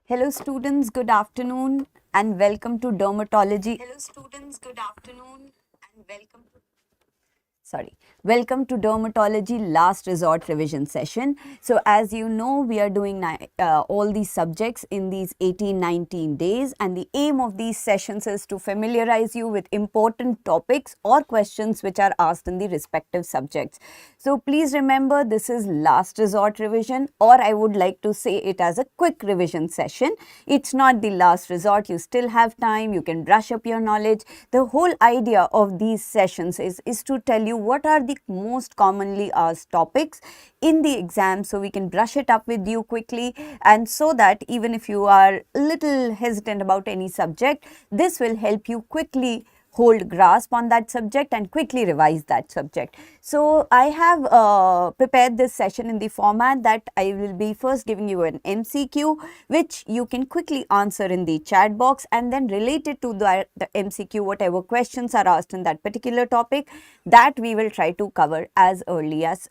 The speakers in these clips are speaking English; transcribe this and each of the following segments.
Hello students, good afternoon and welcome to dermatology. Welcome to dermatology last resort revision session. So as you know, we are doing all these subjects in these 18-19 days, and the aim of these sessions is to familiarize you with important topics or questions which are asked in the respective subjects. So please remember, this is last resort revision, or I would like to say it as a quick revision session. It's not the last resort. You still have time. You can brush up your knowledge. The whole idea of these sessions is to tell you what are the most commonly asked topics in the exam, so we can brush it up with you quickly, and so that even if you are a little hesitant about any subject, this will help you quickly hold grasp on that subject and quickly revise that subject. So I have prepared this session in the format that I will be first giving you an MCQ which you can quickly answer in the chat box, and then related to the MCQ, whatever questions are asked in that particular topic, that we will try to cover as early as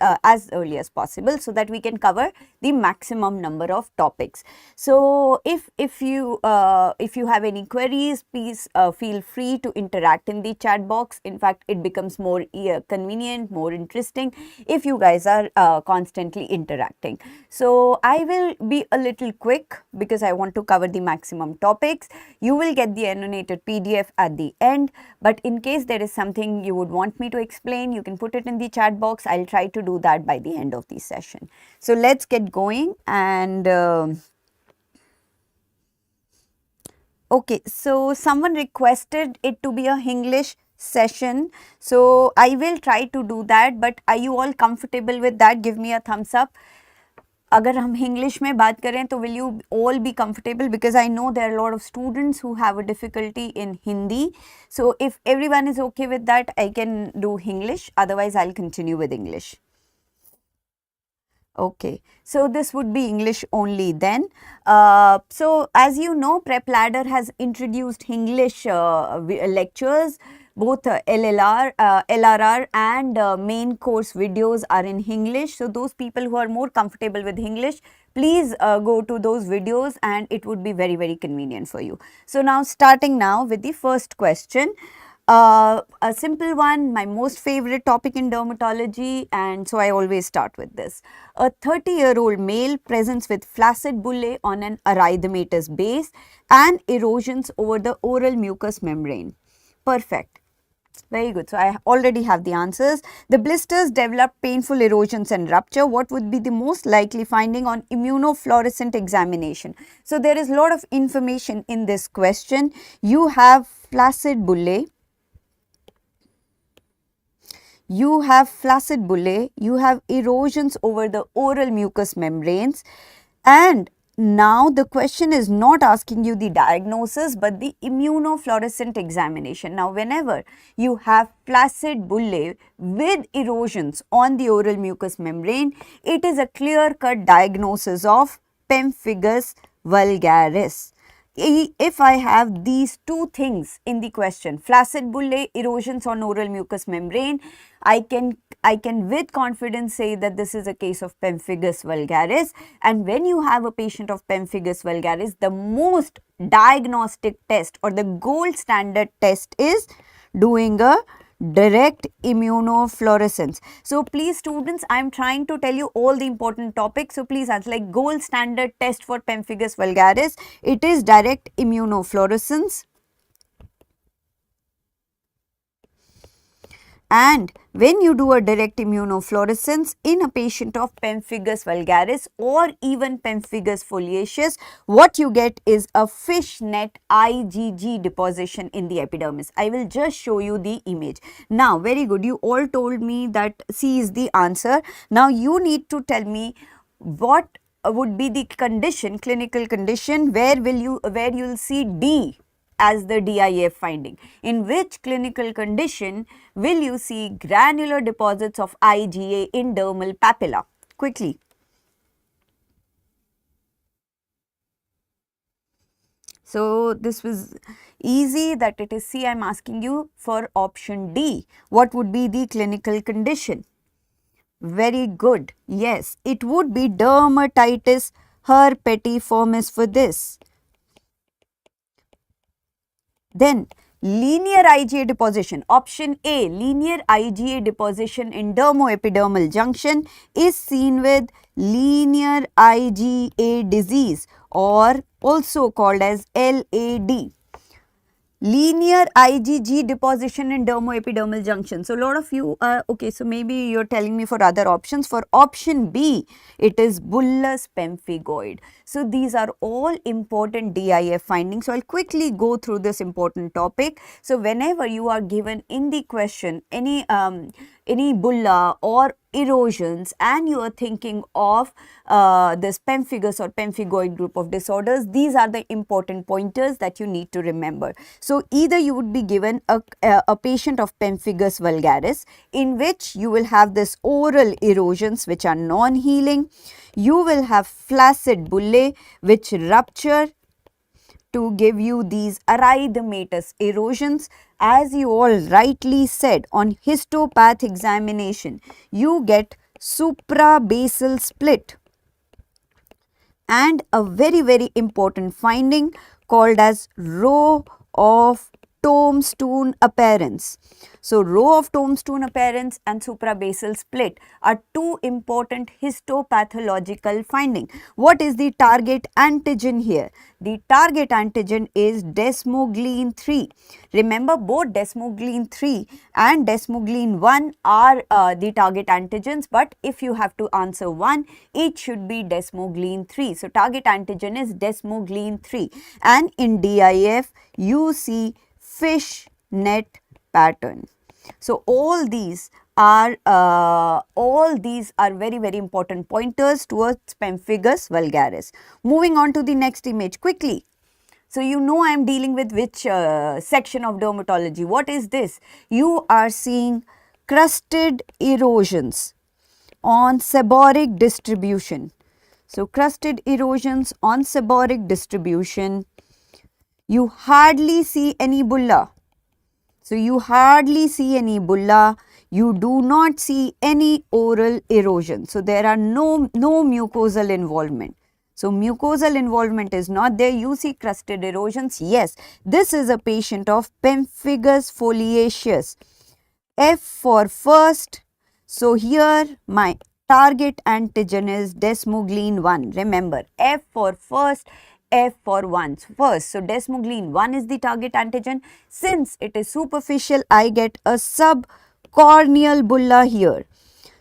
possible, so that we can cover the maximum number of topics. So if you have any queries, please feel free to interact in the chat box. In fact, it becomes more convenient, more interesting if you guys are constantly interacting. So I will be a little quick because I want to cover the maximum topics. You will get the annotated PDF at the end, but in case there is something you would want me to explain, you can put it in the chat box. I'll try to do that by the end of the session. So let's get going. And okay, so someone requested it to be a English session, so I will try to do that, but are you all comfortable with that? Give me a thumbs up. अगर हम English में बात करें तो will you all be comfortable, because I know there are a lot of students who have a difficulty in Hindi. So if everyone is okay with that, I can do English, otherwise I'll continue with English. Okay, so this would be English only then. So as you know, Prep Ladder has introduced English lectures. Both LRR and main course videos are in English. So those people who are more comfortable with English, please go to those videos, and it would be very, very convenient for you. So now starting now with the first question. A simple one, my most favorite topic in dermatology, and so I always start with this. A 30-year-old male presents with flaccid bullae on an erythematous base and erosions over the oral mucous membrane. Perfect. Very good. So I already have the answers. The blisters develop painful erosions and rupture. What would be the most likely finding on immunofluorescent examination? So there is a lot of information in this question. You have flaccid bullae. You have flaccid bullae, you have erosions over the oral mucous membranes, and now the question is not asking you the diagnosis but the immunofluorescent examination. Now whenever you have flaccid bullae with erosions on the oral mucous membrane, it is a clear-cut diagnosis of pemphigus vulgaris. If I have these two things in the question, flaccid bullae, erosions on oral mucous membrane, I can with confidence say that this is a case of pemphigus vulgaris. And when you have a patient of pemphigus vulgaris, the most diagnostic test or the gold standard test is doing a direct immunofluorescence. So please students, I am trying to tell you all the important topics. So please answer, like gold standard test for pemphigus vulgaris, it is direct immunofluorescence. And when you do a direct immunofluorescence in a patient of pemphigus vulgaris or even pemphigus foliaceus, what you get is a fishnet IgG deposition in the epidermis. I will just show you the image. Now, very good. You all told me that C is the answer. Now, you need to tell me what would be the condition, clinical condition, where you will see D as the DIF finding? In which clinical condition will you see granular deposits of IgA in dermal papilla? Quickly. So this was easy that it is C. I am asking you for option D. What would be the clinical condition? Very good. Yes, it would be dermatitis herpetiformis for this. Then linear IgA deposition. Option A, linear IgA deposition in dermoepidermal junction is seen with linear IgA disease, or also called as LAD. Linear IgG deposition in dermoepidermal junction. So, a lot of you are, okay, so maybe you are telling me for other options. For option B, it is bullous pemphigoid. So, these are all important DIF findings. So, I will quickly go through this important topic. So, whenever you are given in the question any bulla or erosions and you are thinking of this pemphigus or pemphigoid group of disorders, these are the important pointers that you need to remember. So, either you would be given a patient of pemphigus vulgaris, in which you will have this oral erosions which are non-healing. You will have flaccid bullae which rupture to give you these erythematous erosions. As you all rightly said, on histopath examination, you get suprabasal split, and a very important finding called as row of tombstone appearance. So, row of tombstone appearance and suprabasal split are two important histopathological findings. What is the target antigen here? The target antigen is desmoglein 3. Remember, both desmoglein 3 and desmoglein 1 are the target antigens, but if you have to answer one, it should be desmoglein 3. So, target antigen is desmoglein 3, and in DIF you see fish net pattern. So, all these are very important pointers towards pemphigus vulgaris. Moving on to the next image quickly. So, you know I am dealing with which section of dermatology. What is this? You are seeing crusted erosions on seborrheic distribution. So, crusted erosions on seborrheic distribution. You hardly see any bulla. So, you hardly see any bulla. You do not see any oral erosion. So, there are no mucosal involvement. So, mucosal involvement is not there. You see crusted erosions. Yes, this is a patient of pemphigus foliaceus. F for first. So, here my target antigen is desmoglein 1. Remember, F for first, F for first. So, desmoglein 1 is the target antigen. Since it is superficial, I get a subcorneal bulla here.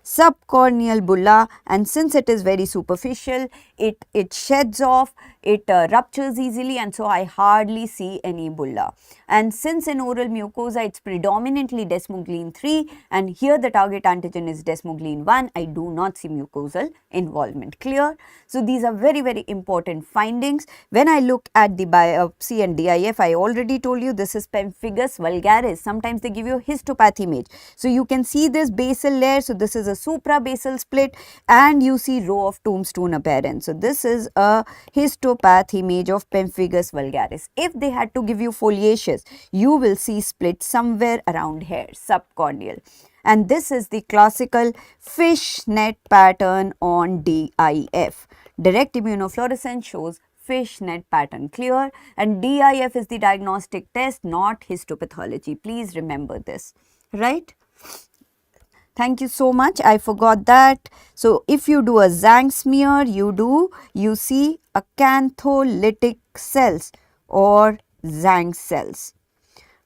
Subcorneal bulla, and since it is very superficial, it sheds off, it ruptures easily, and so I hardly see any bulla. And since in oral mucosa it's predominantly desmoglein 3 and here the target antigen is desmoglein 1, I do not see mucosal involvement. Clear? So, these are very important findings. When I look at the biopsy and DIF, I already told you this is pemphigus vulgaris. Sometimes they give you a histopath image. So, you can see this basal layer. So, this is a suprabasal split and you see row of tombstone appearance. So, this is a histopath image of pemphigus vulgaris. If they had to give you foliaceus, you will see split somewhere around here, subcorneal. And this is the classical fish net pattern on DIF. Direct immunofluorescence shows fish net pattern. Clear? And DIF is the diagnostic test, not histopathology. Please remember this, right? Thank you so much. I forgot that. So, if you do a Zhang smear, you see acantholytic cells or Zhang cells.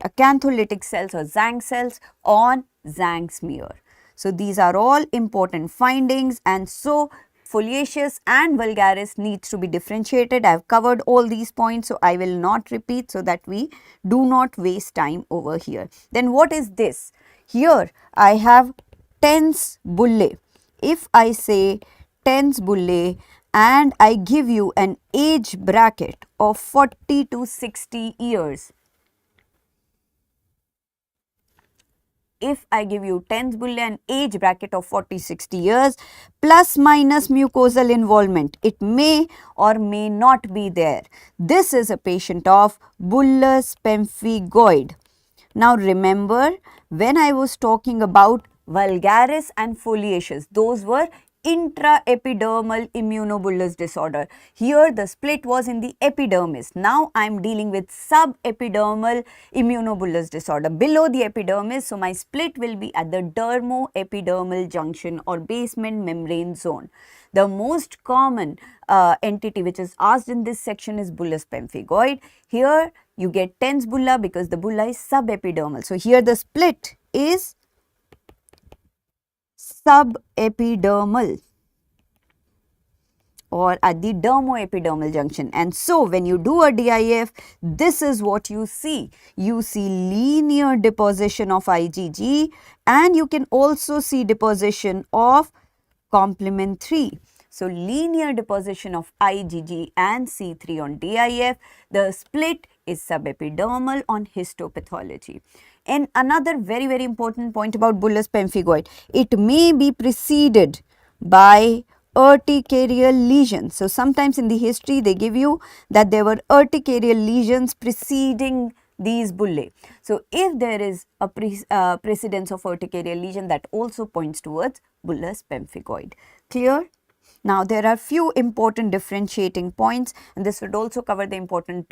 Acantholytic cells or Zhang cells on Zhang smear. So, these are all important findings, and so foliaceus and vulgaris needs to be differentiated. I have covered all these points, so I will not repeat so that we do not waste time over here. Then what is this? Here I have tens bullae. If I say tens bullae and I give you an age bracket of 40 to 60 years, if I give you TENS bulla and age bracket of 40-60 years plus minus mucosal involvement, it may or may not be there. This is a patient of bullous pemphigoid. Now remember, when I was talking about vulgaris and foliaceus, those were intraepidermal immunobullous disorder. Here the split was in the epidermis. Now I am dealing with subepidermal immunobullous disorder, below the epidermis. So my split will be at the dermoepidermal junction or basement membrane zone. The most common entity which is asked in this section is bullous pemphigoid. Here you get TENS bulla because the bulla is subepidermal. So here the split is subepidermal or at the dermoepidermal junction. And so when you do a DIF, this is what you see. You see linear deposition of IgG, and you can also see deposition of complement 3. So linear deposition of IgG and C3 on DIF. The split is subepidermal on histopathology. And another very important point about bullous pemphigoid, it may be preceded by urticarial lesions. So sometimes in the history they give you that there were urticarial lesions preceding these bullae. So if there is a precedence of urticarial lesion, that also points towards bullous pemphigoid. Clear? Now there are few important differentiating points, and this would also cover the important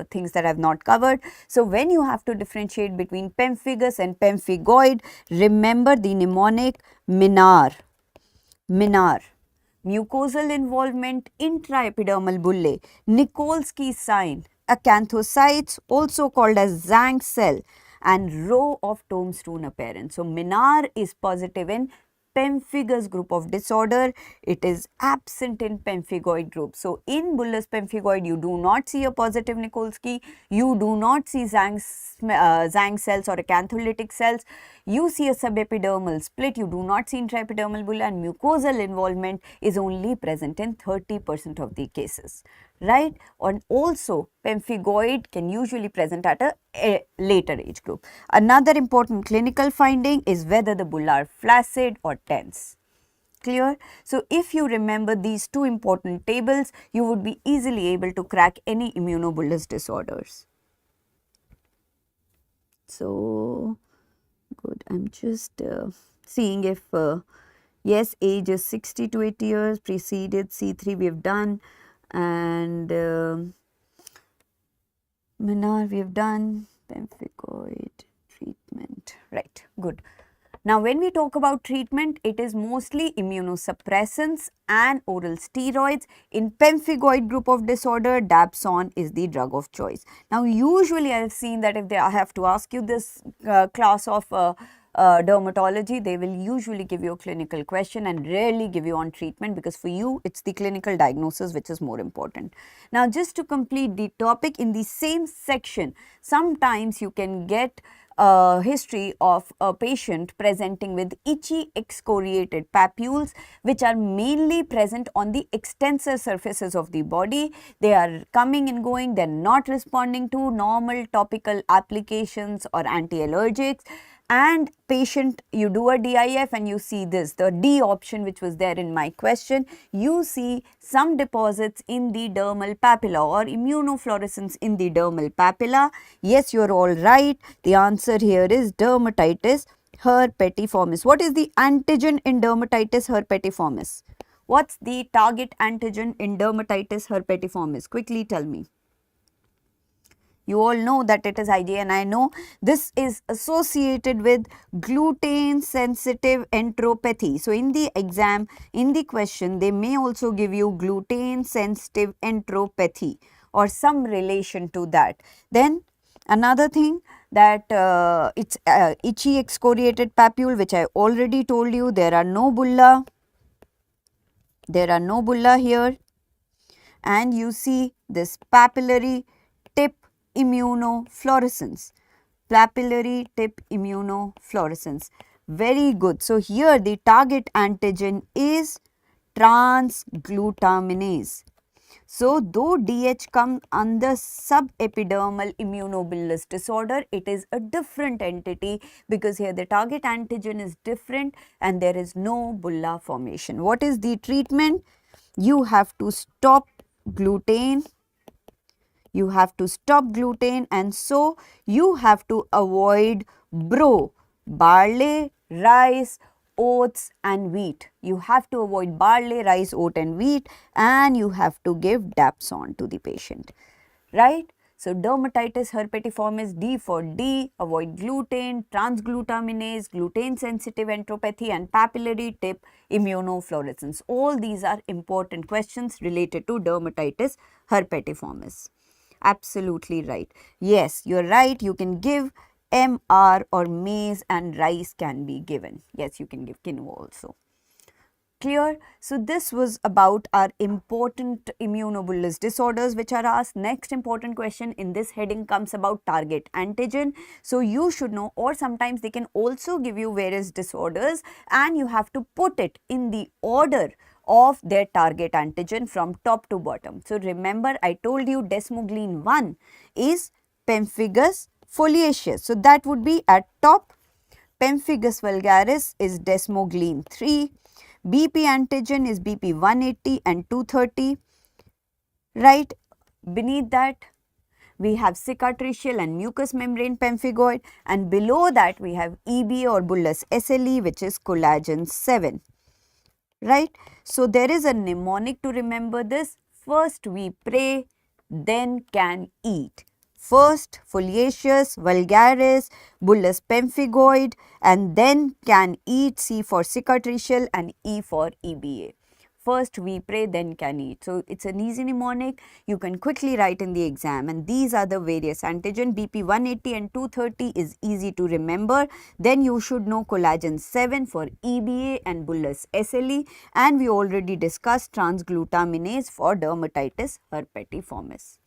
things that I have not covered. So when you have to differentiate between pemphigus and pemphigoid, remember the mnemonic MINAR. MINAR. Mucosal involvement, intraepidermal bullae, Nikolsky sign, acanthocytes also called as Zank cell, and row of tombstone appearance. So MINAR is positive in pemphigus group of disorder. It is absent in pemphigoid group. So in bullous pemphigoid, you do not see a positive Nikolsky, you do not see Zank cells or acantholytic cells, you see a subepidermal split, you do not see intraepidermal bulla, and mucosal involvement is only present in 30% of the cases, right? And also pemphigoid can usually present at a later age group. Another important clinical finding is whether the bulla are flaccid or tense. Clear? So if you remember these two important tables, you would be easily able to crack any immunobullous disorders. So good, I'm just seeing if yes, age is 60 to 80 years, preceded C3 we have done, and MINAR we have done, pemphigoid treatment, right, good. Now when we talk about treatment, it is mostly immunosuppressants and oral steroids. In pemphigoid group of disorder, Dapsone is the drug of choice. Now usually I have seen that if I have to ask you this class of dermatology, they will usually give you a clinical question and rarely give you on treatment, because for you it's the clinical diagnosis which is more important. Now just to complete the topic, in the same section, sometimes you can get a history of a patient presenting with itchy excoriated papules, which are mainly present on the extensor surfaces of the body. They are coming and going, they are not responding to normal topical applications or anti-allergics. And patient, you do a DIF and you see this, the D option which was there in my question, you see some deposits in the dermal papilla or immunofluorescence in the dermal papilla. Yes, you are all right. The answer here is dermatitis herpetiformis. What is the antigen in dermatitis herpetiformis? What's the target antigen in dermatitis herpetiformis? Quickly tell me. You all know that it is IgA, and I know this is associated with gluten sensitive enteropathy. So in the exam, in the question, they may also give you gluten sensitive enteropathy or some relation to that. Then another thing, that it's itchy excoriated papule, which I already told you, there are no bulla. There are no bulla here, and you see this papillary tip immunofluorescence, papillary tip immunofluorescence. Very good. So here the target antigen is transglutaminase. So, though DH comes under subepidermal immunobullous disorder, it is a different entity because here the target antigen is different and there is no bulla formation. What is the treatment? You have to stop gluten. You have to stop gluten, and so you have to avoid barley, rice, oats and wheat. You have to avoid barley, rice, oat and wheat, and you have to give Dapsone to the patient, right? So, dermatitis herpetiformis, D for D, avoid gluten, transglutaminase, gluten sensitive enteropathy and papillary tip immunofluorescence. All these are important questions related to dermatitis herpetiformis. Absolutely right. Yes, you're right. You can give MR or maize and rice can be given. Yes, you can give quinoa also. Clear? So, this was about our important immunobullous disorders which are asked. Next important question in this heading comes about target antigen. So, you should know, or sometimes they can also give you various disorders and you have to put it in the order of their target antigen from top to bottom. So, remember I told you desmoglein 1 is pemphigus foliaceus. So, that would be at top. Pemphigus vulgaris is desmoglein 3. BP antigen is BP 180 and 230, right? Beneath that, we have cicatricial and mucous membrane pemphigoid, and below that we have EBA or bullous SLE, which is collagen 7, right? So, there is a mnemonic to remember this. First we pray, then can eat. First foliaceus, vulgaris, bullous pemphigoid, and then can eat, C for cicatricial and E for EBA. First we pray, then can eat. So, it is an easy mnemonic, you can quickly write in the exam, and these are the various antigen. BP 180 and 230 is easy to remember. Then you should know collagen 7 for EBA and bullous SLE, and we already discussed transglutaminase for dermatitis herpetiformis.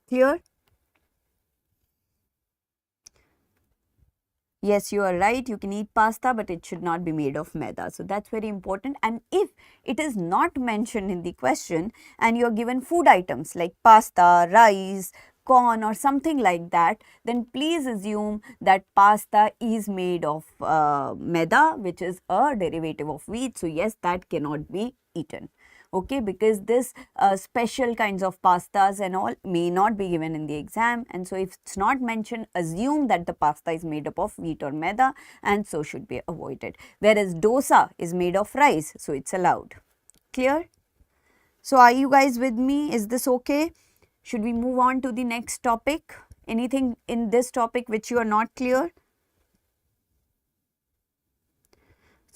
Clear? Yes, you are right, you can eat pasta, but it should not be made of maida. So, that is very important, and if it is not mentioned in the question and you are given food items like pasta, rice, corn or something like that, then please assume that pasta is made of maida, which is a derivative of wheat. So, yes, that cannot be eaten. Okay, because this special kinds of pastas and all may not be given in the exam, and so if it's not mentioned, assume that the pasta is made up of wheat or maida, and so should be avoided. Whereas dosa is made of rice, so it's allowed. Clear? So, are you guys with me? Is this okay? Should we move on to the next topic? Anything in this topic which you are not clear?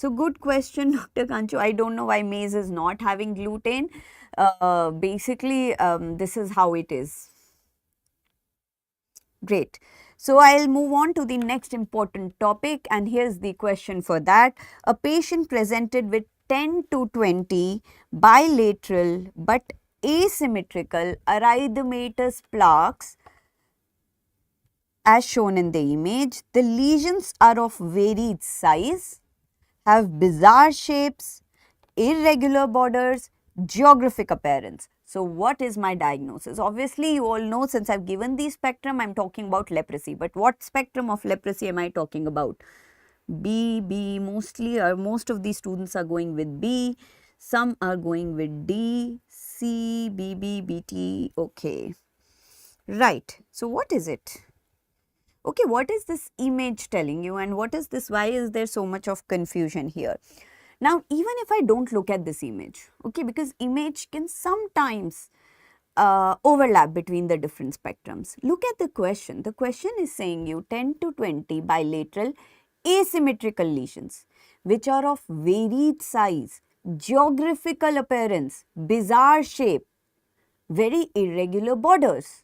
So, good question, Dr. Kanchu. I don't know why maize is not having gluten. Basically, this is how it is. Great. So, I will move on to the next important topic, and here is the question for that. A patient presented with 10 to 20 bilateral but asymmetrical erythematous plaques as shown in the image. The lesions are of varied size, have bizarre shapes, irregular borders, geographic appearance. So, what is my diagnosis? Obviously, you all know, since I have given the spectrum, I am talking about leprosy. But what spectrum of leprosy am I talking about? B, mostly, or most of these students are going with B. Some are going with D, C, BB, BT, okay. Right. So, what is it? Okay, what is this image telling you, and what is this, why is there so much of confusion here? Now, even if I don't look at this image, okay, because image can sometimes overlap between the different spectrums. Look at the question. The question is saying you 10 to 20 bilateral asymmetrical lesions which are of varied size, geographical appearance, bizarre shape, very irregular borders.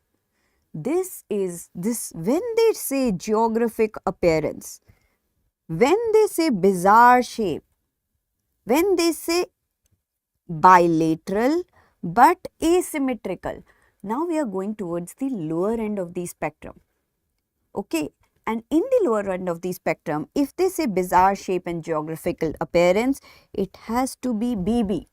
This when they say geographic appearance, when they say bizarre shape, when they say bilateral but asymmetrical, now we are going towards the lower end of the spectrum. Okay, and in the lower end of the spectrum, if they say bizarre shape and geographical appearance, it has to be BB.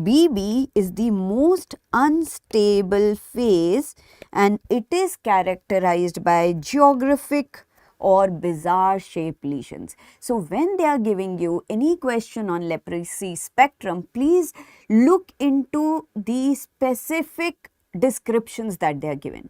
BB is the most unstable phase and it is characterized by geographic or bizarre shaped lesions. So, when they are giving you any question on leprosy spectrum, please look into the specific descriptions that they are given.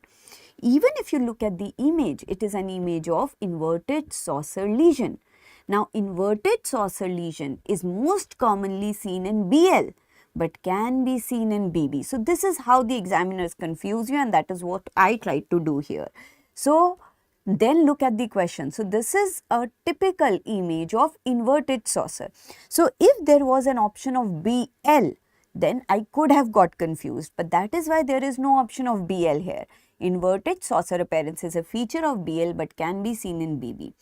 Even if you look at the image, it is an image of inverted saucer lesion. Now, inverted saucer lesion is most commonly seen in BL but can be seen in BB. So, this is how the examiners confuse you and that is what I tried to do here. So, then look at the question. So, this is a typical image of inverted saucer. So, if there was an option of BL, then I could have got confused, but that is why there is no option of BL here. Inverted saucer appearance is a feature of BL but can be seen in BB.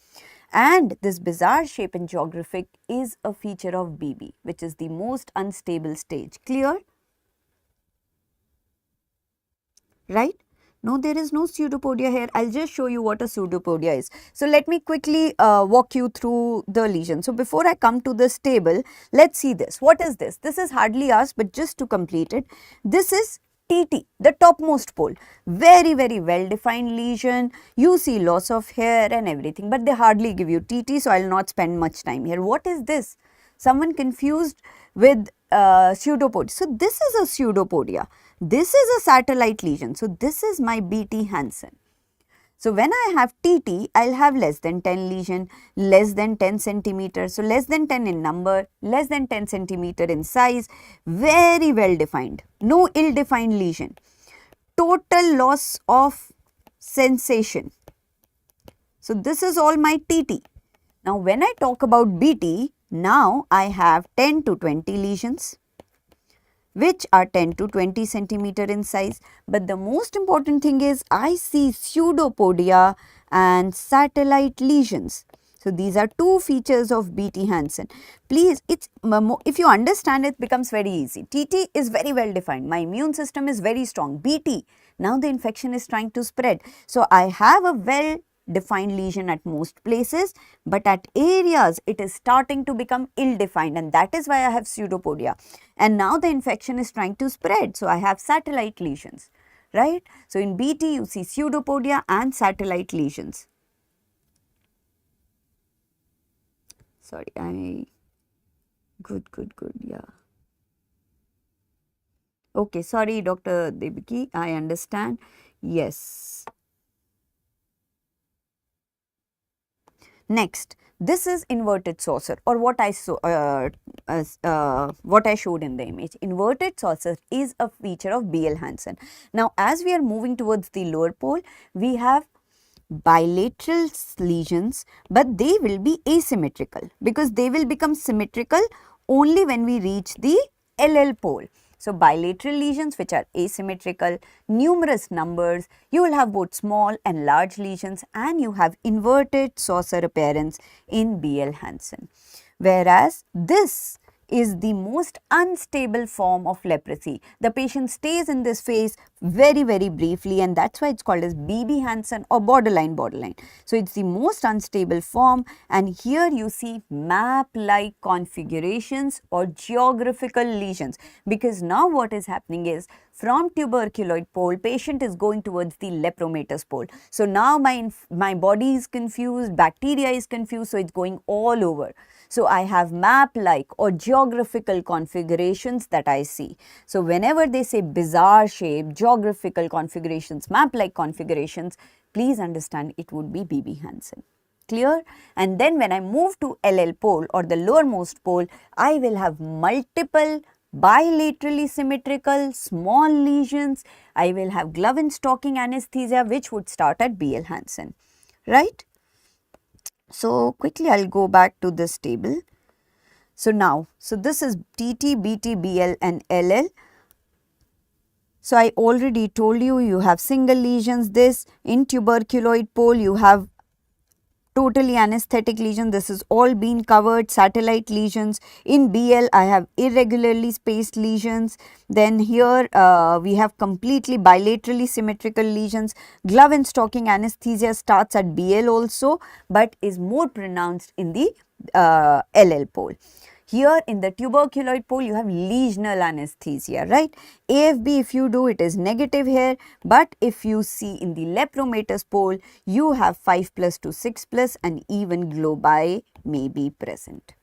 And this bizarre shape in geographic is a feature of BB, which is the most unstable stage. Clear? Right? No, there is no pseudopodia here. I'll just show you what a pseudopodia is. So, let me quickly walk you through the lesion. So, before I come to this table, let's see this. What is this? This is hardly asked, but just to complete it, this is TT, the topmost pole. Very, very well defined lesion. You see loss of hair and everything, but they hardly give you TT, so I'll not spend much time here. What is this? Someone confused with pseudopodia. So, this is a pseudopodia. This is a satellite lesion. So, this is my BT Hansen. So, when I have TT, I will have less than 10 lesion, less than 10 centimeter. So, less than 10 in number, less than 10 centimeter in size, very well defined, no ill defined lesion. Total loss of sensation. So, this is all my TT. Now, when I talk about BT, now I have 10 to 20 lesions, which are 10 to 20 centimeter in size. But the most important thing is I see pseudopodia and satellite lesions. So, these are two features of BT Hansen. Please, if you understand it becomes very easy. TT is very well defined. My immune system is very strong. BT, now the infection is trying to spread. So, I have a well defined lesion at most places, but at areas it is starting to become ill defined and that is why I have pseudopodia. And now the infection is trying to spread. So, I have satellite lesions, right. So, in BT you see pseudopodia and satellite lesions. Sorry, good, yeah. Okay, sorry Dr. Devaki, I understand. Yes. Next, this is inverted saucer or what I showed in the image. Inverted saucer is a feature of BL Hansen. Now, as we are moving towards the lower pole, we have bilateral lesions, but they will be asymmetrical because they will become symmetrical only when we reach the LL pole. So, bilateral lesions which are asymmetrical, numerous numbers, you will have both small and large lesions and you have inverted saucer appearance in BL Hansen. Whereas, this is the most unstable form of leprosy. The patient stays in this phase very, very briefly and that is why it is called as BB Hansen or borderline. So, it is the most unstable form and here you see map-like configurations or geographical lesions because now what is happening is from tuberculoid pole, patient is going towards the lepromatous pole. So, now my body is confused, bacteria is confused, so it is going all over. So, I have map-like or geographical configurations that I see. So, whenever they say bizarre shape, geographical configurations, map-like configurations, please understand it would be BB Hansen. Clear? And then when I move to LL pole or the lowermost pole, I will have multiple bilaterally symmetrical small lesions. I will have glove and stocking anesthesia which would start at BL Hansen, right? So, quickly I will go back to this table. So, now, this is TT, BT, BL and LL. So, I already told you, you have single lesions. This in tuberculoid pole, you have totally anesthetic lesion. This is all been covered, satellite lesions. In BL, I have irregularly spaced lesions. Then here we have completely bilaterally symmetrical lesions. Glove and stocking anesthesia starts at BL also, but is more pronounced in the LL pole. Here in the tuberculoid pole, you have lesional anesthesia, right? AFB, if you do, it is negative here, but if you see in the lepromatous pole, you have 5 plus to 6 plus, and even globi may be present,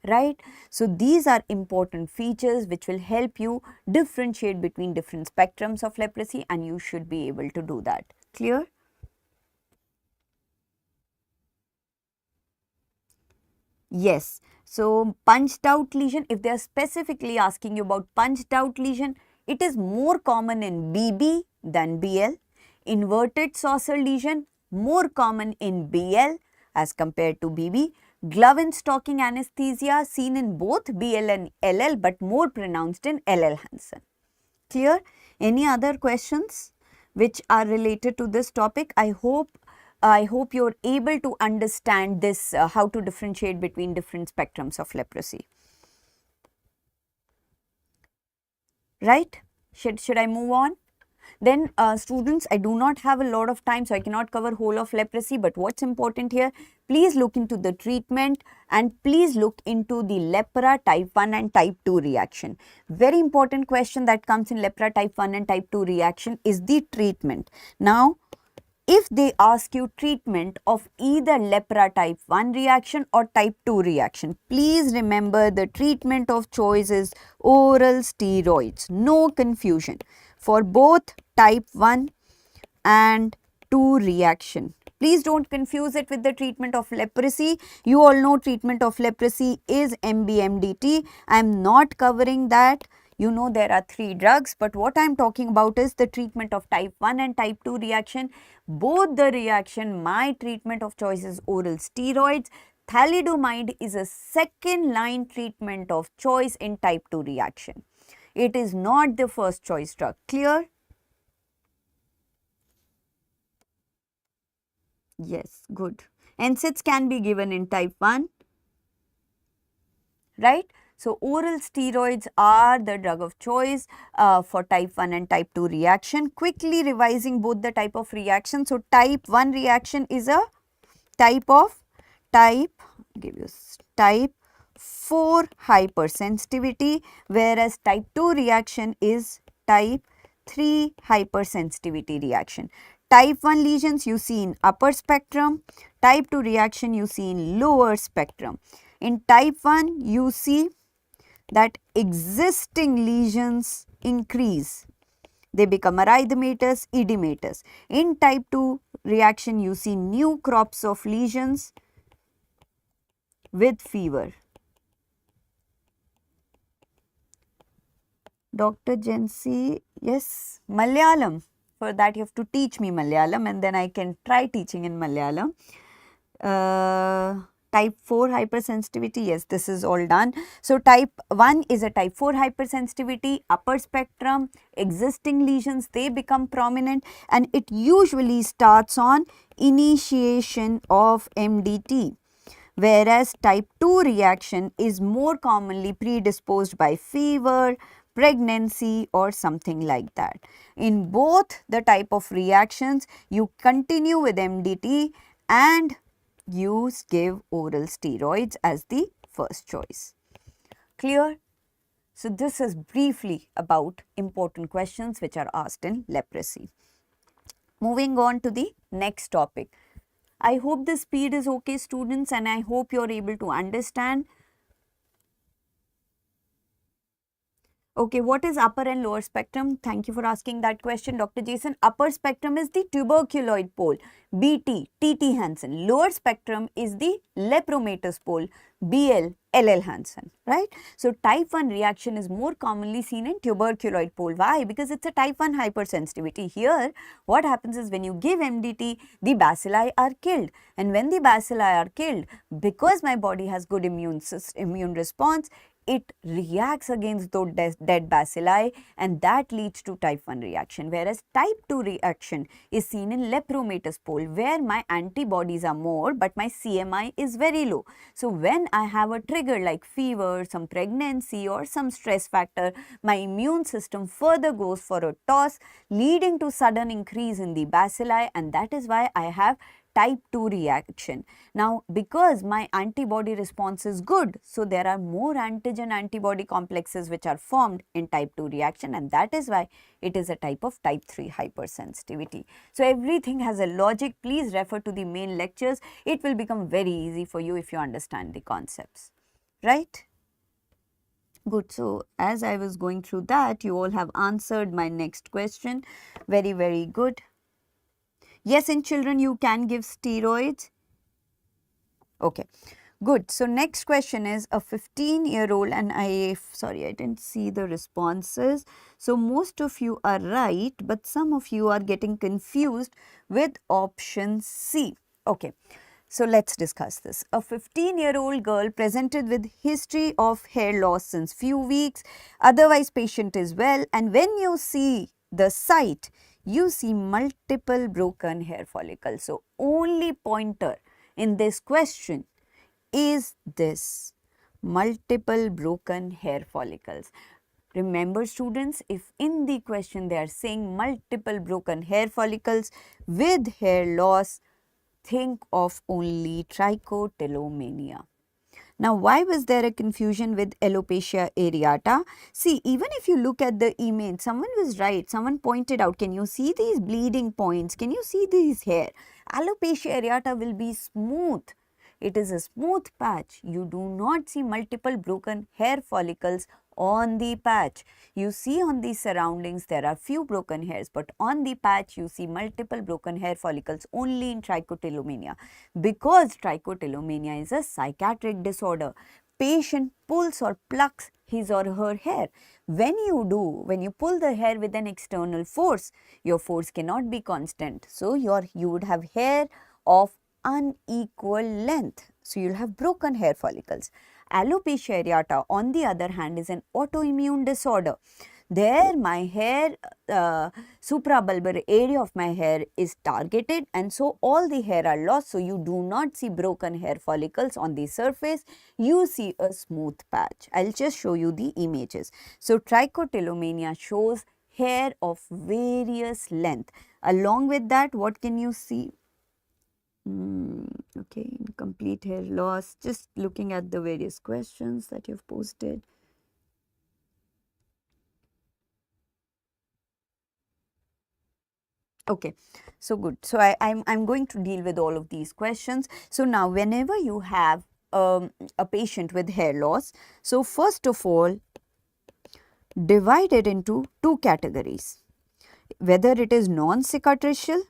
right? So these are important features which will help you differentiate between different spectrums of leprosy, and you should be able to do that. Clear? Yes. So punched out lesion, if they are specifically asking you about punched out lesion, it is more common in BB than BL. Inverted saucer lesion, more common in BL as compared to BB. Glove and stocking anesthesia seen in both BL and LL, but more pronounced in LL Hansen. Clear? Any other questions which are related to this topic? I hope you're able to understand this, how to differentiate between different spectrums of leprosy. Right? Should I move on? Then students, I do not have a lot of time, so I cannot cover whole of leprosy, but what's important here, please look into the treatment and please look into the lepra type 1 and type 2 reaction. Very important question that comes in lepra type 1 and type 2 reaction is the treatment. Now, if they ask you treatment of either lepra type 1 reaction or type 2 reaction, please remember the treatment of choice is oral steroids. No confusion for both type 1 and 2 reaction. Please don't confuse it with the treatment of leprosy. You all know treatment of leprosy is MBMDT. I am not covering that. You know there are 3 drugs, but what I am talking about is the treatment of type 1 and type 2 reaction. Both the reaction, my treatment of choice is oral steroids. Thalidomide is a second line treatment of choice in type 2 reaction. It is not the first choice drug. Clear? Yes, good. NSAIDs can be given in type 1, right? So, oral steroids are the drug of choice for type 1 and type 2 reaction. Quickly revising both the type of reaction. So, type 1 reaction is a type 4 hypersensitivity, whereas type 2 reaction is type 3 hypersensitivity reaction. Type 1 lesions you see in upper spectrum, type 2 reaction you see in lower spectrum. In type 1 you see that existing lesions increase, they become erythematous, edematous. In type 2 reaction you see new crops of lesions with fever. Dr. Jensi, yes, Malayalam. For that you have to teach me Malayalam and then I can try teaching in Malayalam. Type 4 hypersensitivity, yes, this is all done. So, type 1 is a type 4 hypersensitivity, upper spectrum, existing lesions, they become prominent and it usually starts on initiation of MDT. Whereas type 2 reaction is more commonly predisposed by fever, pregnancy or something like that. In both the type of reactions, you continue with MDT and you give oral steroids as the first choice. Clear? So, this is briefly about important questions which are asked in leprosy. Moving on to the next topic. I hope the speed is okay, students, and I hope you are able to understand. Okay, what is upper and lower spectrum? Thank you for asking that question, Dr. Jason. Upper spectrum is the tuberculoid pole, BT, TT Hansen. Lower spectrum is the lepromatous pole, BL, LL Hansen, right? So, type 1 reaction is more commonly seen in tuberculoid pole. Why? Because it's a type 1 hypersensitivity. Here, what happens is when you give MDT, the bacilli are killed. And when the bacilli are killed, because my body has good immune response, it reacts against those dead bacilli and that leads to type 1 reaction, whereas type 2 reaction is seen in lepromatous pole where my antibodies are more but my CMI is very low. So, when I have a trigger like fever, some pregnancy or some stress factor, my immune system further goes for a toss leading to sudden increase in the bacilli and that is why I have type 2 reaction. Now, because my antibody response is good, so there are more antigen antibody complexes which are formed in type 2 reaction, and that is why it is a type of type 3 hypersensitivity. So, everything has a logic. Please refer to the main lectures. It will become very easy for you if you understand the concepts, right? Good. So, as I was going through that, you all have answered my next question. Very, very good. Yes, in children you can give steroids. Okay, good. So, next question is a 15-year-old, and sorry, I didn't see the responses. So, most of you are right, but some of you are getting confused with option C. Okay. So, let's discuss this. A 15-year-old girl presented with history of hair loss since few weeks, otherwise patient is well, and when you see the site, you see multiple broken hair follicles. So, only pointer in this question is this: multiple broken hair follicles. Remember students, if in the question they are saying multiple broken hair follicles with hair loss, think of only trichotillomania. Now, why was there a confusion with alopecia areata? See, even if you look at the image, someone was right. Someone pointed out, can you see these bleeding points? Can you see these hair? Alopecia areata will be smooth. It is a smooth patch. You do not see multiple broken hair follicles on the patch. You see on the surroundings there are few broken hairs, but on the patch you see multiple broken hair follicles only in trichotillomania. Because trichotillomania is a psychiatric disorder, patient pulls or plucks his or her hair. When you pull the hair with an external force, your force cannot be constant. So, you would have hair of unequal length. So, you will have broken hair follicles. Alopecia areata, on the other hand, is an autoimmune disorder. There my hair, suprabulbar area of my hair is targeted, and so all the hair are lost. So, you do not see broken hair follicles on the surface, you see a smooth patch. I will just show you the images. So, trichotillomania shows hair of various length. Along with that, what can you see? Okay, incomplete hair loss. Just looking at the various questions that you've posted. Okay, so good. So I'm going to deal with all of these questions. So now, whenever you have a patient with hair loss, so first of all, divide it into two categories, whether it is non-cicatricial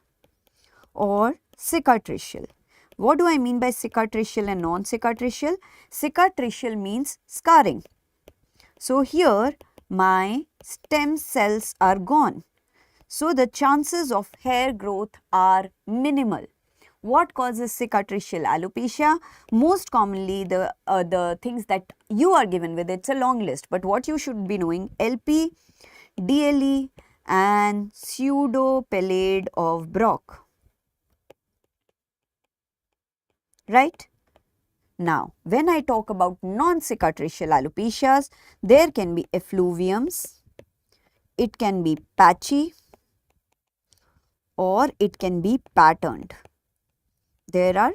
or cicatricial. What do I mean by cicatricial and non-cicatricial? Cicatricial means scarring. So, here my stem cells are gone. So, the chances of hair growth are minimal. What causes cicatricial alopecia? Most commonly the things that you are given with, it's a long list, but what you should be knowing: LP, DLE and pseudopelade of Brock. Right? Now, when I talk about non-cicatricial alopecias, there can be effluviums, it can be patchy, or it can be patterned. There are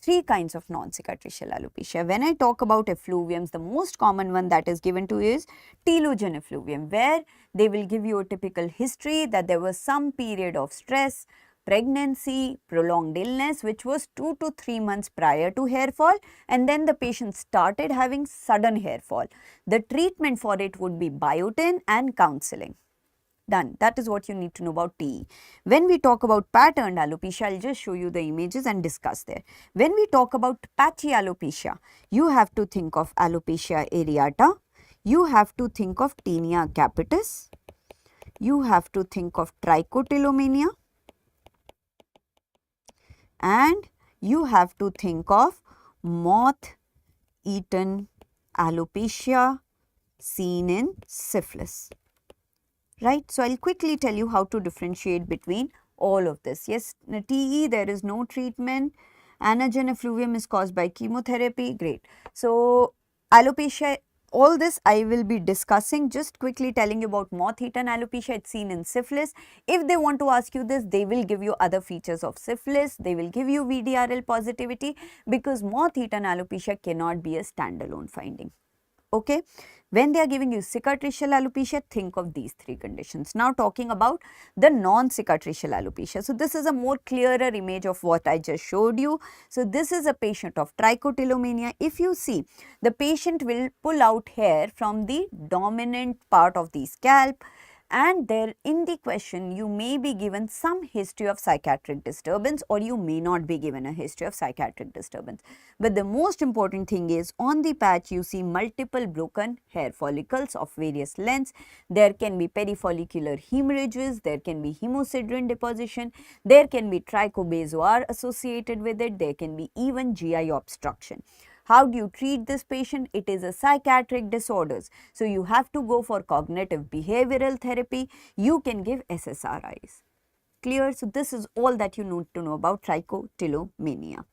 three kinds of non-cicatricial alopecia. When I talk about effluviums, the most common one that is given to is telogen effluvium, where they will give you a typical history that there was some period of stress, pregnancy, prolonged illness, which was 2 to 3 months prior to hair fall, and then the patient started having sudden hair fall. The treatment for it would be biotin and counseling. Done. That is what you need to know about TE. When we talk about patterned alopecia, I will just show you the images and discuss there. When we talk about patchy alopecia, you have to think of alopecia areata, you have to think of tinea capitis, you have to think of trichotillomania, and you have to think of moth-eaten alopecia seen in syphilis. Right. So, I will quickly tell you how to differentiate between all of this. Yes, TE, there is no treatment. Anagen effluvium is caused by chemotherapy. Great. So, alopecia all this I will be discussing, just quickly telling you about moth-eaten alopecia. It's seen in syphilis. If they want to ask you this, they will give you other features of syphilis. They will give you VDRL positivity, because moth-eaten alopecia cannot be a standalone finding. Okay. When they are giving you cicatricial alopecia, think of these three conditions. Now talking about the non-cicatricial alopecia. So this is a more clearer image of what I just showed you. So this is a patient of trichotillomania. If you see, the patient will pull out hair from the dominant part of the scalp, and there in the question you may be given some history of psychiatric disturbance, or you may not be given a history of psychiatric disturbance. But the most important thing is, on the patch you see multiple broken hair follicles of various lengths. There can be perifollicular hemorrhages, there can be hemosiderin deposition, there can be trichobezoar associated with it, there can be even GI obstruction. How do you treat this patient? It is a psychiatric disorders. So you have to go for cognitive behavioral therapy. You can give SSRIs. Clear? So this is all that you need to know about trichotillomania.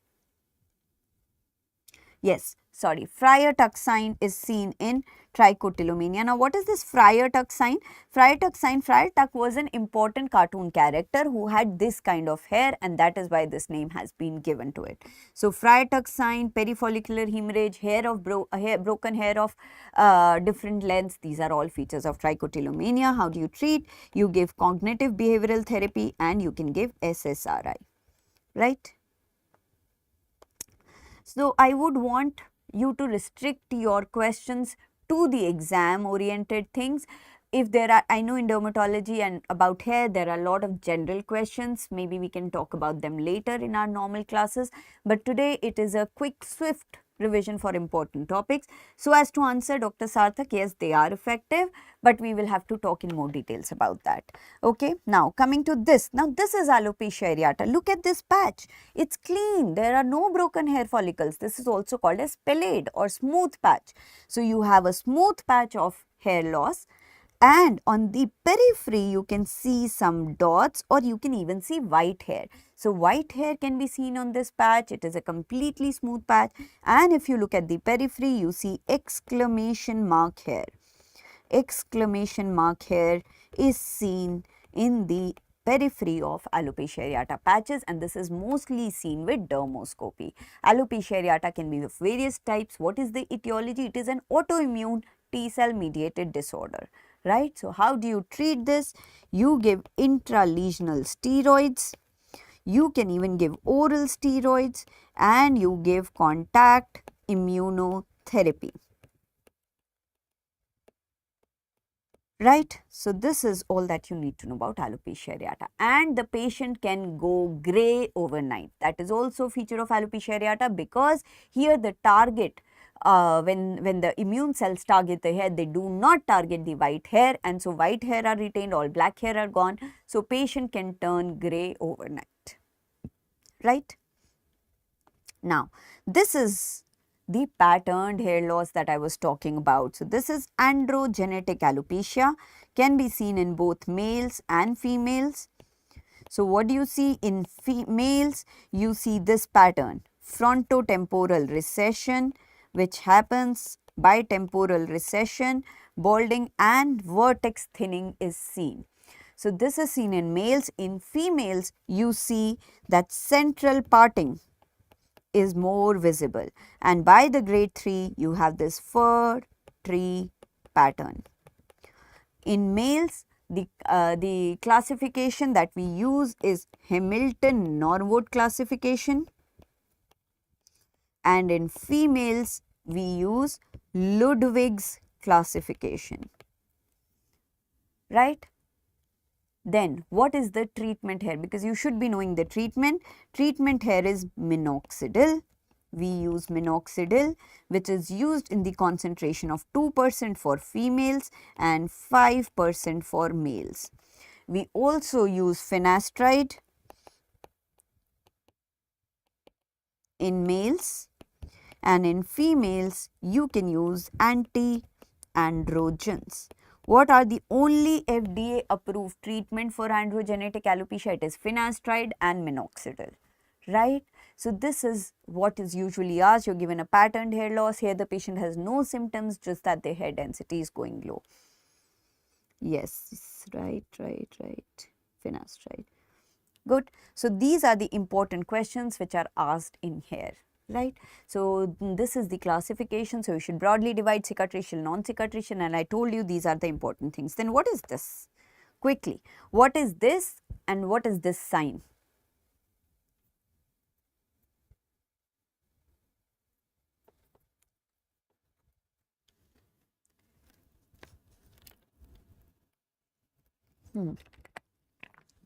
Yes, sorry, Friar-Tuck sign is seen in trichotillomania. Now, what is this Friar-Tuck sign? Friar-Tuck sign, Friar-Tuck was an important cartoon character who had this kind of hair, and that is why this name has been given to it. So, Friar-Tuck sign, perifollicular hemorrhage, broken hair of different lengths, these are all features of trichotillomania. How do you treat? You give cognitive behavioral therapy and you can give SSRI, right? So, I would want you to restrict your questions to the exam oriented things. If there are, I know in dermatology and about hair, there are a lot of general questions. Maybe we can talk about them later in our normal classes. But today it is a quick, swift revision for important topics. So as to answer Dr. Sarthak, yes, they are effective, but we will have to talk in more details about that. Okay, now coming to this. Now this is alopecia areata. Look at this patch. It's clean. There are no broken hair follicles. This is also called as spelade or smooth patch. So you have a smooth patch of hair loss, and on the periphery you can see some dots, or you can even see white hair. So white hair can be seen on this patch. It is a completely smooth patch, and if you look at the periphery you see exclamation mark hair. Exclamation mark hair is seen in the periphery of alopecia areata patches, and this is mostly seen with dermoscopy. Alopecia areata can be of various types. What is the etiology? It is an autoimmune T-cell mediated disorder, right? So how do you treat this? You give intralesional steroids, you can even give oral steroids, and you give contact immunotherapy. Right. So this is all that you need to know about alopecia areata, and the patient can go grey overnight. That is also a feature of alopecia areata, because here the target, when the immune cells target the hair, they do not target the white hair, and so white hair are retained, all black hair are gone. So patient can turn grey overnight, right? Now this is the patterned hair loss that I was talking about. So this is androgenetic alopecia, can be seen in both males and females. So what do you see in males? You see this pattern, frontotemporal recession, which happens by temporal recession, balding, and vertex thinning is seen. So this is seen in males. In females, you see that central parting is more visible, and by the grade 3 you have this fir tree pattern. In males, the classification that we use is Hamilton-Norwood classification, and in females we use Ludwig's classification, right? Then what is the treatment here? Because you should be knowing the treatment. Treatment here is minoxidil. We use minoxidil, which is used in the concentration of 2% for females and 5% for males. We also use finasteride in males, and in females you can use anti-androgens. What are the only FDA approved treatment for androgenetic alopecia? It is finasteride and minoxidil, right? So this is what is usually asked. You're given a patterned hair loss. Here the patient has no symptoms, just that their hair density is going low. Yes, right. Finished, right? Good. So these are the important questions which are asked in here, right? So this is the classification. So you should broadly divide cicatricial, non-cicatricial, and I told you these are the important things. Then what is this? Quickly, what is this and what is this sign?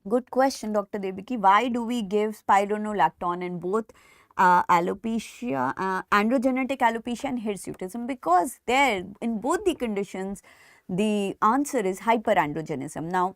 Good question, Dr. Devaki. Why do we give spironolactone in both alopecia, androgenetic alopecia and hirsutism? Because there, in both the conditions, the answer is hyperandrogenism. Now,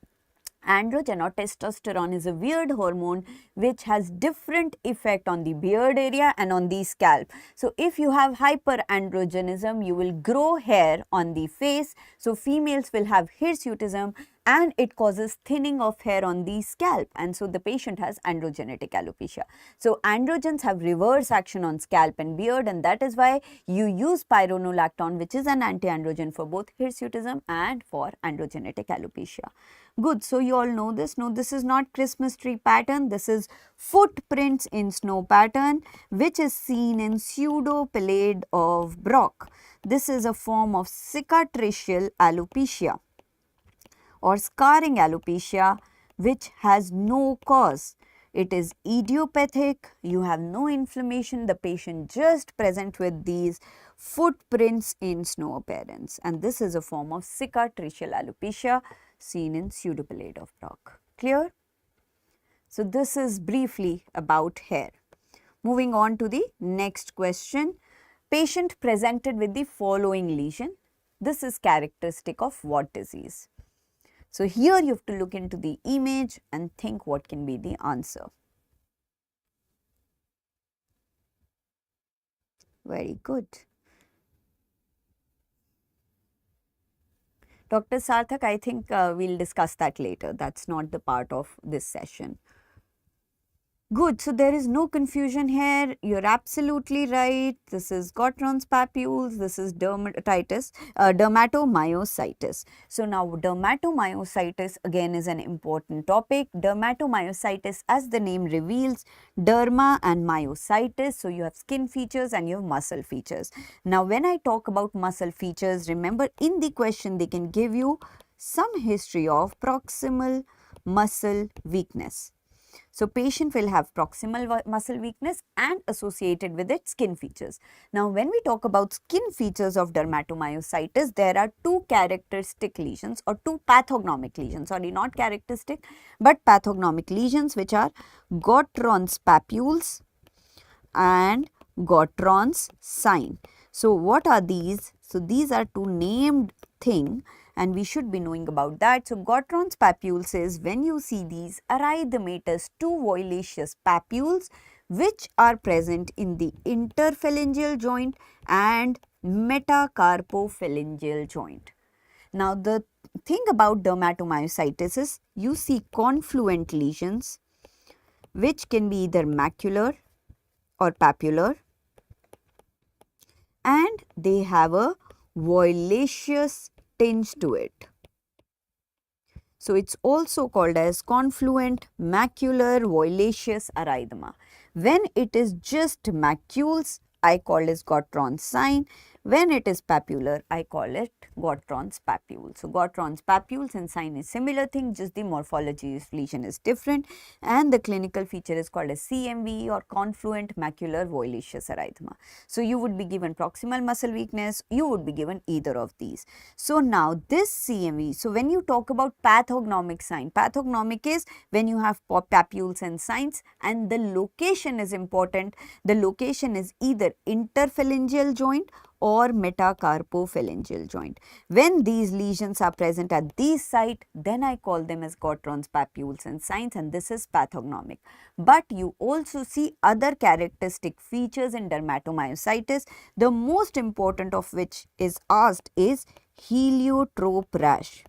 androgen or testosterone is a weird hormone which has different effect on the beard area and on the scalp. So if you have hyperandrogenism, you will grow hair on the face. So females will have hirsutism and it causes thinning of hair on the scalp, and so the patient has androgenetic alopecia. So androgens have reverse action on scalp and beard, and that is why you use spironolactone, which is an anti-androgen for both hirsutism and for androgenetic alopecia. Good. So you all know this. No, this is not Christmas tree pattern. This is footprints in snow pattern, which is seen in pseudopelade of Brock. This is a form of cicatricial alopecia or scarring alopecia which has no cause. It is idiopathic, you have no inflammation, the patient just present with these footprints in snow appearance, and this is a form of cicatricial alopecia seen in pseudopelade of Brock. Clear? So this is briefly about hair. Moving on to the next question. Patient presented with the following lesion. This is characteristic of what disease? So here you have to look into the image and think what can be the answer. Very good. Dr. Sarthak, I think we'll discuss that later. That's not the part of this session. Good. So there is no confusion here. You're absolutely right. This is Gottron's papules. This is dermatomyositis. So now dermatomyositis again is an important topic. Dermatomyositis, as the name reveals, derma and myositis. So you have skin features and you have muscle features. Now when I talk about muscle features, remember in the question they can give you some history of proximal muscle weakness. So patient will have proximal muscle weakness and associated with it skin features. Now when we talk about skin features of dermatomyositis, there are two characteristic lesions or two pathognomic lesions, sorry, not characteristic but pathognomic lesions, which are Gottron's papules and Gottron's sign. So what are these? So these are two named things and we should be knowing about that. So Gottron's papules is when you see these erythematous two violaceous papules which are present in the interphalangeal joint and metacarpophalangeal joint. Now the thing about dermatomyositis is you see confluent lesions which can be either macular or papular, and they have a violaceous tinge to it. So it's also called as confluent macular violaceous erythema. When it is just macules, I call it Gottron's sign. When it is papular, I call it Gottron's papule. So Gottron's papules and sign is similar thing, just the morphology of lesion is different, and the clinical feature is called as CMV or confluent macular violaceous erythema. So you would be given proximal muscle weakness, you would be given either of these. So now this CMV, so when you talk about pathognomic sign, pathognomic is when you have papules and signs, and the location is important. The location is either interphalangeal joint or metacarpophalangeal joint. When these lesions are present at these sites, then I call them as Gottron's papules and signs, and this is pathognomic. But you also see other characteristic features in dermatomyositis, the most important of which is asked is heliotrope rash.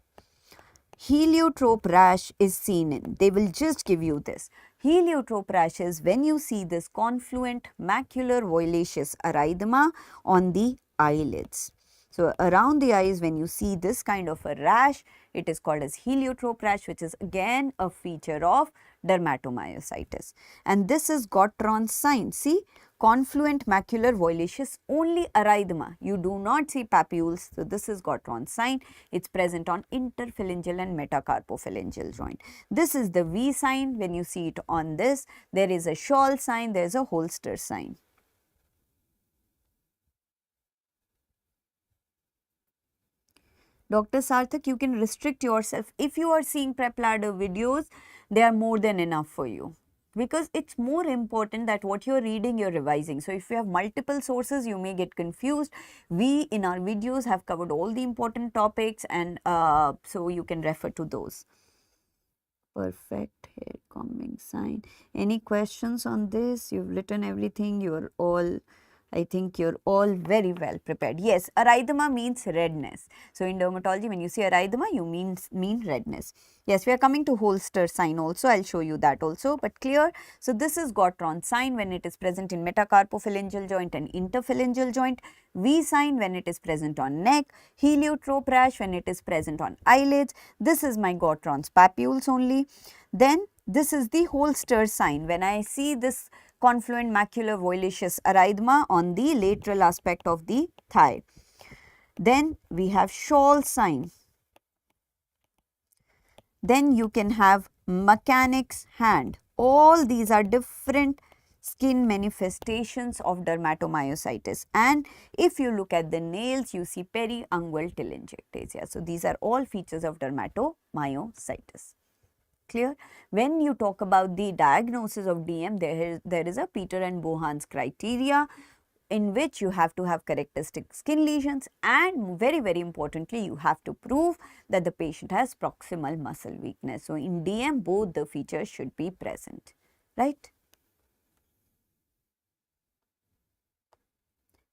Heliotrope rash is seen in, they will just give you this. Heliotrope rash is when you see this confluent macular violaceous erythema on the eyelids. So, around the eyes when you see this kind of a rash, it is called as heliotrope rash, which is again a feature of dermatomyositis. And this is Gottron's sign. See, confluent macular violaceous, only erythema. You do not see papules. So, this is Gottron's sign. It is present on interphalangeal and metacarpophalangeal joint. This is the V sign. When you see it on this, there is a shawl sign, there is a holster sign. Dr. Sarthak, you can restrict yourself. If you are seeing prep ladder videos, they are more than enough for you, because it's more important that what you're reading, you're revising. So, if you have multiple sources, you may get confused. We in our videos have covered all the important topics, and so you can refer to those. Perfect hair combing sign. Any questions on this? You've written everything. You're all, I think you're all very well prepared. Yes, erythema means redness. So, in dermatology, when you see erythema, you mean redness. Yes, we are coming to holster sign also. I'll show you that also, but clear. So, this is Gottron sign when it is present in metacarpophalangeal joint and interphalangeal joint. V sign when it is present on neck. Heliotrope rash when it is present on eyelids. This is my Gottron's papules only. Then this is the holster sign when I see this confluent macular violaceous erythema on the lateral aspect of the thigh. Then we have shawl sign. Then you can have mechanic's hand. All these are different skin manifestations of dermatomyositis, and if you look at the nails, you see periungual telangiectasia. So, these are all features of dermatomyositis. Clear? When you talk about the diagnosis of DM, there is a Peter and Bohan's criteria in which you have to have characteristic skin lesions, and very importantly, you have to prove that the patient has proximal muscle weakness. So, in DM, both the features should be present, right?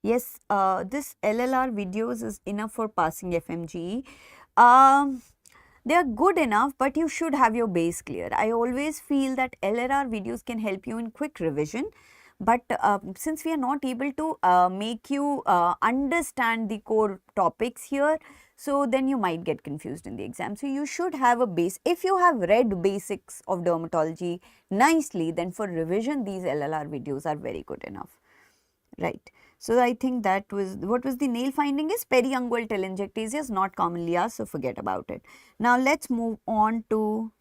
Yes, this LLR videos is enough for passing FMGE. They are good enough, but you should have your base clear. I always feel that LLR videos can help you in quick revision, but since we are not able to make you understand the core topics here, so then you might get confused in the exam. So, you should have a base. If you have read basics of dermatology nicely, then for revision these LLR videos are very good enough, right? So, I think that was what was the nail finding is periungual telangiectasia is not commonly asked, so forget about it. Now, let's move on to,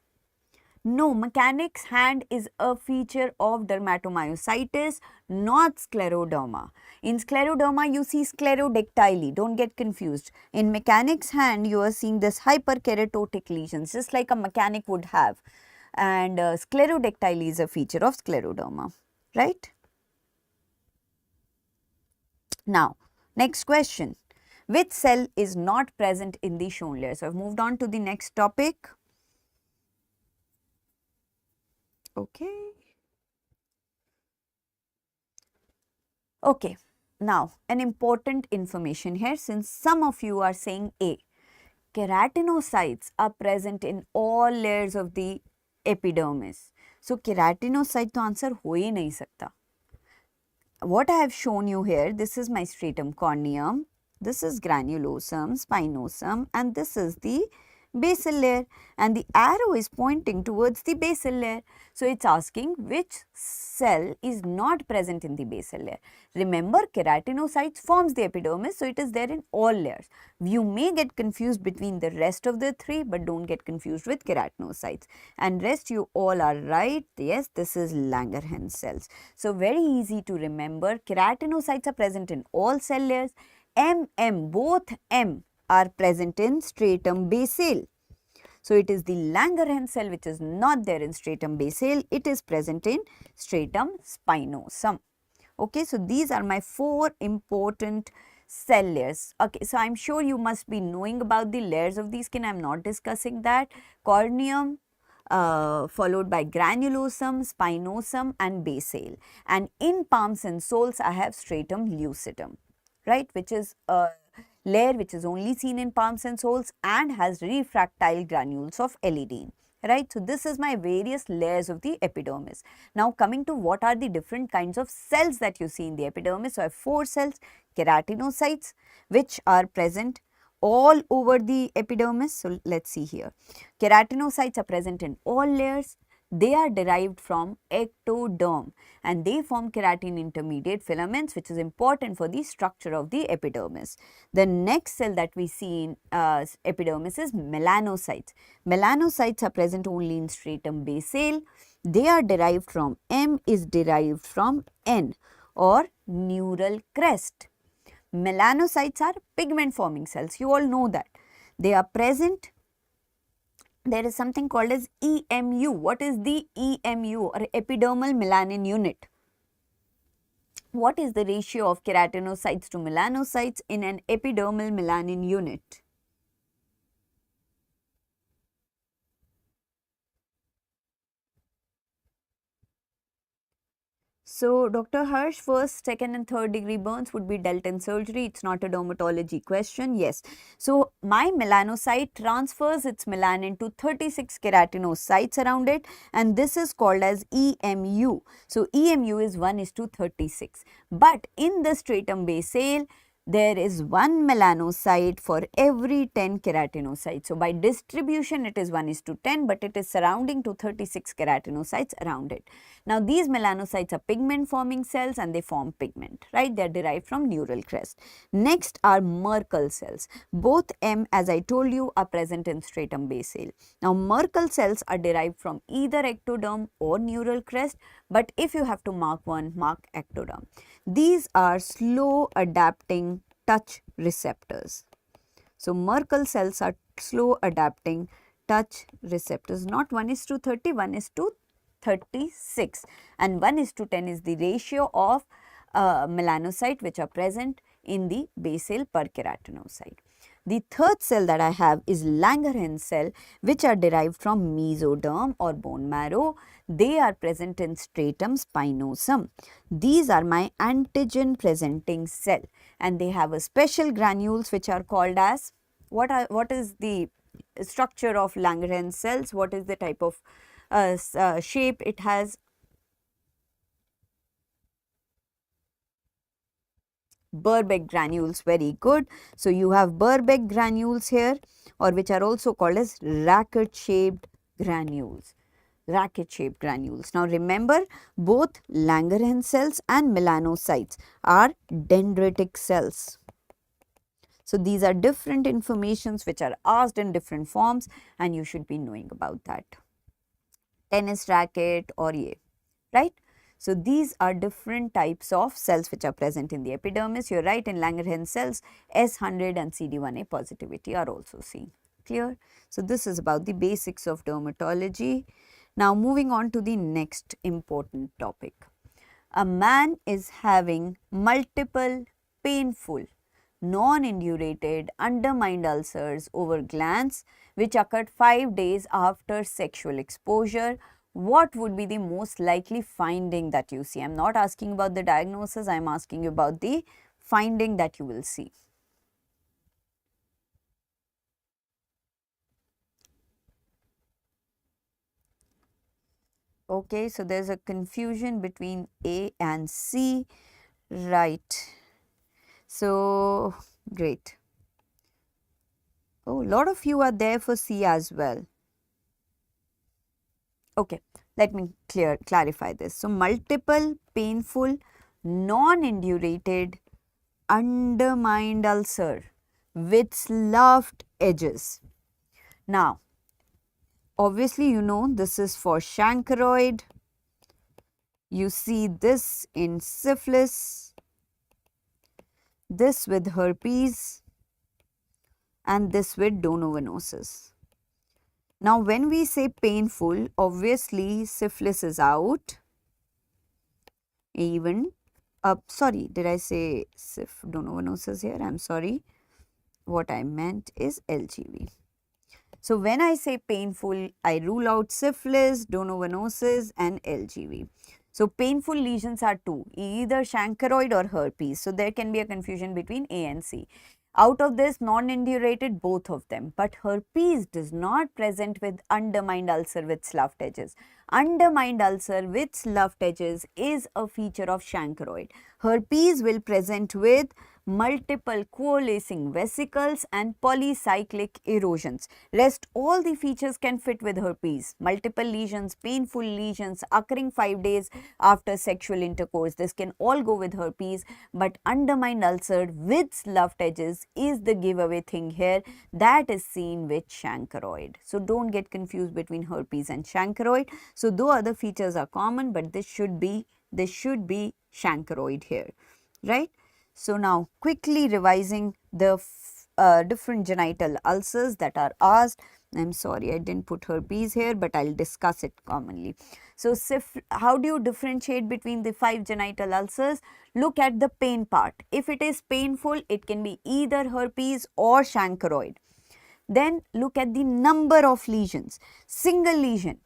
no, mechanic's hand is a feature of dermatomyositis, not scleroderma. In scleroderma, you see sclerodactyly, don't get confused. In mechanic's hand, you are seeing this hyperkeratotic lesions, just like a mechanic would have, and sclerodactyly is a feature of scleroderma, right? Now, next question, which cell is not present in the shown layer? So, I have moved on to the next topic. Okay. Okay. Now, an important information here, since some of you are saying A, keratinocytes are present in all layers of the epidermis. So, keratinocyte to answer ho hi nahi sakta. What I have shown you here, this is my stratum corneum, this is granulosum, spinosum, and this is the basal layer, and the arrow is pointing towards the basal layer. So, it is asking which cell is not present in the basal layer. Remember, keratinocytes forms the epidermis, so it is there in all layers. You may get confused between the rest of the three, but don't get confused with keratinocytes. And rest you all are right. Yes, this is Langerhans cells. So, very easy to remember. Keratinocytes are present in all cell layers. Both M are present in stratum basal. So, it is the Langerhans cell which is not there in stratum basal, it is present in stratum spinosum. Okay, so, these are my 4 important cell layers. Okay, so, I am sure you must be knowing about the layers of the skin, I am not discussing that. Corneum, followed by granulosum, spinosum and basal, and in palms and soles I have stratum lucidum, right, which is a layer which is only seen in palms and soles and has refractile granules of elidine. right? So this is my various layers of the epidermis. Now coming to what are the different kinds of cells that you see in the epidermis. So I have 4 cells, keratinocytes, which are present all over the epidermis. So let's see here. Keratinocytes are present in all layers. They are derived from ectoderm and they form keratin intermediate filaments, which is important for the structure of the epidermis. The next cell that we see in epidermis is melanocytes. Melanocytes are present only in stratum basale. They are derived from M is derived from N or neural crest. Melanocytes are pigment forming cells. You all know that. They are present. There is something called as EMU. What is the EMU or epidermal melanin unit? What is the ratio of keratinocytes to melanocytes in an epidermal melanin unit? So, Dr. Harsh, first, second and third degree burns would be dealt in surgery. It's not a dermatology question. Yes. So, my melanocyte transfers its melanin to 36 keratinocytes around it and this is called as EMU. So, EMU is 1:36. But in the stratum basale, there is one melanocyte for every 10 keratinocytes. So, by distribution it is 1:10, but it is surrounding to 36 keratinocytes around it. Now, these melanocytes are pigment forming cells and they form pigment, right? They are derived from neural crest. Next are Merkel cells. Both M, as I told you, are present in stratum basale. Now, Merkel cells are derived from either ectoderm or neural crest, but if you have to mark one, mark ectoderm. These are slow adapting touch receptors. So, Merkel cells are slow adapting touch receptors, not 1:30, 1:36 and 1:10 is the ratio of melanocyte which are present in the basal per keratinocyte. The third cell that I have is Langerhans cell which are derived from mesoderm or bone marrow. They are present in stratum spinosum. These are my antigen presenting cell and they have a special granules which are called as, what is the structure of Langerhans cells, what is the type of shape it has? Birbeck granules, very good. So, you have Birbeck granules here or which are also called as racket shaped granules. Racket shaped granules. Now, remember both Langerhans cells and melanocytes are dendritic cells. So, these are different informations which are asked in different forms and you should be knowing about that. Tennis racket or right? So, these are different types of cells which are present in the epidermis. You are right, in Langerhans cells, S100 and CD1A positivity are also seen. Clear? So, this is about the basics of dermatology. Now, moving on to the next important topic. A man is having multiple painful, non-indurated undermined ulcers over glands which occurred 5 days after sexual exposure. What would be the most likely finding that you see? I am not asking about the diagnosis, I am asking you about the finding that you will see. Okay, so there is a confusion between A and C, right? So, great. Oh, a lot of you are there for C as well. Okay, let me clarify this. So, multiple painful non-indurated undermined ulcer with sloughed edges. Now, obviously you know this is for chancroid. You see this in syphilis, this with herpes and this with donovanosis. Now, when we say painful, obviously syphilis is out, even sorry, did I say donovanosis here? I am sorry. What I meant is LGV. So, when I say painful, I rule out syphilis, donovanosis and LGV. So, painful lesions are two, either chancroid or herpes. So, there can be a confusion between A and C. Out of this, non-indurated, both of them. But herpes does not present with undermined ulcer with sloughed edges. Undermined ulcer with sloughed edges is a feature of chancroid. Herpes will present with multiple coalescing vesicles and polycyclic erosions. Rest all the features can fit with herpes. Multiple lesions, painful lesions occurring 5 days after sexual intercourse. This can all go with herpes, but undermined ulcer with sloughed edges is the giveaway thing here that is seen with chancroid. So don't get confused between herpes and chancroid. So though other features are common, but this should be chancroid here, right? So now quickly revising the different genital ulcers that are asked. I'm sorry I didn't put herpes here, but I'll discuss it commonly. So how do you differentiate between the 5 genital ulcers? Look at the pain part. If it is painful, it can be either herpes or chancroid. Then look at the number of lesions. Single lesion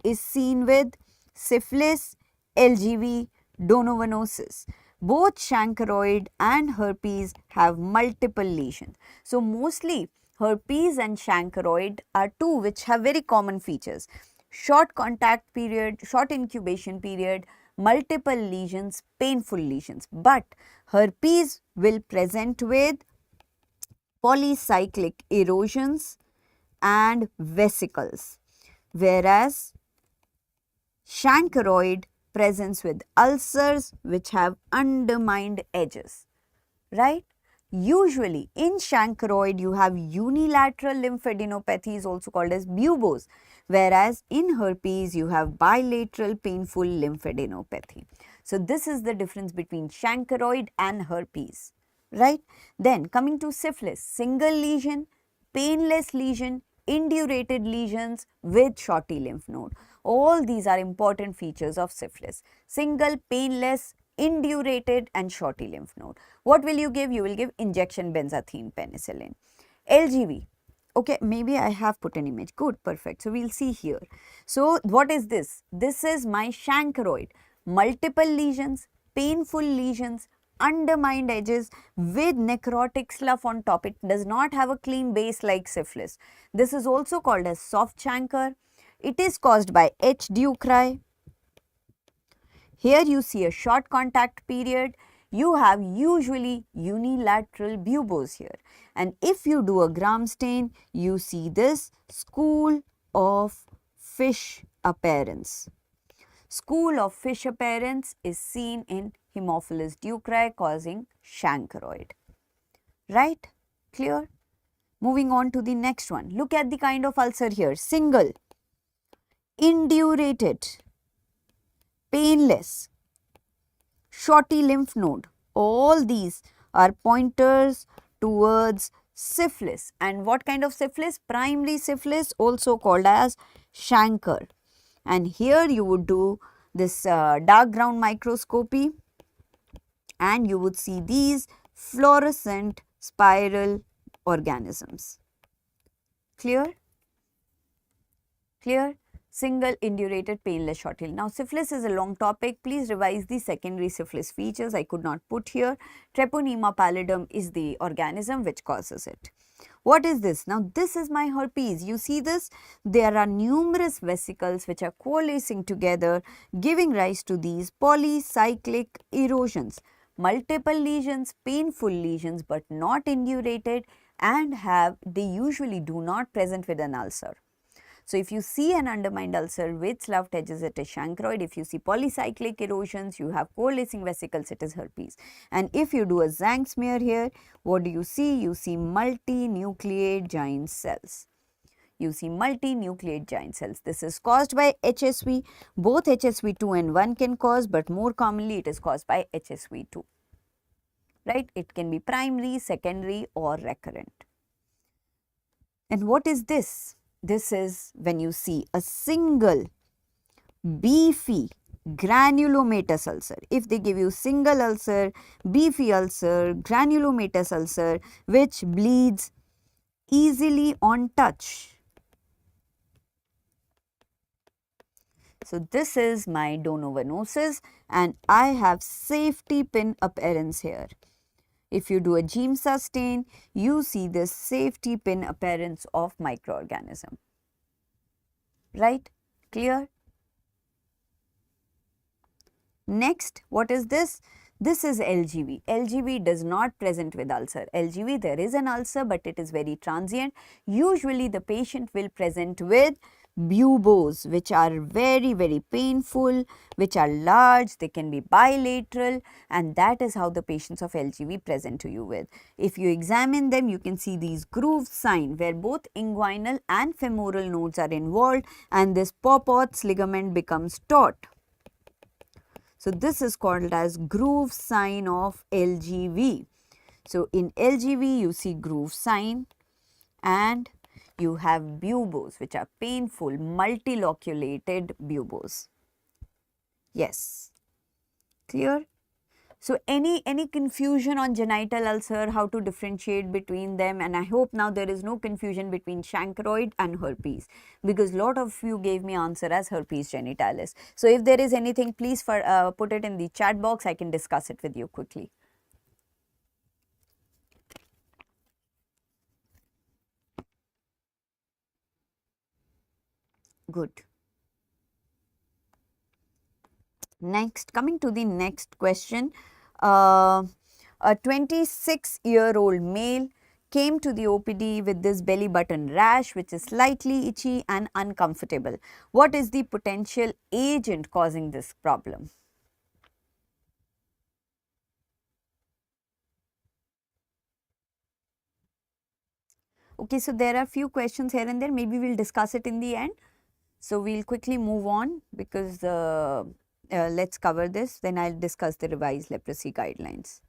is seen with syphilis, LGV, donovanosis. Both chancroid and herpes have multiple lesions. So mostly herpes and chancroid are two which have very common features. Short contact period, short incubation period, multiple lesions, painful lesions. But herpes will present with polycyclic erosions and vesicles, whereas chancroid presents with ulcers which have undermined edges, right? Usually in chancroid you have unilateral lymphadenopathy, also called as buboes, whereas in herpes you have bilateral painful lymphadenopathy. So this is the difference between chancroid and herpes, right? Then coming to syphilis, single lesion, painless lesion, indurated lesions with shorty lymph node. All these are important features of syphilis. Single, painless, indurated and shorty lymph node. What will you give? You will give injection benzathine penicillin. LGV. Okay, maybe I have put an image. Good, perfect. So we'll see here. So what is this? This is my chancroid. Multiple lesions, painful lesions, undermined edges with necrotic slough on top. It does not have a clean base like syphilis. This is also called as soft chancre. It is caused by H. ducreyi. Here you see a short contact period. You have usually unilateral buboes here. And if you do a gram stain, you see this school of fish appearance. School of fish appearance is seen in Haemophilus ducreyi causing chancroid. Right? Clear? Moving on to the next one. Look at the kind of ulcer here. Single, indurated, painless, shorty lymph node. All these are pointers towards syphilis. And what kind of syphilis? Primary syphilis, also called as chancre. And here you would do this dark ground microscopy and you would see these fluorescent spiral organisms. Clear? Clear? Single, indurated, painless, shorty. Now, syphilis is a long topic. Please revise the secondary syphilis features. I could not put here. Treponema pallidum is the organism which causes it. What is this? Now, this is my herpes. You see this? There are numerous vesicles which are coalescing together, giving rise to these polycyclic erosions. Multiple lesions, painful lesions, but not indurated, and they usually do not present with an ulcer. So, if you see an undermined ulcer with sloughed edges, it is chancroid. If you see polycyclic erosions, you have coalescing vesicles, it is herpes. And if you do a Zank smear here, what do you see? You see multinucleate giant cells. You see multinucleate giant cells. This is caused by HSV. Both HSV2 and 1 can cause, but more commonly it is caused by HSV2. Right? It can be primary, secondary or recurrent. And what is this? This is when you see a single beefy granulomatous ulcer. If they give you single ulcer, beefy ulcer, granulomatous ulcer, which bleeds easily on touch. So this is my donovanosis and I have safety pin appearance here. If you do a gene sustain, you see this safety pin appearance of microorganism. Right? Clear? Next, what is this? This is LGV. LGV does not present with ulcer. LGV, there is an ulcer, but it is very transient. Usually the patient will present with buboes, which are very, very painful, which are large, they can be bilateral, and that is how the patients of LGV present to you with. If you examine them, you can see these groove sign where both inguinal and femoral nodes are involved, and this Popot's ligament becomes taut. So, this is called as groove sign of LGV. So, in LGV you see groove sign and you have buboes, which are painful multiloculated buboes. Yes, clear? So, any confusion on genital ulcer, how to differentiate between them, and I hope now there is no confusion between chancroid and herpes, because lot of you gave me answer as herpes genitalis. So, if there is anything, please put it in the chat box, I can discuss it with you quickly. Good. Next, coming to the next question, a 26-year-old male came to the OPD with this belly button rash, which is slightly itchy and uncomfortable. What is the potential agent causing this problem? Okay, so there are few questions here and there, maybe we will discuss it in the end. So, we will quickly move on because let's cover this, then I will discuss the revised leprosy guidelines.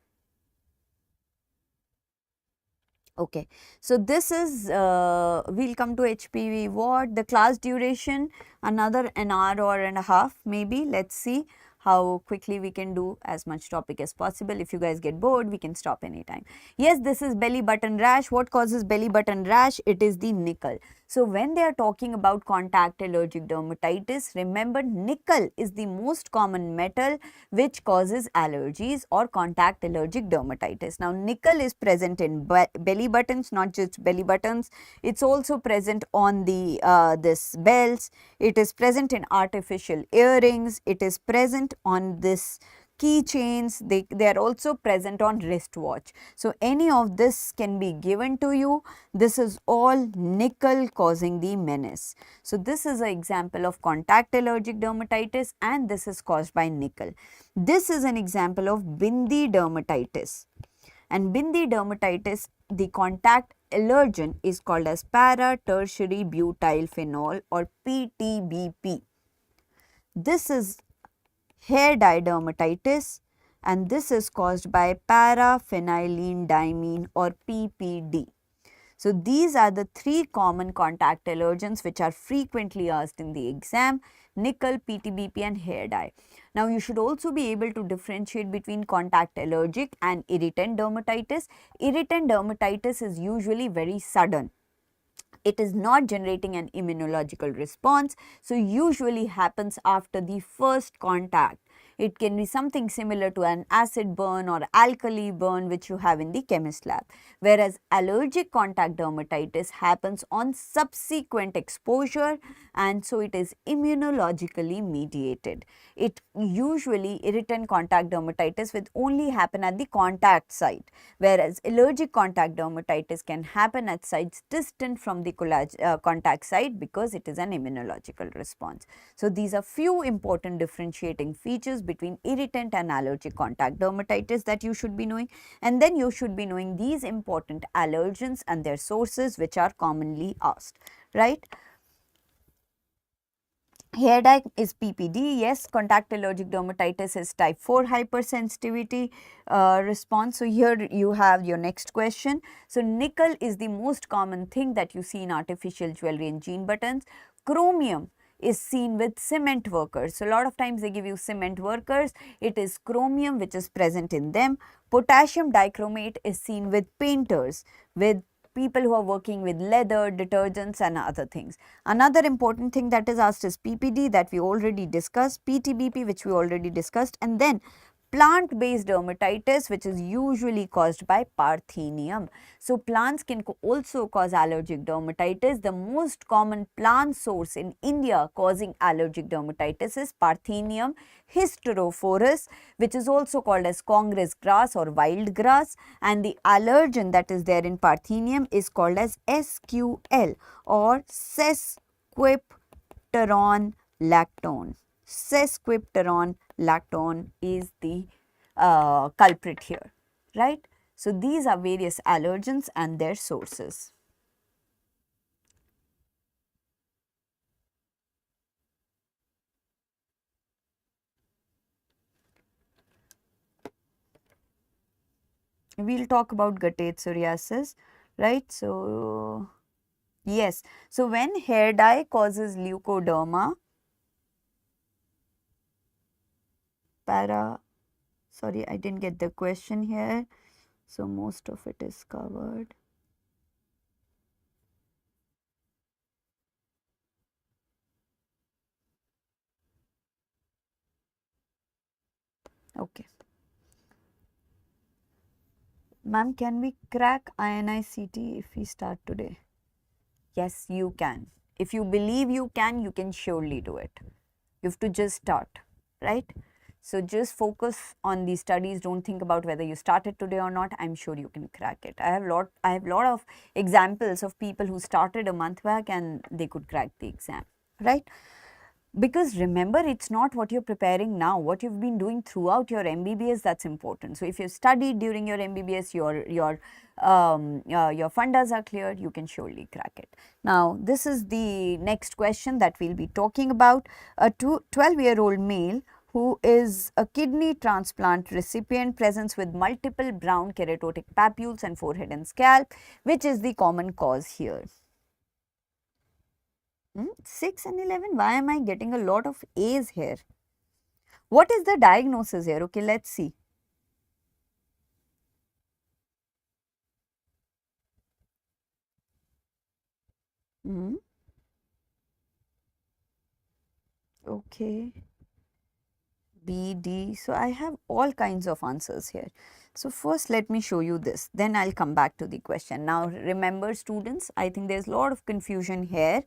Okay, so this is, we'll come to HPV ward, the class duration, another an hour or and a half maybe, let's see how quickly we can do as much topic as possible. If you guys get bored, we can stop anytime. Yes, this is belly button rash. What causes belly button rash? It is the nickel. So, when they are talking about contact allergic dermatitis, remember nickel is the most common metal which causes allergies or contact allergic dermatitis. Now, nickel is present in belly buttons, not just belly buttons. It's also present on the this belts. It is present in artificial earrings. It is present on this keychains. They are also present on wristwatch. So, any of this can be given to you. This is all nickel causing the menace. So, this is an example of contact allergic dermatitis and this is caused by nickel. This is an example of bindi dermatitis, and bindi dermatitis, the contact allergen is called as para tertiary butyl phenol or PTBP. This is hair dye dermatitis and this is caused by paraphenylene diamine or PPD. So, these are the three common contact allergens which are frequently asked in the exam: nickel, PTBP and hair dye. Now, you should also be able to differentiate between contact allergic and irritant dermatitis. Irritant dermatitis is usually very sudden. It is not generating an immunological response. So, usually happens after the first contact. It can be something similar to an acid burn or alkali burn which you have in the chemist lab. Whereas allergic contact dermatitis happens on subsequent exposure and so it is immunologically mediated. It usually irritant contact dermatitis will only happen at the contact site, whereas allergic contact dermatitis can happen at sites distant from the contact site because it is an immunological response. So, these are few important differentiating features between irritant and allergic contact dermatitis that you should be knowing, and then you should be knowing these important allergens and their sources which are commonly asked, right. Hair dye is PPD, yes. Contact allergic dermatitis is type 4 hypersensitivity response. So, here you have your next question. So, nickel is the most common thing that you see in artificial jewelry and jean buttons. Chromium is seen with cement workers. So, a lot of times they give you cement workers, it is chromium which is present in them. Potassium dichromate is seen with painters, with people who are working with leather, detergents and other things. Another important thing that is asked is PPD that we already discussed, PTBP which we already discussed, and then plant-based dermatitis, which is usually caused by Parthenium. So plants can also cause allergic dermatitis. The most common plant source in India causing allergic dermatitis is Parthenium hysterophorus, which is also called as Congress grass or wild grass, and the allergen that is there in Parthenium is called as SQL or sesquipteran lactone. Sesquipteran lactone is the culprit here, right? So these are various allergens and their sources. We'll talk about guttate psoriasis, right? So yes, so when hair dye causes leukoderma, sorry, I didn't get the question here. So most of it is covered. Okay. Ma'am, can we crack INI-CT if we start today? Yes, you can. If you believe you can surely do it. You have to just start, right? So just focus on the studies. Don't think about whether you started today or not. I'm sure you can crack it. I have lot of examples of people who started a month back and they could crack the exam, right? Because remember, it's not what you're preparing now, what you've been doing throughout your MBBS that's important. So if you studied during your MBBS, your fundas are clear, you can surely crack it. Now, this is the next question that we'll be talking about. A 12-year-old male who is a kidney transplant recipient presents with multiple brown keratotic papules and forehead and scalp. Which is the common cause here? 6 and 11, why am I getting a lot of A's here? What is the diagnosis here? Okay, let's see. Okay. B, D. So I have all kinds of answers here. So first let me show you this, then I'll come back to the question. Now remember students, I think there's a lot of confusion here.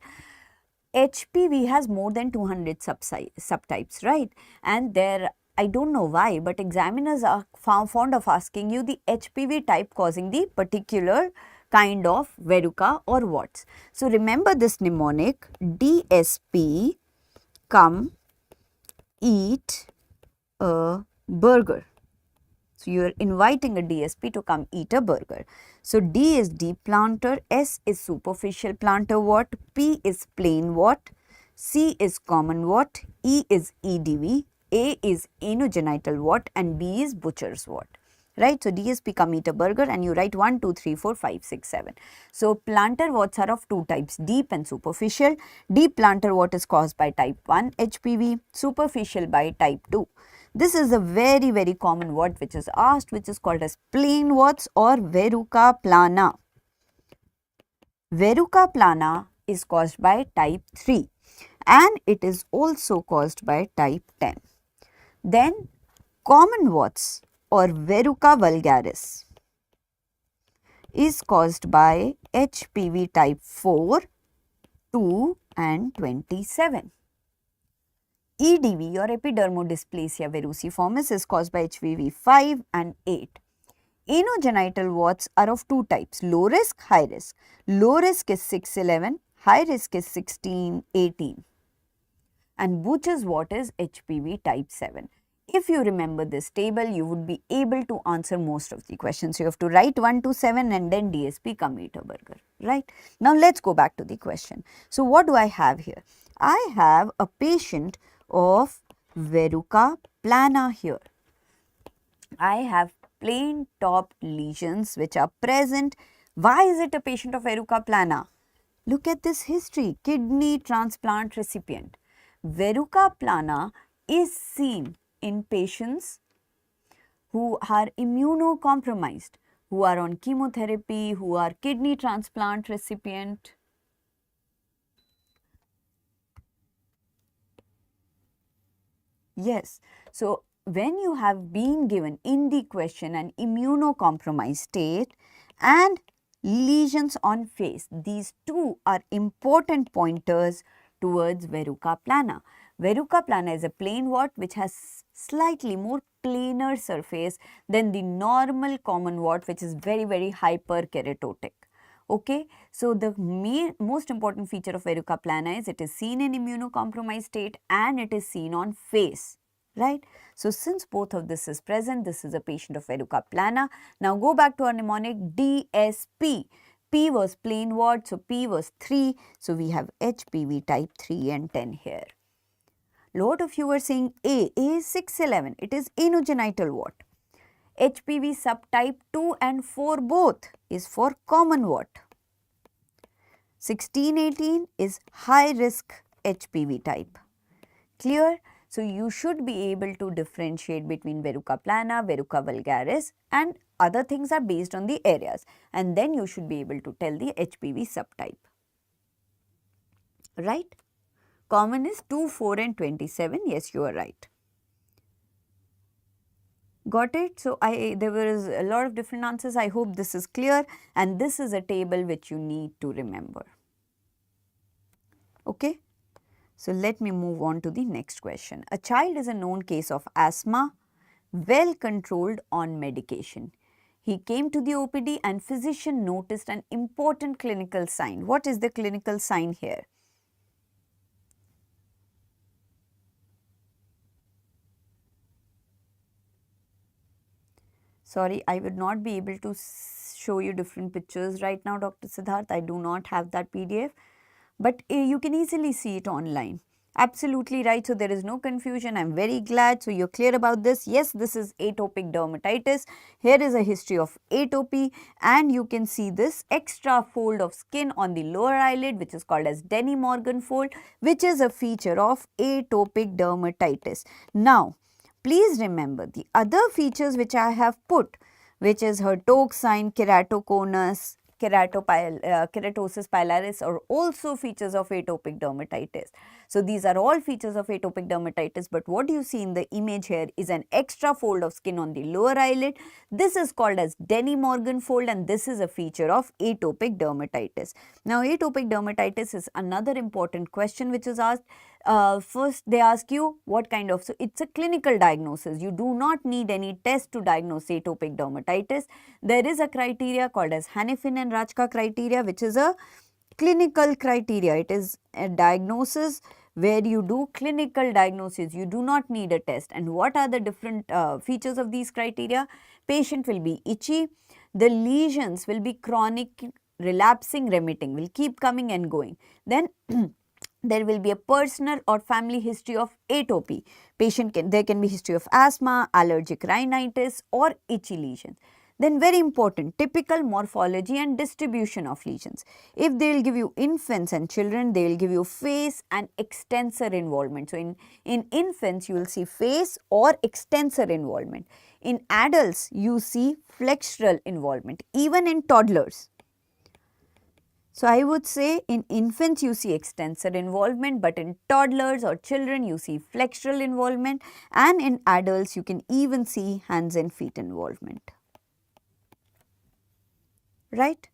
HPV has more than 200 subtypes, right? And there, I don't know why, but examiners are fond of asking you the HPV type causing the particular kind of verruca or warts. So remember this mnemonic, DSP, come eat a burger. So you are inviting a DSP to come eat a burger. So D is deep plantar, S is superficial plantar wart, P is plain wart, C is common wart, E is EDV, A is anogenital wart, and B is butcher's wart. Right? So DSP come eat a burger and you write 1, 2, 3, 4, 5, 6, 7. So plantar warts are of two types, deep and superficial. Deep plantar wart is caused by type 1 HPV, superficial by type 2. This is a very common word which is asked, which is called as plain warts or verruca plana. Verruca plana is caused by type 3 and it is also caused by type 10. Then common warts or verruca vulgaris is caused by HPV type 4, 2 and 27. EDV or epidermodysplasia verruciformis is caused by HPV 5 and 8. Anogenital warts are of two types, low risk, high risk. Low risk is 6, 11, high risk is 16, 18. And Butcher's wart is HPV type 7. If you remember this table, you would be able to answer most of the questions. You have to write 1 to 7 and then DSP come eat a burger, right? Now let's go back to the question. So what do I have here? I have a patient of verruca plana here. I have plain top lesions which are present. Why is it a patient of verruca plana? Look at this history, kidney transplant recipient. Verruca plana is seen in patients who are immunocompromised, who are on chemotherapy, who are kidney transplant recipient. Yes, so when you have been given in the question an immunocompromised state and lesions on face, these two are important pointers towards verruca plana. Verruca plana is a plain wart which has slightly more planar surface than the normal common wart, which is very hyperkeratotic. Okay, so the most important feature of verruca plana is it is seen in immunocompromised state and it is seen on face, right? So since both of this is present, this is a patient of verruca plana. Now go back to our mnemonic DSP. P was plain wart, so P was 3. So we have HPV type 3 and 10 here. Lot of you were saying A is 611. It is anogenital wart. HPV subtype 2 and 4 both is for common wart. 1618 is high risk HPV type. Clear? So you should be able to differentiate between verruca plana, verruca vulgaris, and other things are based on the areas, and then you should be able to tell the HPV subtype. Right? Common is 2, 4 and 27. Yes, you are right. Got it? So there was a lot of different answers. I hope this is clear, and this is a table which you need to remember. Okay? So let me move on to the next question. A child is a known case of asthma, well controlled on medication. He came to the OPD and physician noticed an important clinical sign. What is the clinical sign here? Sorry, I would not be able to show you different pictures right now, Dr. Siddharth. I do not have that PDF, but you can easily see it online. Absolutely right. So there is no confusion. I'm very glad. So you're clear about this. Yes, this is atopic dermatitis. Here is a history of atopy, and you can see this extra fold of skin on the lower eyelid, which is called as Denny Morgan fold, which is a feature of atopic dermatitis. Now, please remember the other features which I have put, which is Hertog sign, keratoconus, keratosis pilaris are also features of atopic dermatitis. So these are all features of atopic dermatitis, but what you see in the image here is an extra fold of skin on the lower eyelid. This is called as Denny Morgan fold, and this is a feature of atopic dermatitis. Now atopic dermatitis is another important question which is asked. First they ask you what kind of, so it's a clinical diagnosis. You do not need any test to diagnose atopic dermatitis. There is a criteria called as Hanifin and Rajka criteria, which is a clinical criteria. It is a diagnosis where you do clinical diagnosis. You do not need a test. And what are the different features of these criteria? Patient will be itchy. The lesions will be chronic, relapsing, remitting, will keep coming and going. Then there will be a personal or family history of atopy. There can be history of asthma, allergic rhinitis or itchy lesions. Then very important, typical morphology and distribution of lesions. If they will give you infants and children, they will give you face and extensor involvement. So in infants, you will see face or extensor involvement. In adults, you see flexural involvement, even in toddlers. So I would say in infants you see extensor involvement, but in toddlers or children you see flexural involvement, and in adults you can even see hands and feet involvement. Right?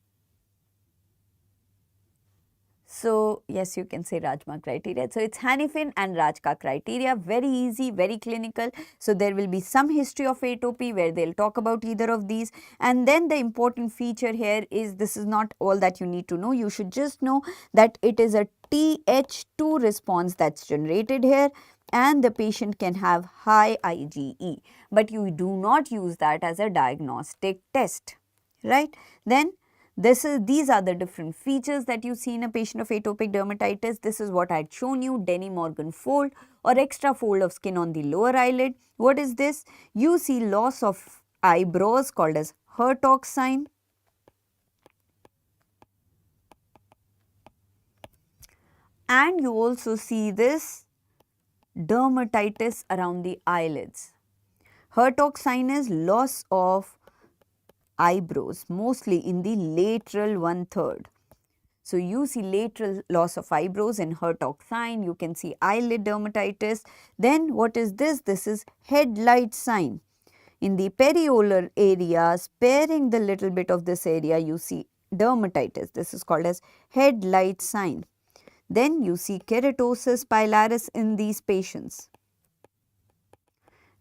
So yes, you can say Rajma criteria. So it's Hanifin and Rajka criteria, very easy, very clinical. So there will be some history of atopy where they'll talk about either of these. And then the important feature here is, this is not all that you need to know. You should just know that it is a Th2 response that's generated here, and the patient can have high IgE, but you do not use that as a diagnostic test, right? Then these are the different features that you see in a patient of atopic dermatitis. This is what I had shown you, Denny Morgan fold or extra fold of skin on the lower eyelid. What is this? You see loss of eyebrows called as Hertog sign. And you also see this dermatitis around the eyelids. Hertog sign is loss of eyebrows, mostly in the lateral 1/3. So you see lateral loss of eyebrows in Hertog sign. You can see eyelid dermatitis. Then what is this? This is headlight sign. In the periolar area, sparing the little bit of this area, you see dermatitis. This is called as headlight sign. Then you see keratosis pilaris in these patients.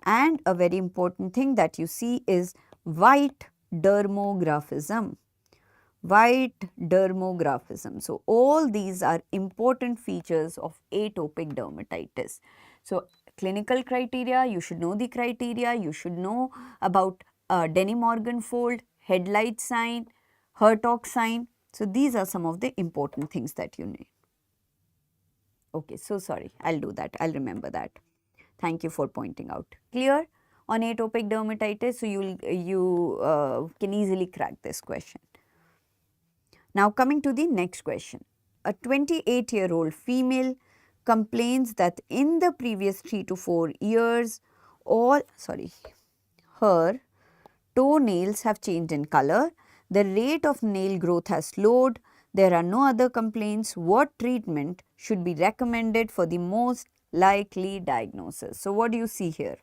And a very important thing that you see is white dermographism. White dermographism. So, all these are important features of atopic dermatitis. So, clinical criteria, you should know the criteria, you should know about Denny Morgan fold, headlight sign, Hertog sign. So, these are some of the important things that you need. Okay, so sorry, I'll do that, I'll remember that. Thank you for pointing out. Clear on atopic dermatitis? So, you can easily crack this question. Now, coming to the next question. A 28-year-old female complains that in the previous 3 to 4 years, her toenails have changed in color, the rate of nail growth has slowed, there are no other complaints. What treatment should be recommended for the most likely diagnosis? So, what do you see here?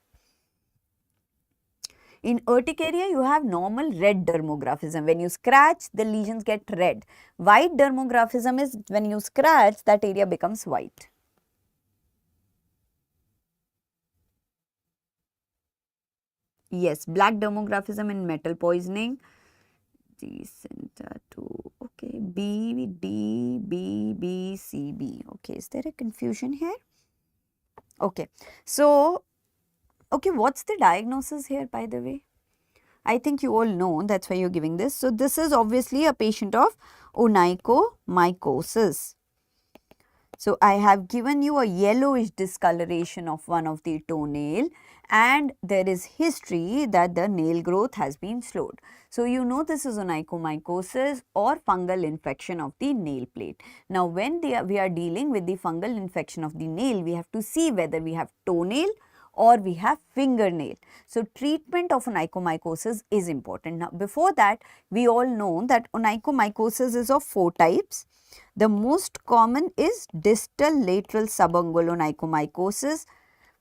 In urticaria, you have normal red dermographism. When you scratch, the lesions get red. White dermographism is when you scratch, that area becomes white. Yes, black dermographism in metal poisoning. Okay, B, D, B, B, C, B. Okay, is there a confusion here? Okay, so okay, what's the diagnosis here, by the way? I think you all know, that's why you're giving this. So, this is obviously a patient of onychomycosis. So, I have given you a yellowish discoloration of one of the toenail and there is history that the nail growth has been slowed. So, you know this is onychomycosis or fungal infection of the nail plate. Now, when we are dealing with the fungal infection of the nail, we have to see whether we have toenail or we have fingernail. So, treatment of onychomycosis is important. Now, before that, we all know that onychomycosis is of 4 types. The most common is distal lateral subungual onychomycosis,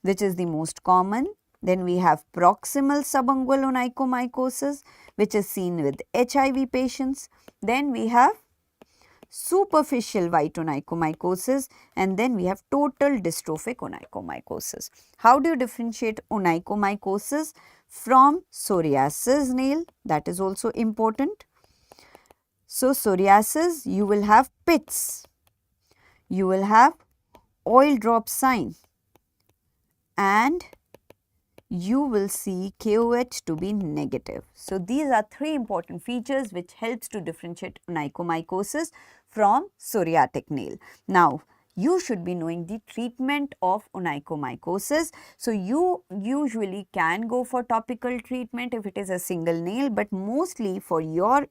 which is the most common. Then we have proximal subungual onychomycosis, which is seen with HIV patients. Then we have superficial white onychomycosis, and then we have total dystrophic onychomycosis. How do you differentiate onychomycosis from psoriasis nail? That is also important. So, psoriasis, you will have pits, you will have oil drop sign, and you will see KOH to be negative. So, these are 3 important features which helps to differentiate onychomycosis from psoriatic nail. Now, you should be knowing the treatment of onychomycosis. So, you usually can go for topical treatment if it is a single nail, but mostly for your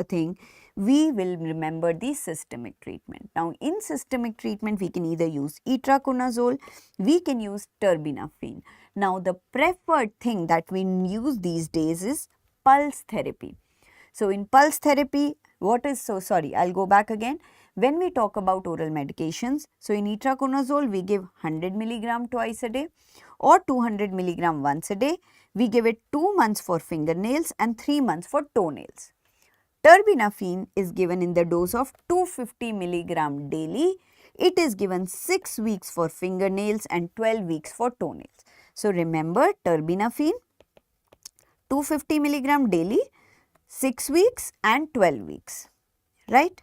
thing, we will remember the systemic treatment. Now, in systemic treatment, we can either use itraconazole, we can use terbinafine. Now, the preferred thing that we use these days is pulse therapy. So, in pulse therapy, I'll go back again. When we talk about oral medications, so in itraconazole, we give 100 milligram twice a day or 200 milligram once a day. We give it 2 months for fingernails and 3 months for toenails. Terbinafine is given in the dose of 250 milligram daily. It is given 6 weeks for fingernails and 12 weeks for toenails. So, remember terbinafine 250 milligram daily, 6 weeks and 12 weeks, right?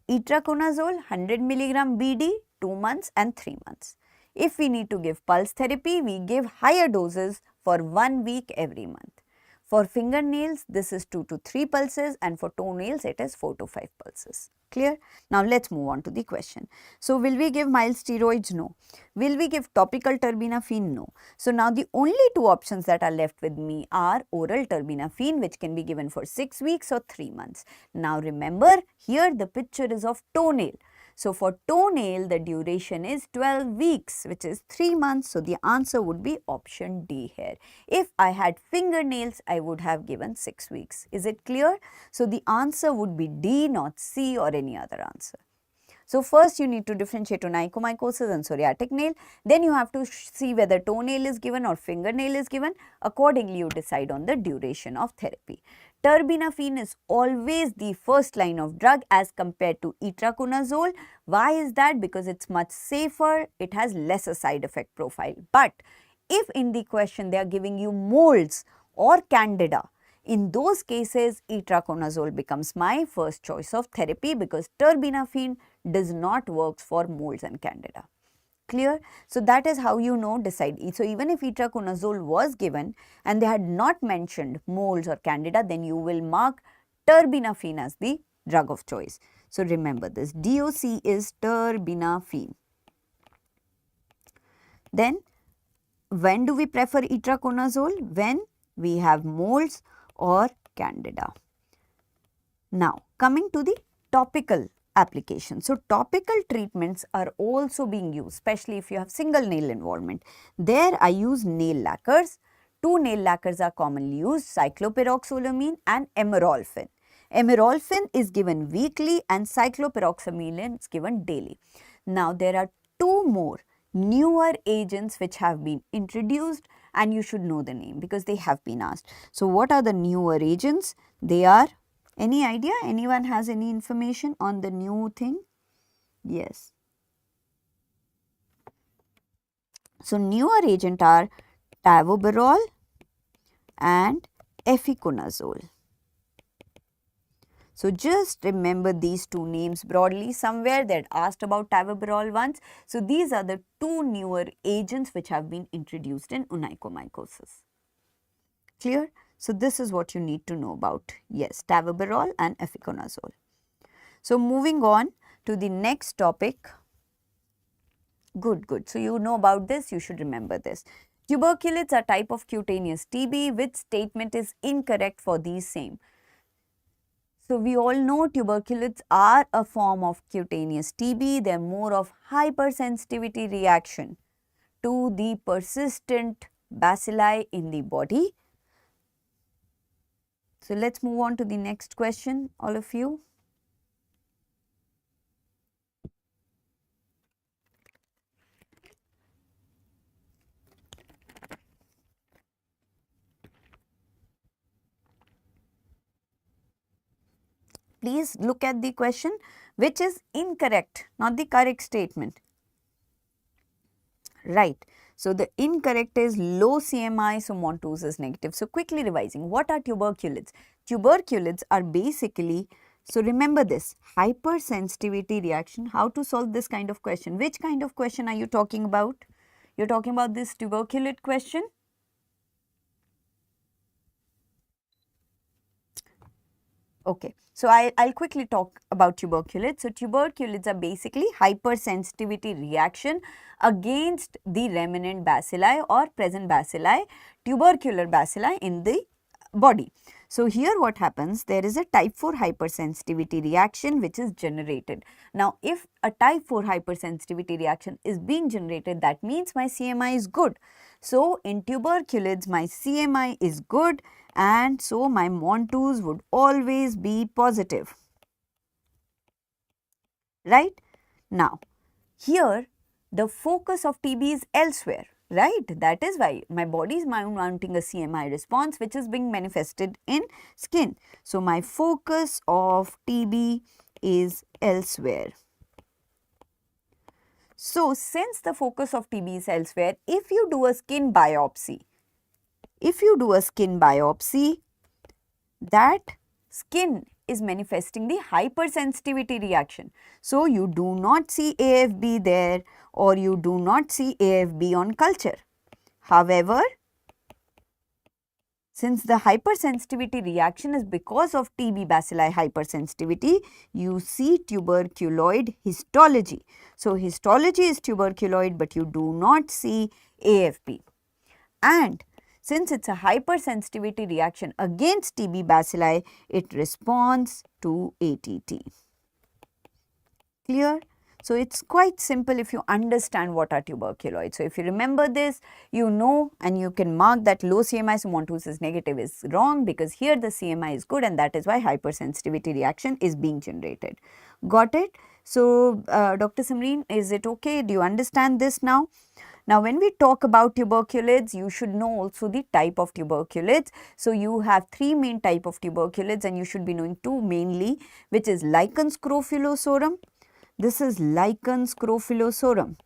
Itraconazole 100 milligram BD 2 months and 3 months. If we need to give pulse therapy, we give higher doses for 1 week every month. For fingernails, this is 2 to 3 pulses, and for toenails, it is 4 to 5 pulses. Clear? Now, let's move on to the question. So, will we give mild steroids? No. Will we give topical terbinafine? No. So, now the only 2 options that are left with me are oral terbinafine, which can be given for 6 weeks or 3 months. Now, remember, here the picture is of toenail. So for toenail, the duration is 12 weeks, which is 3 months. So the answer would be option D here. If I had fingernails, I would have given 6 weeks. Is it clear? So the answer would be D, not C or any other answer. So first you need to differentiate onychomycosis and psoriatic nail. Then you have to see whether toenail is given or fingernail is given. Accordingly, you decide on the duration of therapy. Terbinafine is always the first line of drug as compared to itraconazole. Why is that? Because it's much safer, it has lesser side effect profile. But if in the question they are giving you molds or candida, in those cases itraconazole becomes my first choice of therapy because terbinafine does not work for molds and candida. Clear? So that is how you know decide. So even if itraconazole was given and they had not mentioned molds or candida, then you will mark terbinafine as the drug of choice. So remember this, DOC is terbinafine. Then when do we prefer itraconazole? When we have molds or candida. Now coming to the topical application. So topical treatments are also being used, especially if you have single nail involvement. There I use nail lacquers. Two nail lacquers are commonly used, cyclopyroxalulamine and emerolfin. Emerolfin is given weekly and cyclopyroxalulamine is given daily. Now there are two more newer agents which have been introduced and you should know the name because they have been asked. So what are the newer agents? They are, any idea? Anyone has any information on the new thing? Yes. So newer agent are tavobarol and efinaconazole. So just remember these two names broadly. Somewhere they had asked about tavobarol once. So these are the two newer agents which have been introduced in onychomycosis. Clear? So this is what you need to know about. Yes, tavobarol and efinaconazole. So moving on to the next topic. Good, good. So you know about this, you should remember this. Tuberculosis are type of cutaneous TB. Which statement is incorrect for these same? So we all know tuberculosis are a form of cutaneous TB. They are more of hypersensitivity reaction to the persistent bacilli in the body. So let's move on to the next question, all of you. Please look at the question which is incorrect, not the correct statement. Right. So the incorrect is low CMI, so Montus is negative. So quickly revising, what are tuberculosis? Tuberculosis are basically, so remember this, hypersensitivity reaction. How to solve this kind of question? Which kind of question are you talking about? You're talking about this tuberculosis question? Okay, so I'll quickly talk about tuberculosis. So tuberculosis are basically hypersensitivity reaction against the remnant bacilli or present bacilli, tubercular bacilli in the body. So here what happens, there is a type 4 hypersensitivity reaction which is generated. Now if a type 4 hypersensitivity reaction is being generated, that means my CMI is good. So in tuberculosis my CMI is good and so my Montus would always be positive. Right? Now here the focus of TB is elsewhere. Right, that is why my body is mounting a CMI response which is being manifested in skin. So my focus of TB is elsewhere. So since the focus of TB is elsewhere, if you do a skin biopsy, that skin is manifesting the hypersensitivity reaction. So you do not see AFB there or you do not see AFB on culture. However, since the hypersensitivity reaction is because of TB bacilli hypersensitivity, you see tuberculoid histology. So histology is tuberculoid but you do not see AFB. And since it's a hypersensitivity reaction against TB bacilli, it responds to ATT. Clear? So it's quite simple if you understand what are tuberculoids. So if you remember this, you know, and you can mark that low CMI, so Montus is negative is wrong, because here the CMI is good, and that is why hypersensitivity reaction is being generated. Got it? So Dr. Samreen, is it okay? Do you understand this now? Now, when we talk about tuberculoids, you should know also the type of tuberculoids. So, you have three main type of tuberculoids, and you should be knowing two mainly, which is lichen scrofulosaurum. This is lichen scrofulosaurum.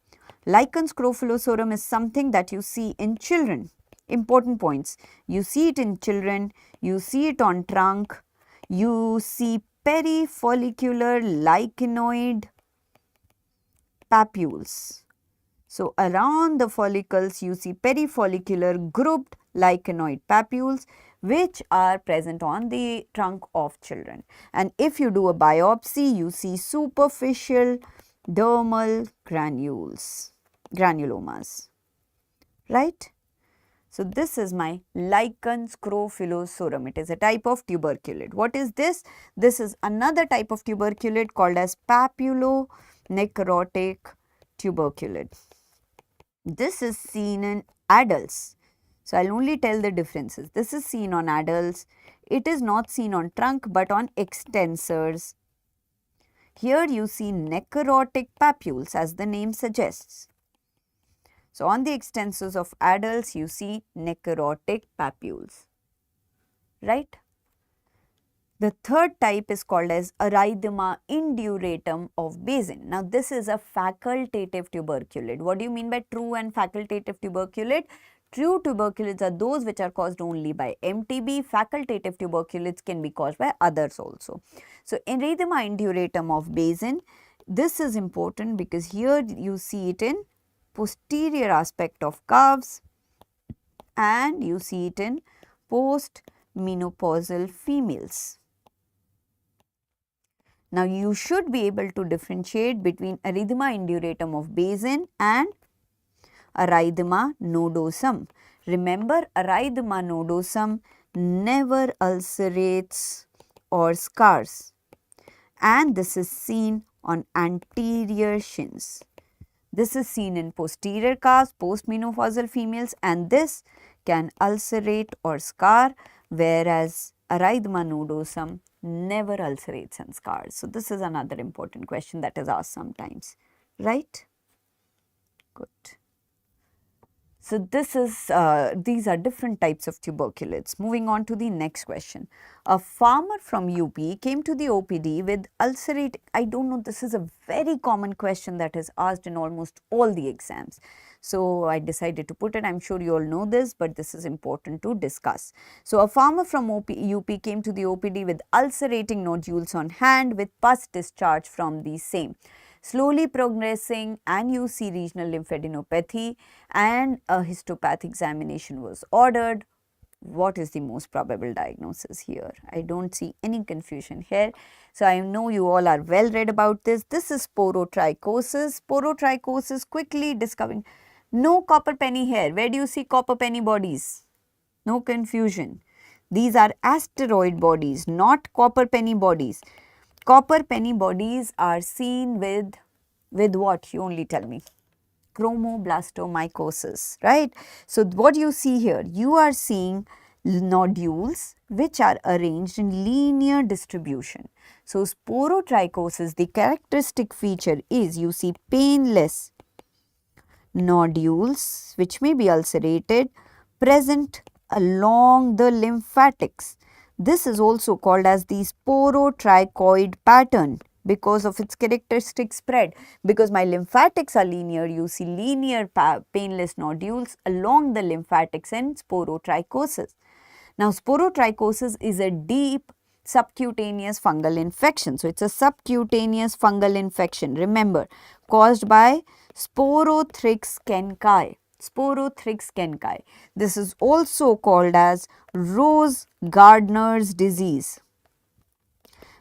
Lichen scrofulosaurum is something that you see in children. Important points. You see it in children, you see it on trunk, you see perifollicular lichenoid papules. So, around the follicles you see perifollicular grouped lichenoid papules, which are present on the trunk of children. And if you do a biopsy, you see superficial dermal granulomas, right? So, this is my lichen scrofulosaurum. It is a type of tuberculate. What is this? This is another type of tuberculate called as papulonecrotic tuberculate. This is seen in adults. So, I will only tell the differences. This is seen on adults. It is not seen on trunk, but on extensors. Here you see necrotic papules, as the name suggests. So, on the extensors of adults, you see necrotic papules, right? The third type is called as erythema induratum of Bazin. Now, this is a facultative tuberculate. What do you mean by true and facultative tuberculate? True tuberculates are those which are caused only by MTB. Facultative tuberculates can be caused by others also. So, erythema induratum of Bazin, this is important because here you see it in posterior aspect of calves, and you see it in postmenopausal females. Now, you should be able to differentiate between erythema induratum of Bazin and erythema nodosum. Remember, erythema nodosum never ulcerates or scars, and this is seen on anterior shins. This is seen in posterior calves, postmenopausal females, and this can ulcerate or scar, whereas erythema nodosum never ulcerates and scars. So, this is another important question that is asked sometimes, right? Good. So, this is these are different types of tuberculates. Moving on to the next question. A farmer from UP came to the OPD with ulcerate. I don't know, this is a very common question that is asked in almost all the exams. So, I decided to put it. I am sure you all know this, but this is important to discuss. So, a farmer from UP came to the OPD with ulcerating nodules on hand with pus discharge from the same. Slowly progressing, and you see regional lymphadenopathy, and a histopath examination was ordered. What is the most probable diagnosis here? I don't see any confusion here. So, I know you all are well read about this. This is sporotrichosis. Sporotrichosis, quickly discovering. No copper penny here. Where do you see copper penny bodies? No confusion. These are asteroid bodies, not copper penny bodies. Copper penny bodies are seen with what? You only tell me. Chromoblastomycosis, right? So, what you see here? You are seeing nodules which are arranged in linear distribution. So, sporotrichosis, the characteristic feature is you see painless nodules which may be ulcerated present along the lymphatics. This is also called as the sporotrichoid pattern because of its characteristic spread. Because my lymphatics are linear, you see linear painless nodules along the lymphatics in sporotrichosis. Now, sporotrichosis is a deep subcutaneous fungal infection. So, it is a subcutaneous fungal infection, remember, caused by Sporothrix kenkai. Sporothrix kenkai. This is also called as Rose Gardner's disease,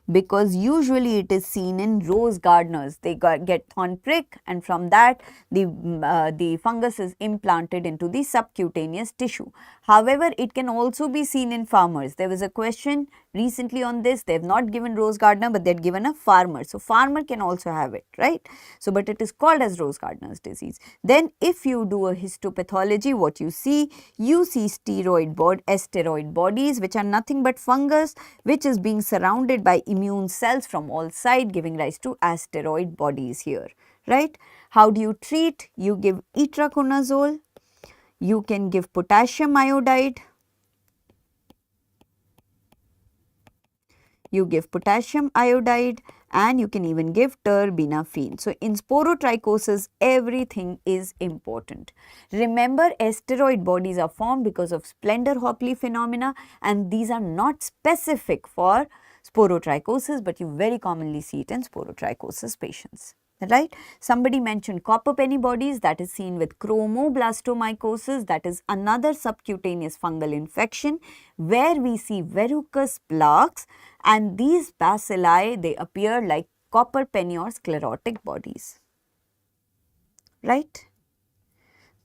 because usually it is seen in rose gardeners. They get thorn prick, and from that the fungus is implanted into the subcutaneous tissue. However, it can also be seen in farmers. There was a question Recently on this, they have not given rose gardener, but they had given a farmer. So farmer can also have it, right? So, but it is called as rose gardener's disease. Then if you do a histopathology, what you see asteroid bodies, which are nothing but fungus, which is being surrounded by immune cells from all sides, giving rise to asteroid bodies here, right? How do you treat? You give itraconazole, you can give potassium iodide, you give potassium iodide, and you can even give terbinafine. So, in sporotrichosis, everything is important. Remember, asteroid bodies are formed because of Splendor-Hopley phenomena, and these are not specific for sporotrichosis, but you very commonly see it in sporotrichosis patients. Right? Somebody mentioned copper penny bodies, that is seen with chromoblastomycosis, that is another subcutaneous fungal infection where we see verrucous plaques, and these bacilli, they appear like copper penny or sclerotic bodies, right?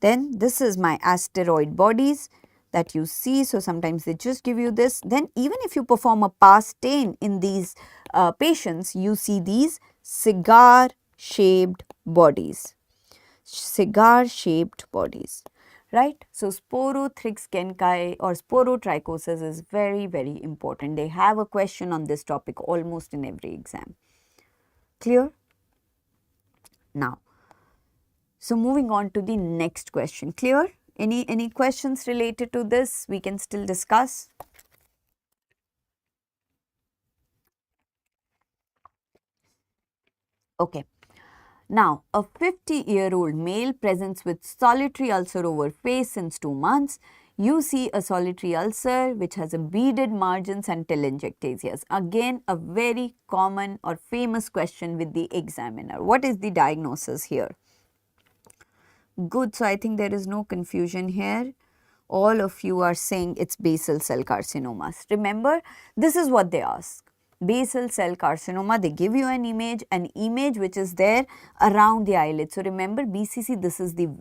Then this is my asteroid bodies that you see. So, sometimes they just give you this. Then even if you perform a PAS stain in these patients, you see these cigar shaped bodies, right? So, Sporothrix kenkai or sporotrichosis is very, very important. They have a question on this topic almost in every exam. Clear? Now, so moving on to the next question. Clear? Any questions related to this we can still discuss? Okay. Now, a 50-year-old male presents with solitary ulcer over face since 2 months. You see a solitary ulcer which has a beaded margins and telangiectasias. Again, a very common or famous question with the examiner. What is the diagnosis here? Good. So, I think there is no confusion here. All of you are saying it's basal cell carcinomas. Remember, this is what they ask. Basal cell carcinoma, they give you an image which is there around the eyelid. So, remember BCC,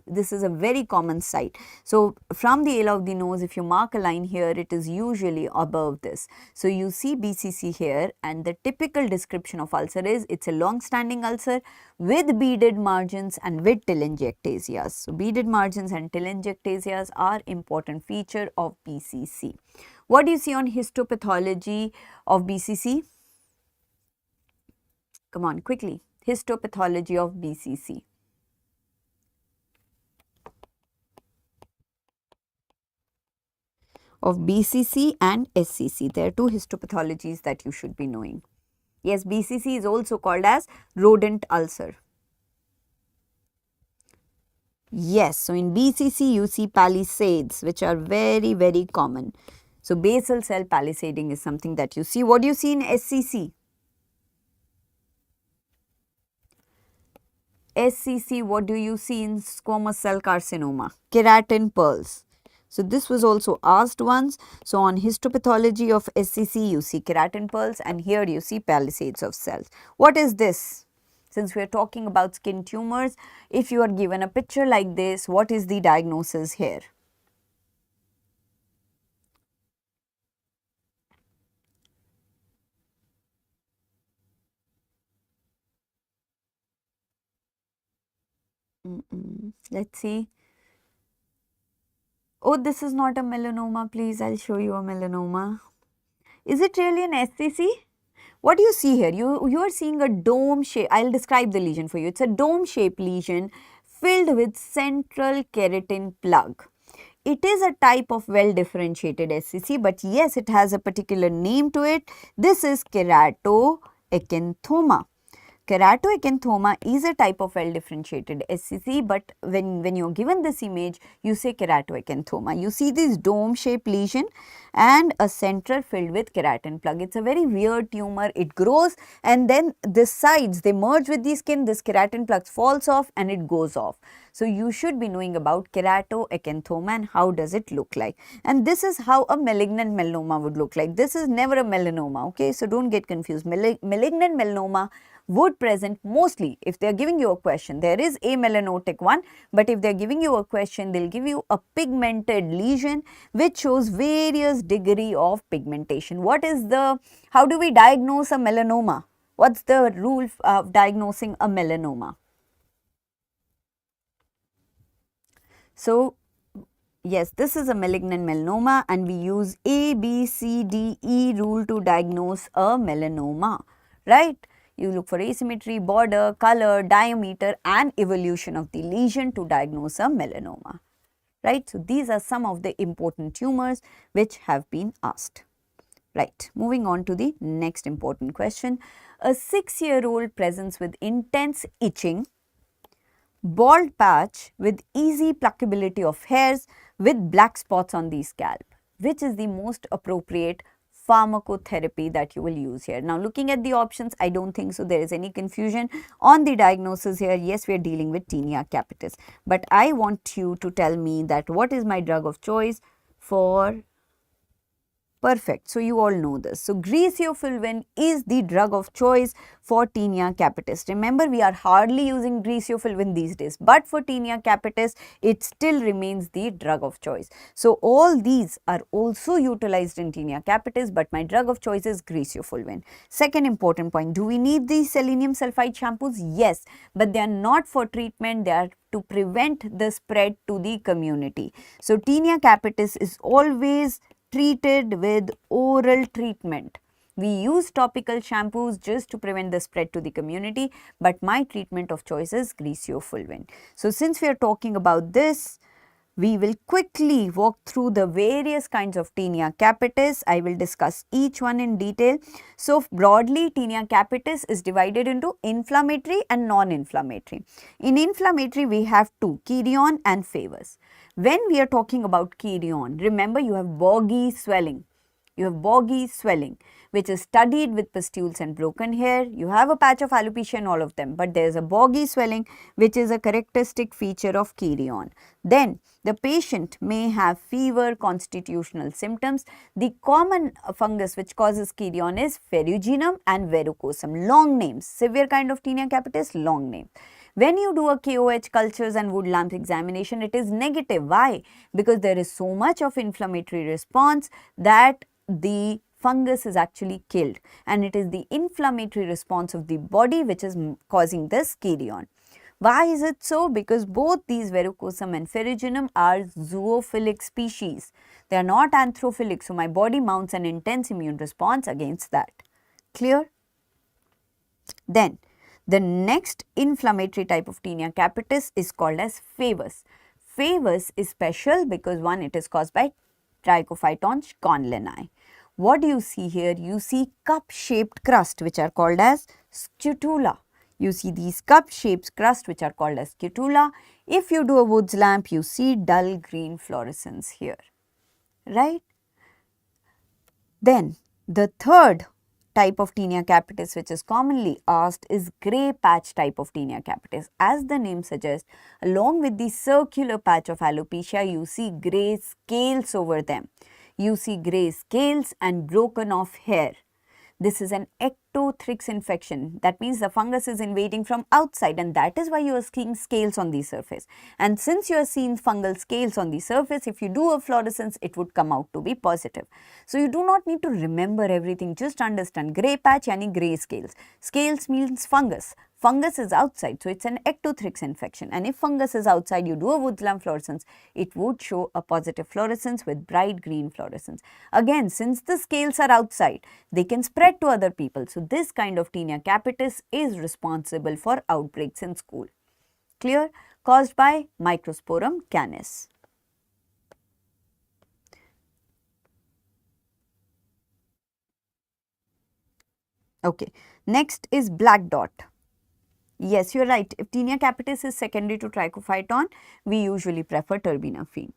this is a very common site. So, from the area of the nose, if you mark a line here, it is usually above this. So, you see BCC here, and the typical description of ulcer is it's a long standing ulcer with beaded margins and with telangiectasias. So, beaded margins and telangiectasias are important feature of BCC. What do you see on histopathology of BCC? Come on, quickly. Histopathology of BCC. Of BCC and SCC. There are two histopathologies that you should be knowing. Yes, BCC is also called as rodent ulcer. Yes, so in BCC you see palisades, which are very, very common. So, basal cell palisading is something that you see. What do you see in SCC? SCC, what do you see in squamous cell carcinoma? Keratin pearls. So, this was also asked once. So, on histopathology of SCC, you see keratin pearls, and here you see palisades of cells. What is this? Since we are talking about skin tumors, if you are given a picture like this, what is the diagnosis here? Let's see. Oh, this is not a melanoma. Please, I'll show you a melanoma. Is it really an SCC? What do you see here? You are seeing a dome shape. I'll describe the lesion for you. It's a dome shaped lesion filled with central keratin plug. It is a type of well differentiated SCC, but yes, it has a particular name to it. This is keratoacanthoma. Keratoacanthoma is a type of well differentiated SCC, but when you're given this image, you say keratoacanthoma. You see this dome shaped lesion and a center filled with keratin plug. It's a very weird tumor. It grows and then the sides, they merge with the skin, this keratin plug falls off and it goes off. So, you should be knowing about keratoacanthoma and how does it look like. And this is how a malignant melanoma would look like. This is never a melanoma, okay. So, don't get confused. Malignant melanoma would present mostly, if they are giving you a question, there is a melanotic one, but if they are giving you a question, they will give you a pigmented lesion which shows various degree of pigmentation. What is the, how do we diagnose a melanoma? What's the rule of diagnosing a melanoma? So, yes, this is a malignant melanoma and we use A, B, C, D, E rule to diagnose a melanoma, right? You look for asymmetry, border, color, diameter and evolution of the lesion to diagnose a melanoma, right? So, these are some of the important tumors which have been asked. Right, moving on to the next important question. A 6-year-old presents with intense itching, bald patch with easy pluckability of hairs with black spots on the scalp. Which is the most appropriate pharmacotherapy that you will use here? Now, looking at the options, I don't think so there is any confusion on the diagnosis here. Yes, we are dealing with tinea capitis, but I want you to tell me that what is my drug of choice for. Perfect. So, you all know this. So, griseofulvin is the drug of choice for tinea capitis. Remember, we are hardly using griseofulvin these days, but for tinea capitis, it still remains the drug of choice. So, all these are also utilized in tinea capitis, but my drug of choice is griseofulvin. Second important point, do we need these selenium sulfide shampoos? Yes, but they are not for treatment, they are to prevent the spread to the community. So, tinea capitis is always treated with oral treatment. We use topical shampoos just to prevent the spread to the community, but my treatment of choice is griseofulvin. So, since we are talking about this, we will quickly walk through the various kinds of tinea capitis. I will discuss each one in detail. So, broadly, tinea capitis is divided into inflammatory and non-inflammatory. In inflammatory, we have two, cheiron and favus. When we are talking about cheiron, remember you have boggy swelling. You have boggy swelling which is studied with pustules and broken hair. You have a patch of alopecia in all of them, but there is a boggy swelling which is a characteristic feature of cheiron. Then the patient may have fever, constitutional symptoms. The common fungus which causes cheiron is ferruginum and verrucosum, long names. Severe kind of tinea capitis, long name. When you do a KOH cultures and wood lamp examination, it is negative. Why? Because there is so much of inflammatory response that the fungus is actually killed, and it is the inflammatory response of the body which is causing this cheiron. Why is it so? Because both these verrucosum and ferruginum are zoophilic species. They are not anthrophilic, so my body mounts an intense immune response against that. Clear? Then the next inflammatory type of tinea capitis is called as favus. Favus is special because one, it is caused by Trichophyton conleni. What do you see here? You see cup-shaped crust which are called as scutula. You see these cup-shaped crust which are called as scutula. If you do a Woods lamp, you see dull green fluorescence here, right? Then the third type of tinea capitis which is commonly asked is grey patch type of tinea capitis. As the name suggests, along with the circular patch of alopecia, you see grey scales over them. You see grey scales and broken off hair. This is an ectothrix infection. That means the fungus is invading from outside, and that is why you are seeing scales on the surface. And since you are seeing fungal scales on the surface, if you do a fluorescence, it would come out to be positive. So, you do not need to remember everything, just understand grey patch yani grey scales. Scales means fungus. Fungus is outside, so it is an ectothrix infection, and if fungus is outside, you do a Woods lamp fluorescence, it would show a positive fluorescence with bright green fluorescence. Again, since the scales are outside, they can spread to other people. So, this kind of tinea capitis is responsible for outbreaks in school. Clear? Caused by Microsporum canis. Okay. Next is black dot. Yes, you are right. If tinea capitis is secondary to Trichophyton, we usually prefer terbinafine.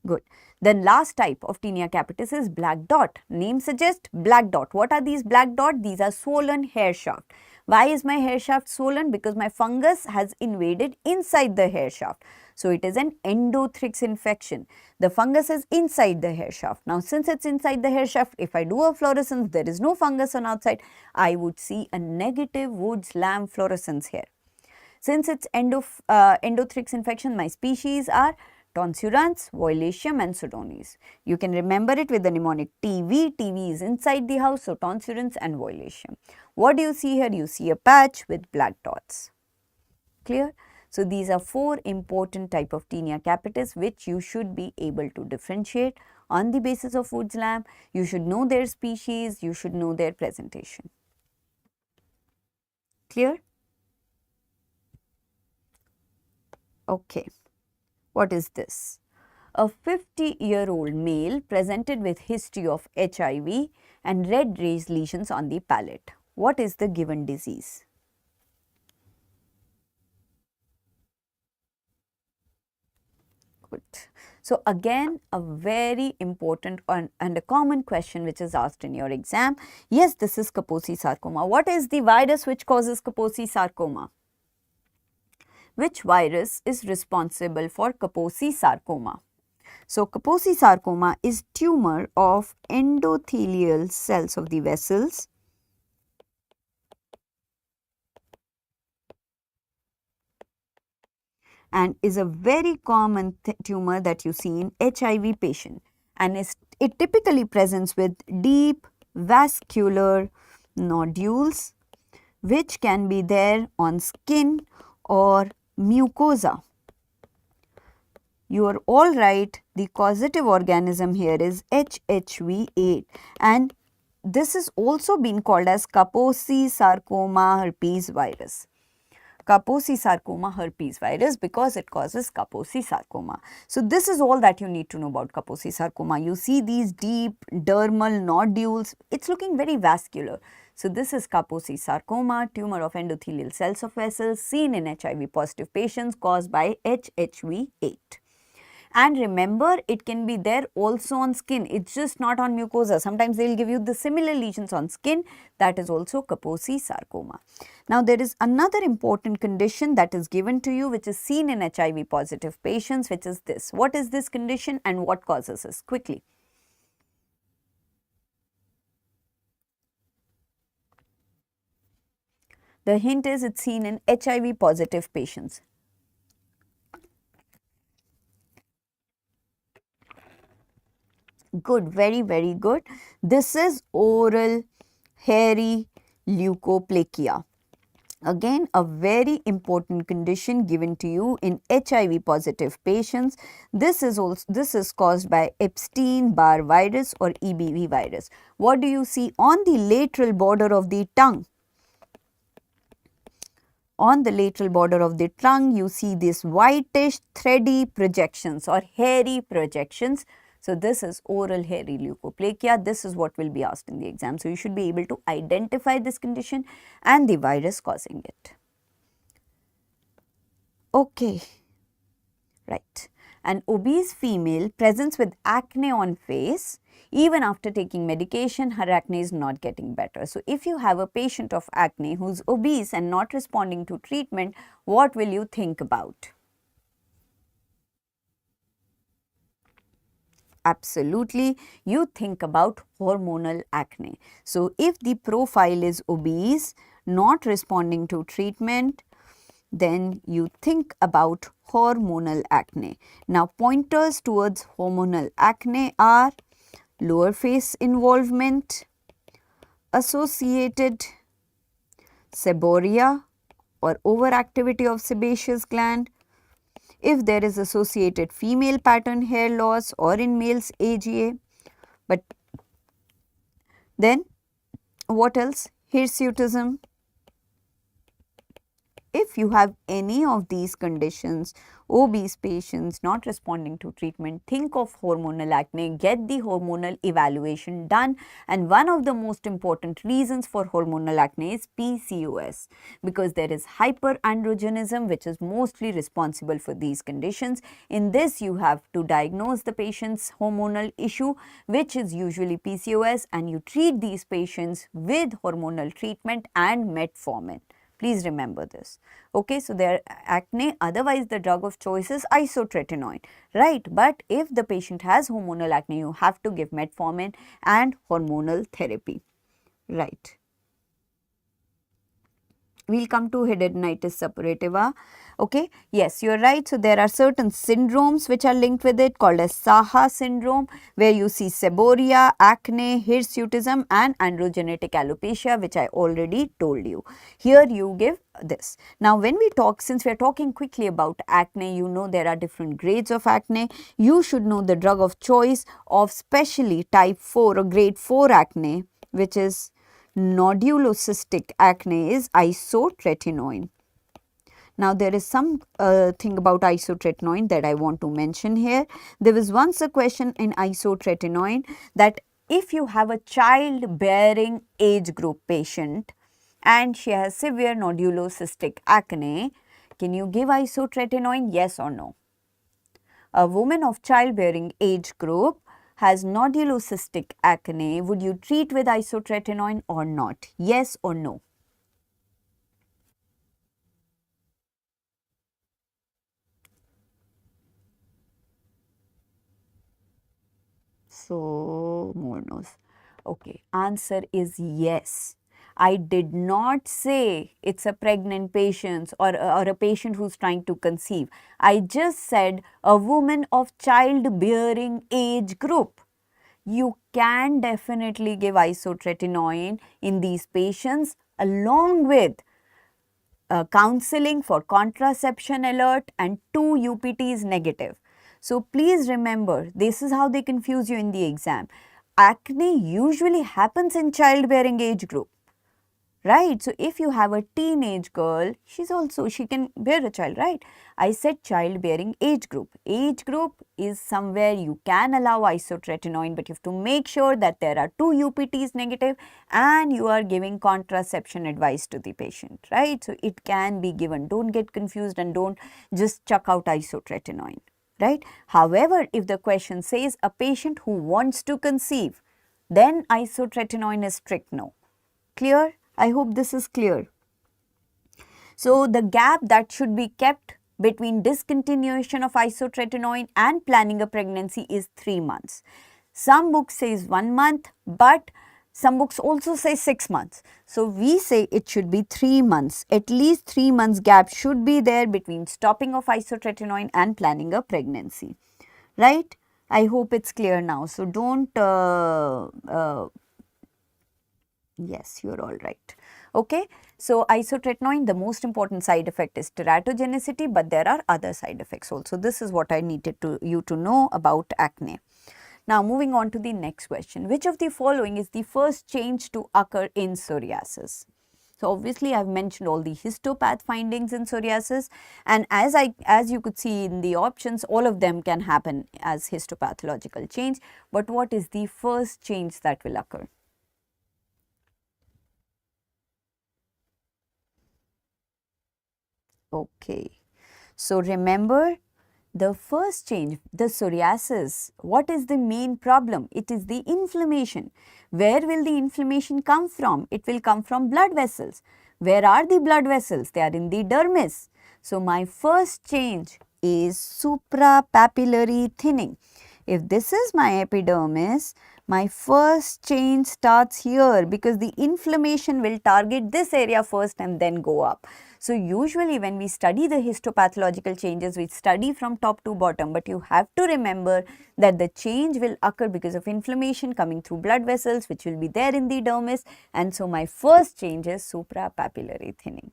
Good. Then last type of tinea capitis is black dot. Name suggests black dot. What are these black dot? These are swollen hair shaft. Why is my hair shaft swollen? Because my fungus has invaded inside the hair shaft. So it is an endothrix infection. The fungus is inside the hair shaft. Now since it's inside the hair shaft, if I do a fluorescence, there is no fungus on outside, I would see a negative Woods-Lamb fluorescence here. Since it's endothrix infection, my species are Tonsurans, Voilatium and Pseudones. You can remember it with the mnemonic TV. TV is inside the house, so Tonsurans and Voilatium. What do you see here? You see a patch with black dots. Clear? So these are 4 important type of Taenia capitis which you should be able to differentiate on the basis of Woods-Lamb. You should know their species, you should know their presentation. Clear? Okay. What is this? A 50-year-old male presented with history of HIV and red raised lesions on the palate. What is the given disease? Good. So again, a very important and a common question which is asked in your exam. Yes, this is Kaposi sarcoma. What is the virus which causes Kaposi sarcoma? Which virus is responsible for Kaposi sarcoma? So Kaposi sarcoma is tumor of endothelial cells of the vessels and is a very common tumor that you see in HIV patient, and it typically presents with deep vascular nodules which can be there on skin or mucosa. You are all right. The causative organism here is HHV8 and this is also been called as Kaposi sarcoma herpes virus. Kaposi sarcoma herpes virus because it causes Kaposi sarcoma. So this is all that you need to know about Kaposi sarcoma. You see these deep dermal nodules. It's looking very vascular. So this is Kaposi sarcoma, tumor of endothelial cells of vessels seen in HIV positive patients caused by HHV8. And remember, it can be there also on skin. It's just not on mucosa. Sometimes they will give you the similar lesions on skin. That is also Kaposi sarcoma. Now, there is another important condition that is given to you which is seen in HIV positive patients, which is this. What is this condition and what causes this? Quickly. The hint is it's seen in HIV positive patients. Good, very, very good. This is oral hairy leukoplakia. Again, a very important condition given to you in HIV positive patients. This is caused by Epstein-Barr virus or EBV virus. What do you see on the lateral border of the tongue? On the lateral border of the tongue, you see these whitish thready projections or hairy projections. So this is oral hairy leukoplakia. This is what will be asked in the exam. So you should be able to identify this condition and the virus causing it. Okay, right. An obese female presents with acne on face. Even after taking medication, her acne is not getting better. So if you have a patient of acne who's obese and not responding to treatment, what will you think about? Absolutely, you think about hormonal acne. So if the profile is obese, not responding to treatment, then you think about hormonal acne. Now, pointers towards hormonal acne are lower face involvement, associated seborrhea or overactivity of sebaceous gland, if there is associated female pattern hair loss or in males AGA, but then what else? Hirsutism, if you have any of these conditions, obese patients not responding to treatment, think of hormonal acne, get the hormonal evaluation done. And one of the most important reasons for hormonal acne is PCOS, because there is hyperandrogenism which is mostly responsible for these conditions. In this, you have to diagnose the patient's hormonal issue, which is usually PCOS, and you treat these patients with hormonal treatment and metformin. Please remember this. Okay, so their acne, otherwise the drug of choice is isotretinoin, right? But if the patient has hormonal acne, you have to give metformin and hormonal therapy, right? We'll come to hidradenitis suppurativa. Okay, yes, you're right. So there are certain syndromes which are linked with it, called as Saha syndrome, where you see seborrhea, acne, hirsutism and androgenetic alopecia, which I already told you. Here you give this. Now when we talk, since we are talking quickly about acne, you know there are different grades of acne. You should know the drug of choice of specially type 4 or grade 4 acne, which is nodulocystic acne, is isotretinoin. Now there is some thing about isotretinoin that I want to mention here. There was once a question in isotretinoin that if you have a childbearing age group patient and she has severe nodulocystic acne, can you give isotretinoin, yes or no? A woman of childbearing age group has nodulocystic acne, would you treat with isotretinoin or not? Yes or no? So, more no's. Okay, answer is yes. I did not say it's a pregnant patient or a patient who's trying to conceive. I just said a woman of childbearing age group. You can definitely give isotretinoin in these patients along with counseling for contraception alert and 2 UPTs negative. So please remember, this is how they confuse you in the exam. Acne usually happens in childbearing age group, right? So if you have a teenage girl, she can bear a child, right? I said childbearing age group. Age group is somewhere you can allow isotretinoin, but you have to make sure that there are 2 UPTs negative and you are giving contraception advice to the patient, right? So it can be given. Don't get confused and don't just chuck out isotretinoin, right? However, if the question says a patient who wants to conceive, then isotretinoin is strict no. Clear? I hope this is clear. So the gap that should be kept between discontinuation of isotretinoin and planning a pregnancy is 3 months. Some books says 1 month, but some books also say 6 months. So we say it should be 3 months. At least 3 months gap should be there between stopping of isotretinoin and planning a pregnancy. Right? I hope it's clear now. So don't yes, you're all right. Okay. So isotretinoin, the most important side effect is teratogenicity, but there are other side effects also. This is what I needed you to know about acne. Now moving on to the next question. Which of the following is the first change to occur in psoriasis? So obviously I've mentioned all the histopath findings in psoriasis, and as you could see in the options, all of them can happen as histopathological change. But what is the first change that will occur? Okay. So remember, the first change, the psoriasis, what is the main problem? It is the inflammation. Where will the inflammation come from? It will come from blood vessels. Where are the blood vessels? They are in the dermis. So my first change is suprapapillary thinning. If this is my epidermis, my first change starts here because the inflammation will target this area first and then go up. So usually when we study the histopathological changes, we study from top to bottom, but you have to remember that the change will occur because of inflammation coming through blood vessels, which will be there in the dermis. And so my first change is suprapapillary thinning.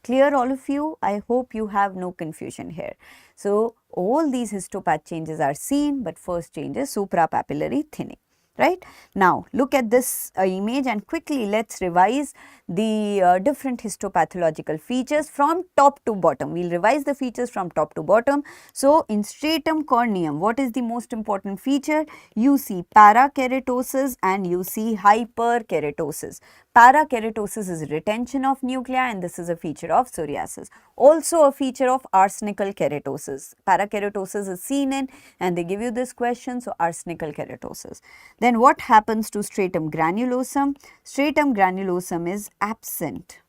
Clear all of you? I hope you have no confusion here. So all these histopath changes are seen, but first change is suprapapillary thinning. Right? Now, look at this image and quickly let's revise the different histopathological features from top to bottom. We will revise the features from top to bottom. So, in stratum corneum, what is the most important feature? You see parakeratosis and you see hyperkeratosis. Parakeratosis is retention of nuclei and this is a feature of psoriasis. Also a feature of arsenical keratosis. Parakeratosis is seen in and they give you this question, so arsenical keratosis. Then what happens to stratum granulosum? Stratum granulosum is absent.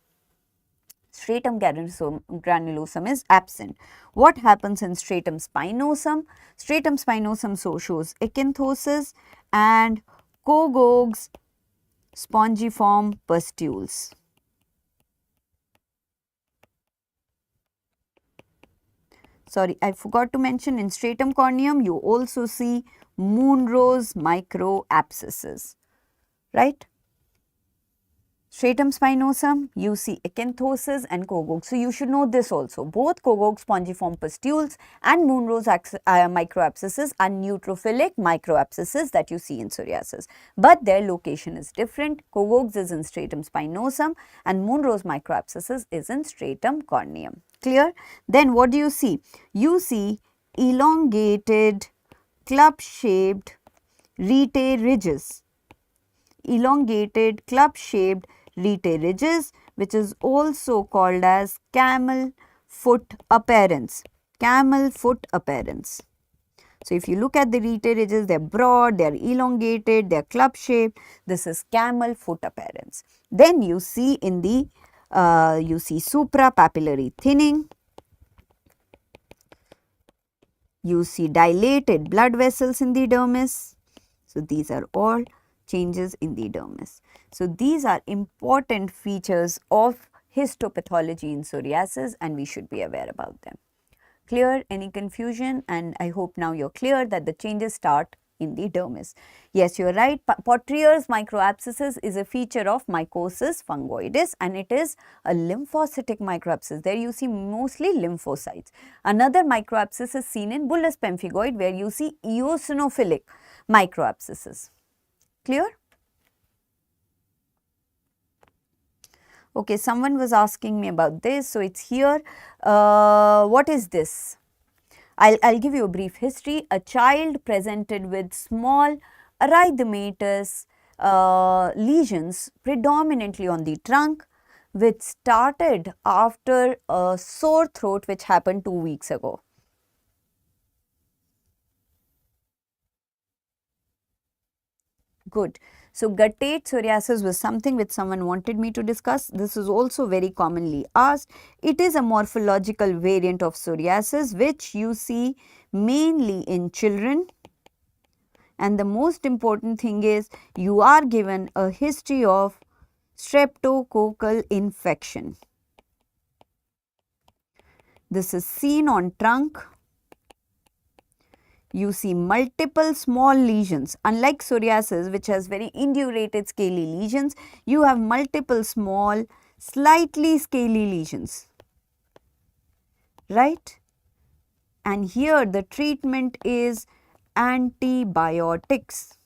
Stratum granulosum is absent. What happens in stratum spinosum? Stratum spinosum shows acanthosis and Kogo's spongiform pustules. Sorry, I forgot to mention in stratum corneum you also see Monro's microabscesses, right? Stratum spinosum, you see acanthosis and Kogo's. So, you should know this also. Both Kogo's spongiform pustules and Monro's microabscesses are neutrophilic microabscesses that you see in psoriasis, but their location is different. Kogo's is in stratum spinosum and Monro's microabscesses is in stratum corneum. Clear? Then what do you see? You see elongated, club-shaped rete ridges. Elongated, club-shaped rete ridges, which is also called as camel foot appearance. Camel foot appearance. So, if you look at the rete ridges, they are broad, they are elongated, they are club shaped. This is camel foot appearance. Then you see in the you see suprapapillary thinning. You see dilated blood vessels in the dermis. So, these are all changes in the dermis. So, these are important features of histopathology in psoriasis and we should be aware about them. Clear? Any confusion? And I hope now you are clear that the changes start in the dermis. Yes, you are right. Potrier's microabscesses is a feature of mycosis fungoides and it is a lymphocytic microabscess. There you see mostly lymphocytes. Another microabscess is seen in bullous pemphigoid where you see eosinophilic microabscesses. Clear? Okay, someone was asking me about this. So, it is here. What is this? I'll give you a brief history. A child presented with small erythematous lesions predominantly on the trunk which started after a sore throat which happened 2 weeks ago. Good. So, guttate psoriasis was something which someone wanted me to discuss. This is also very commonly asked. It is a morphological variant of psoriasis which you see mainly in children. And the most important thing is you are given a history of streptococcal infection. This is seen on trunk. You see multiple small lesions. Unlike psoriasis which has very indurated scaly lesions, you have multiple small slightly scaly lesions, right? And here the treatment is antibiotics,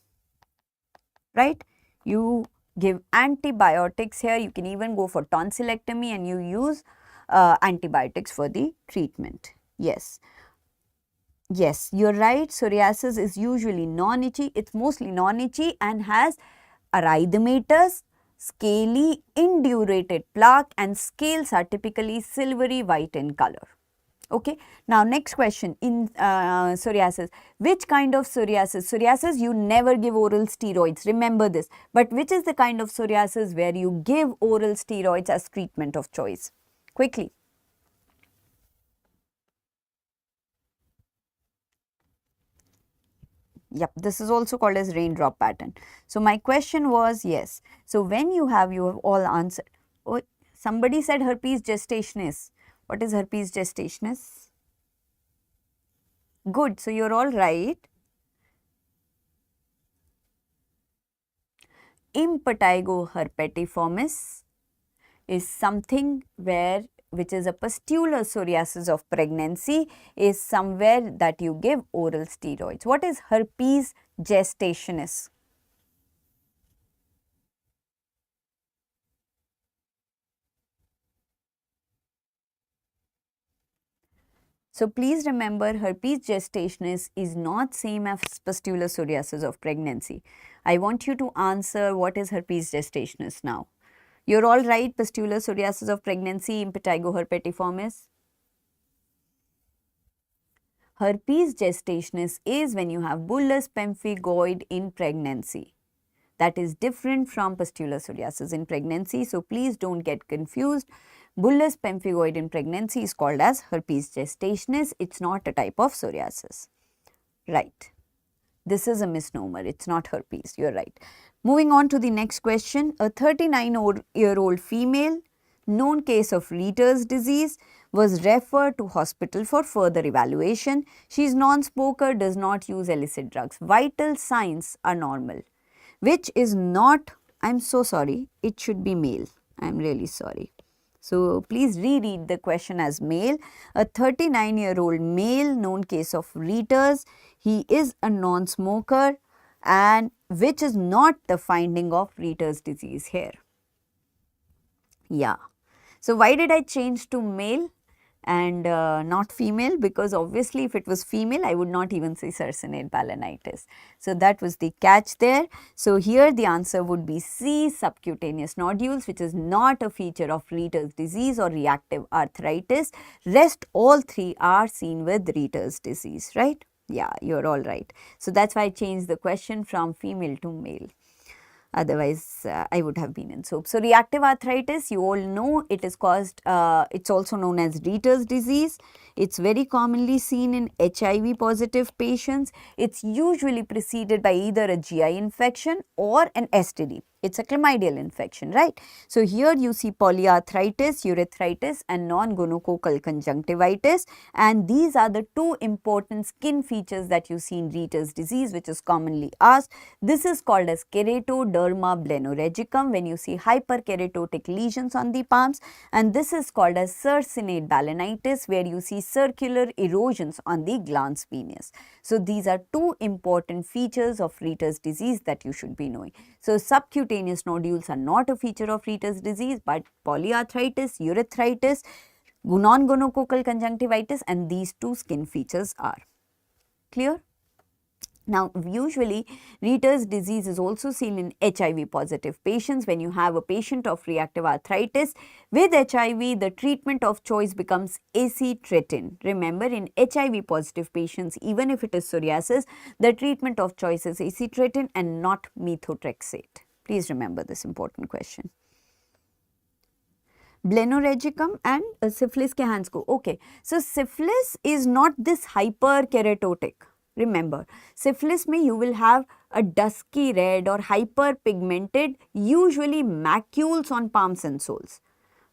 right? You give antibiotics here. You can even go for tonsillectomy and you use antibiotics for the treatment. Yes. Yes, you are right. Psoriasis is usually non-itchy. It is mostly non-itchy and has erythematous, scaly, indurated plaque and scales are typically silvery white in color. Okay. Now, next question in psoriasis. Which kind of psoriasis? Psoriasis, you never give oral steroids. Remember this. But which is the kind of psoriasis where you give oral steroids as treatment of choice? Quickly. Yep, this is also called as raindrop pattern. So, my question was yes. So, when you have all answered. Oh, somebody said herpes gestationis. What is herpes gestationis? Good. So, you are all right. Impetigo herpetiformis is something which is a pustular psoriasis of pregnancy is somewhere that you give oral steroids. What is herpes gestationis? So please remember, herpes gestationis is not same as pustular psoriasis of pregnancy. I want you to answer what is herpes gestationis now. You're all right, pustular psoriasis of pregnancy, impetigo herpetiformis. Herpes gestationis is when you have bullous pemphigoid in pregnancy. That is different from pustular psoriasis in pregnancy. So please don't get confused. Bullous pemphigoid in pregnancy is called as herpes gestationis. It's not a type of psoriasis. Right. This is a misnomer. It's not herpes. You're right. Moving on to the next question. A 39-year-old female, known case of Riter's disease, was referred to hospital for further evaluation. She is non-smoker, does not use illicit drugs. Vital signs are normal. Which is not, I am so sorry, it should be male. I am really sorry. So please reread the question as male. A 39-year-old male, known case of Riter's. He is a non-smoker, and which is not the finding of Riter's disease here. Yeah. So why did I change to male and not female? Because obviously if it was female, I would not even say succinate balanitis. So that was the catch there. So here the answer would be C, subcutaneous nodules, which is not a feature of Riter's disease or reactive arthritis. Rest all three are seen with Riter's disease, right? Yeah, you're all right. So that's why I changed the question from female to male. Otherwise, I would have been in soap. So, reactive arthritis, you all know it is caused, it's also known as Riter's disease. It's very commonly seen in HIV positive patients. It's usually preceded by either a GI infection or an STD. It's a chlamydial infection, right? So, here you see polyarthritis, urethritis and non-gonococcal conjunctivitis, and these are the two important skin features that you see in Riter's disease, which is commonly asked. This is called as keratoderma blennorhegicum when you see hyperkeratotic lesions on the palms, and this is called as succinate balanitis where you see circular erosions on the glans penis. So, these are two important features of Riter's disease that you should be knowing. So, subcutaneous nodules are not a feature of Riter's disease, but polyarthritis, urethritis, non-gonococcal conjunctivitis, and these two skin features are. Clear? Now, usually Riter's disease is also seen in HIV positive patients. When you have a patient of reactive arthritis with HIV, the treatment of choice becomes acitretin. Remember, in HIV positive patients, even if it is psoriasis, the treatment of choice is acitretin and not methotrexate. Please remember this important question. Blennorhegicum and syphilis ke hands ko. Okay, so syphilis is not this hyperkeratotic. Remember, syphilis mein you will have a dusky red or hyperpigmented, usually macules on palms and soles,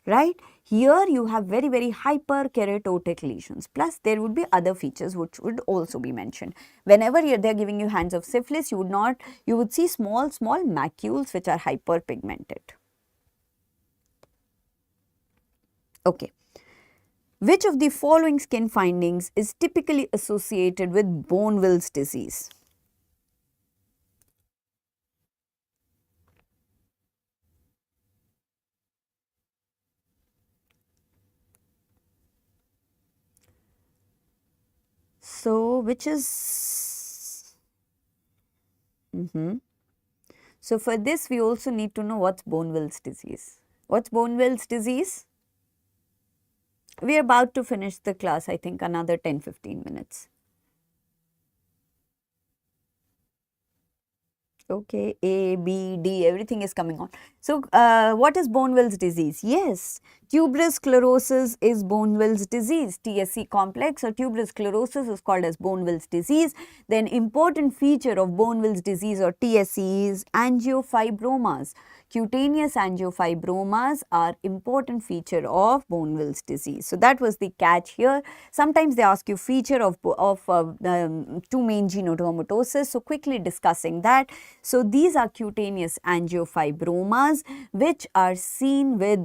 right? Here you have very, very hyperkeratotic lesions. Plus, there would be other features which would also be mentioned. Whenever they are giving you hands of syphilis, you would see small macules which are hyperpigmented. Okay. Which of the following skin findings is typically associated with Bournville's disease? So, which is, So, for this we also need to know what's Bournville's disease. What's Bournville's disease? We are about to finish the class, I think another 10-15 minutes. Okay, A, B, D, everything is coming on. So, what is Bournville's disease? Yes, tuberous sclerosis is Bournville's disease. TSC complex or tuberous sclerosis is called as Bournville's disease. Then important feature of Bournville's disease or TSC is angiofibromas. Cutaneous angiofibromas are important feature of Bournville's disease. So, that was the catch here. Sometimes they ask you feature of two main genodermatosis. So, quickly discussing that. So, these are cutaneous angiofibromas which are seen with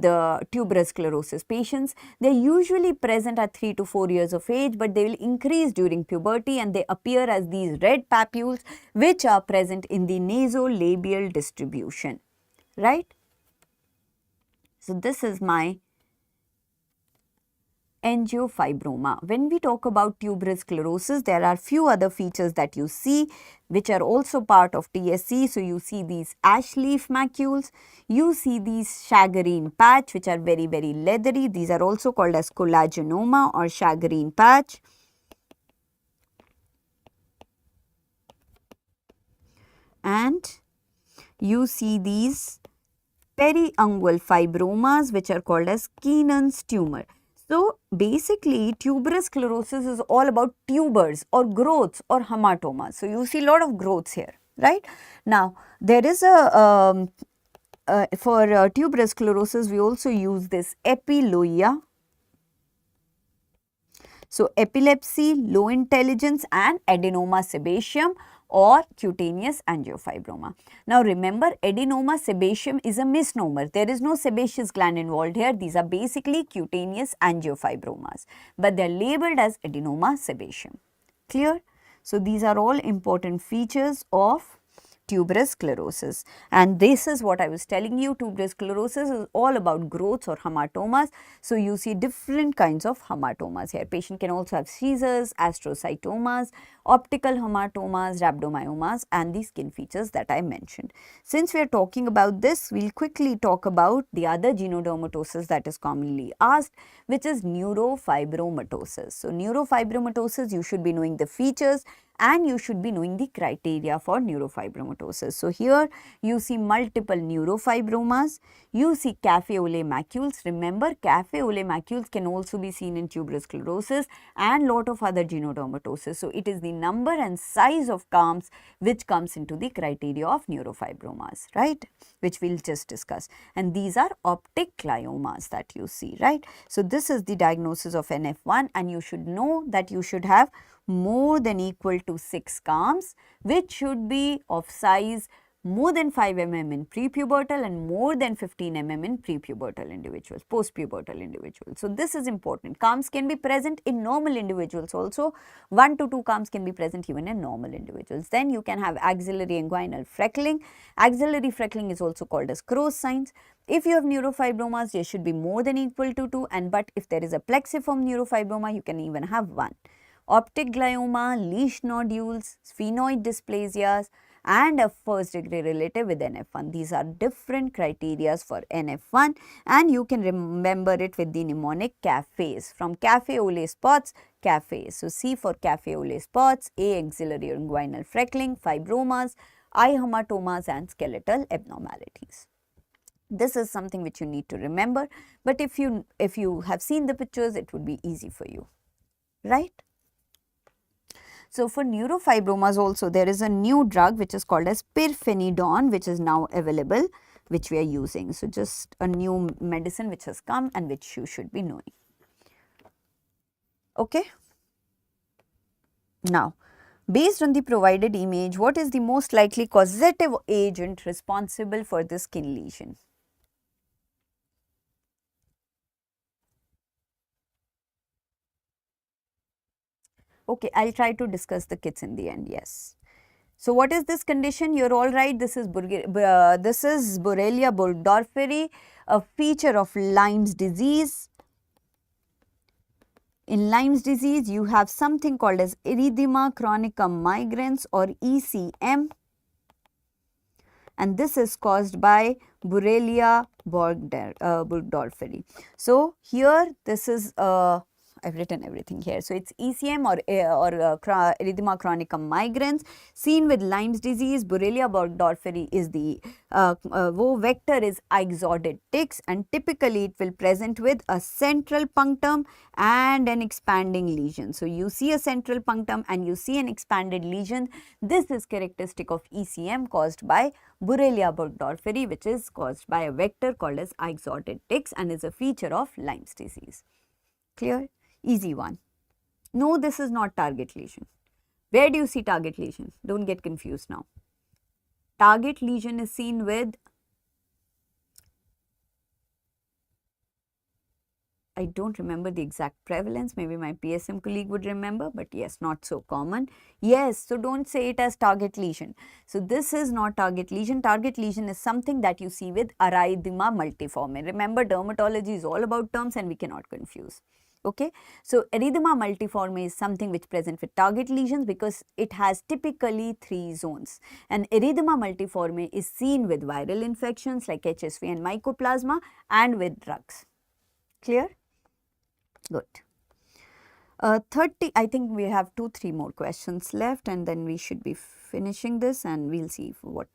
tuberous sclerosis patients. They are usually present at 3 to 4 years of age, but they will increase during puberty and they appear as these red papules which are present in the nasolabial distribution. Right? So, this is my angiofibroma. When we talk about tuberous sclerosis, there are few other features that you see which are also part of TSC. So, you see these ash leaf macules, you see these shagreen patch which are very leathery. These are also called as collagenoma or shagreen patch. And you see these periungual fibromas which are called as Keenan's tumor. So, basically tuberous sclerosis is all about tubers or growths or hematomas. So, you see a lot of growths here, right. Now, there is a for tuberous sclerosis we also use this epiloia. So, epilepsy, low intelligence and adenoma sebaceum or cutaneous angiofibroma. Now, remember adenoma sebaceum is a misnomer. There is no sebaceous gland involved here. These are basically cutaneous angiofibromas, but they are labeled as adenoma sebaceum. Clear? So, these are all important features of tuberous sclerosis, and this is what I was telling you. Tuberous sclerosis is all about growths or hematomas. So, you see different kinds of hematomas here. Patient can also have seizures, astrocytomas, optical hematomas, rhabdomyomas and the skin features that I mentioned. Since we are talking about this, we will quickly talk about the other genodermatosis that is commonly asked, which is neurofibromatosis. So, neurofibromatosis, you should be knowing the features and you should be knowing the criteria for neurofibromatosis. So, here you see multiple neurofibromas, you see café au lait macules. Remember, café au lait macules can also be seen in tuberous sclerosis and lot of other genodermatosis. So, it is the number and size of CAMs which comes into the criteria of neurofibromas, right, which we will just discuss. And these are optic gliomas that you see, right. So, this is the diagnosis of NF1 and you should know that you should have more than equal to 6 CAMs, which should be of size more than 5 mm in prepubertal and more than 15 mm in prepubertal individuals, postpubertal individuals. So, this is important. CAMs can be present in normal individuals also. 1 to 2 CAMs can be present even in normal individuals. Then you can have axillary inguinal freckling. Axillary freckling is also called as Crow's signs. If you have neurofibromas, they should be more than equal to 2, and but if there is a plexiform neurofibroma, you can even have 1. Optic glioma, leash nodules, sphenoid dysplasias and a first degree relative with NF1. These are different criteria for NF1 and you can remember it with the mnemonic CAFES, from café au lait spots, CAFES. So, C for café au lait spots, A axillary inguinal freckling, fibromas, I hematomas and skeletal abnormalities. This is something which you need to remember, but if you have seen the pictures, it would be easy for you, right. So, for neurofibromas also there is a new drug which is called as pirfenidone, which is now available, which we are using. So, just a new medicine which has come and which you should be knowing. Okay. Now, based on the provided image, what is the most likely causative agent responsible for the skin lesion? Okay, I will try to discuss the kits in the end, yes. So, what is this condition? You are all right, this is Borrelia burgdorferi, a feature of Lyme's disease. In Lyme's disease, you have something called as erythema chronicum migrans or ECM, and this is caused by Borrelia burgdorferi. So, here this is I have written everything here. So, it is ECM or erythema chronicum migrans seen with Lyme's disease. Borrelia burgdorferi is the vector is ixoid ticks, and typically it will present with a central punctum and an expanding lesion. So, you see a central punctum and you see an expanded lesion. This is characteristic of ECM caused by Borrelia burgdorferi, which is caused by a vector called as ixoid ticks and is a feature of Lyme's disease. Clear? Easy one. No, this is not target lesion. Where do you see target lesion? Don't get confused now. Target lesion is seen with, I don't remember the exact prevalence, maybe my PSM colleague would remember, but yes, not so common. Yes, so don't say it as target lesion. So, this is not target lesion. Target lesion is something that you see with erythema multiforme. Remember, dermatology is all about terms and we cannot confuse. Okay, so erythema multiforme is something which presents with target lesions because it has typically 3 zones, and erythema multiforme is seen with viral infections like HSV and mycoplasma and with drugs. Clear? Good. 30, I think we have 2-3 more questions left and then we should be finishing this and we'll see what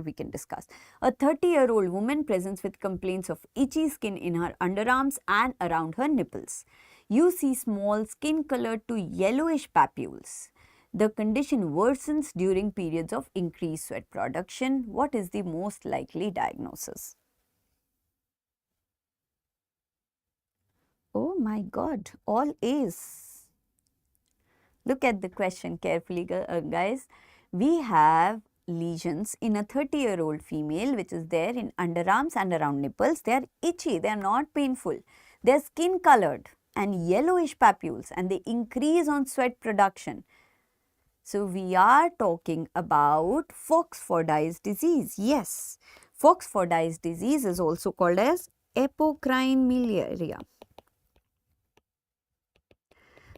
we can discuss. A 30-year-old woman presents with complaints of itchy skin in her underarms and around her nipples. You see small skin colored to yellowish papules. The condition worsens during periods of increased sweat production. What is the most likely diagnosis? Oh my God, all A's. Look at the question carefully, guys. We have lesions in a 30-year-old female which is there in underarms and around nipples. They are itchy, they are not painful. They are skin colored and yellowish papules and they increase on sweat production. So, we are talking about Fox-Fordyce disease. Yes, Fox-Fordyce disease is also called as apocrine miliaria.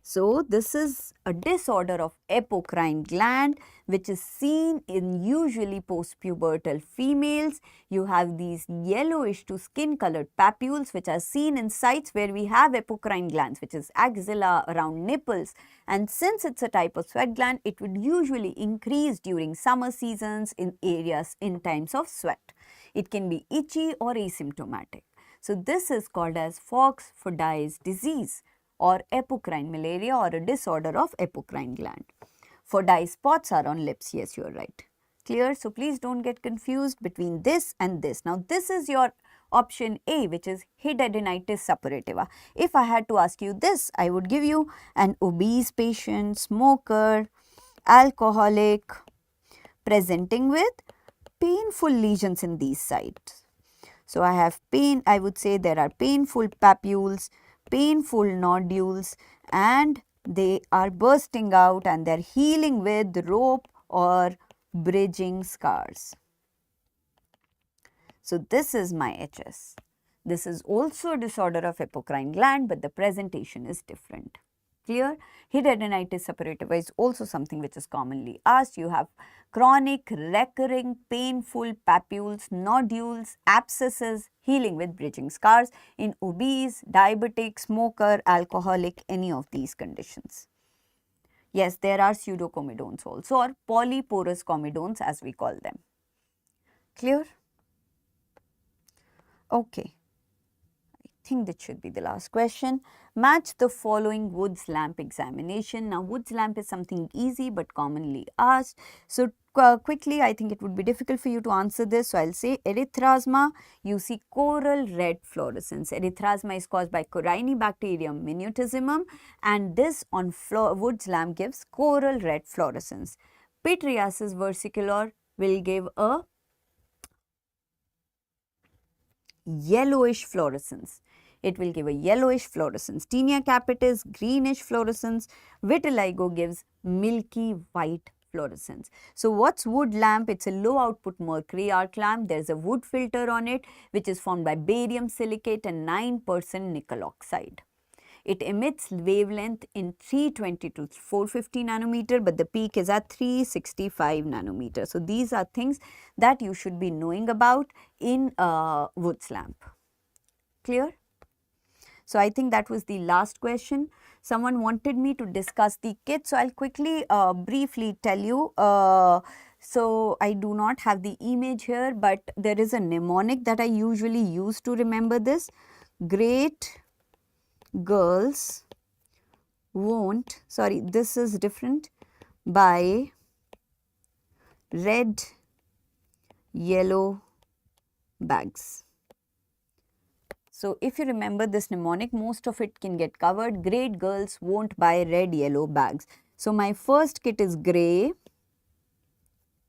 So, this is a disorder of apocrine gland which is seen in usually postpubertal females. You have these yellowish to skin colored papules which are seen in sites where we have apocrine glands, which is axilla, around nipples, and since it's a type of sweat gland, it would usually increase during summer seasons in areas in times of sweat. It can be itchy or asymptomatic. So, this is called as Fox-Fordyce disease or apocrine miliaria or a disorder of apocrine gland. Fordyce spots are on lips. Yes, you are right. Clear? So, please don't get confused between this and this. Now, this is your option A, which is hidradenitis suppurativa. If I had to ask you this, I would give you an obese patient, smoker, alcoholic, presenting with painful lesions in these sites. So, I have pain, I would say there are painful papules, painful nodules, and they are bursting out and they are healing with rope or bridging scars. So, this is my HS. This is also a disorder of apocrine gland, but the presentation is different. Clear? Hidradenitis suppurativa is also something which is commonly asked. You have chronic, recurring, painful papules, nodules, abscesses, healing with bridging scars in obese, diabetic, smoker, alcoholic, any of these conditions. Yes, there are pseudocomedones also, or polyporous comedones as we call them. Clear? Okay. I think that should be the last question. Match the following Woods lamp examination. Now, Woods lamp is something easy but commonly asked. So, quickly, I think it would be difficult for you to answer this. So, I will say erythrasma, you see coral red fluorescence. Erythrasma is caused by Corynebacterium minutissimum, and this on Woods lamp gives coral red fluorescence. Pityriasis versicolor will give a yellowish fluorescence. It will give a yellowish fluorescence. Tinea capitis, greenish fluorescence. Vitiligo gives milky white fluorescence. So, what's wood lamp? It's a low output mercury arc lamp. There's a wood filter on it which is formed by barium silicate and 9% nickel oxide. It emits wavelength in 320 to 450 nanometer, but the peak is at 365 nanometer. So, these are things that you should be knowing about in Woods lamp. Clear? So, I think that was the last question. Someone wanted me to discuss the kit. So, I will quickly briefly tell you. So, I do not have the image here, but there is a mnemonic that I usually use to remember this. Great girls won't, sorry, this is different, buy red, yellow bags. So, if you remember this mnemonic, most of it can get covered. Great girls won't buy red, yellow bags. So, my first kit is grey,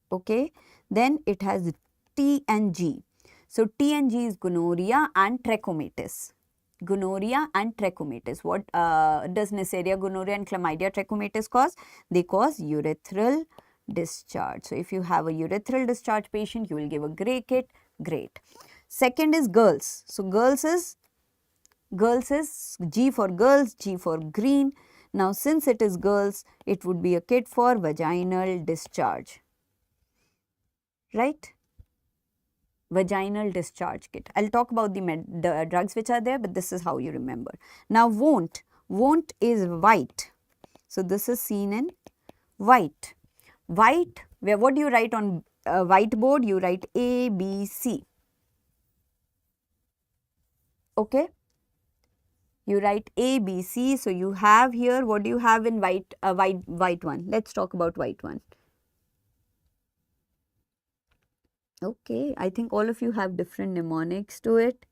okay. Then it has T and G. So, T and G is gonorrhea and trachomatis. Gonorrhea and trachomatis. What does Neisseria gonorrhea and chlamydia trachomatis cause? They cause urethral discharge. So, if you have a urethral discharge patient, you will give a grey kit, great. Second is girls. So, girls is Girls is G for girls, G for green. Now since it is girls, it would be a kit for vaginal discharge, right? Vaginal discharge kit. I'll talk about the drugs which are there, but this is how you remember. Now won't. Won't is white. So this is seen in white. White, where what do you write on whiteboard? You write A, B, C. Okay? You write A, B, C. So you have here, what do you have in white, white one? Let's talk about white one. Okay, I think all of you have different mnemonics to it.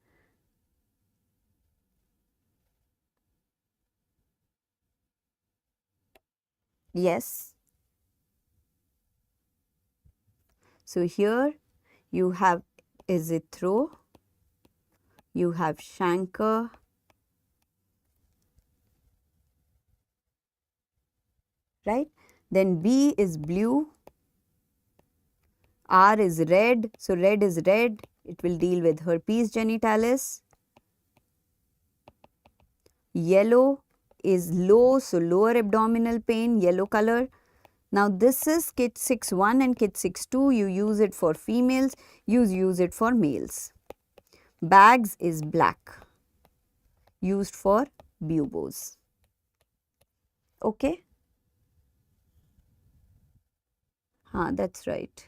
Yes. So here you have azithro, you have chancre, right? Then B is blue, R is red, so red is red, it will deal with herpes genitalis. Yellow is low, so lower abdominal pain, yellow color. Now this is kit 6.1 and kit 6.2, you use it for females, you use it for males. Bags is black, used for buboes. Okay? That's right.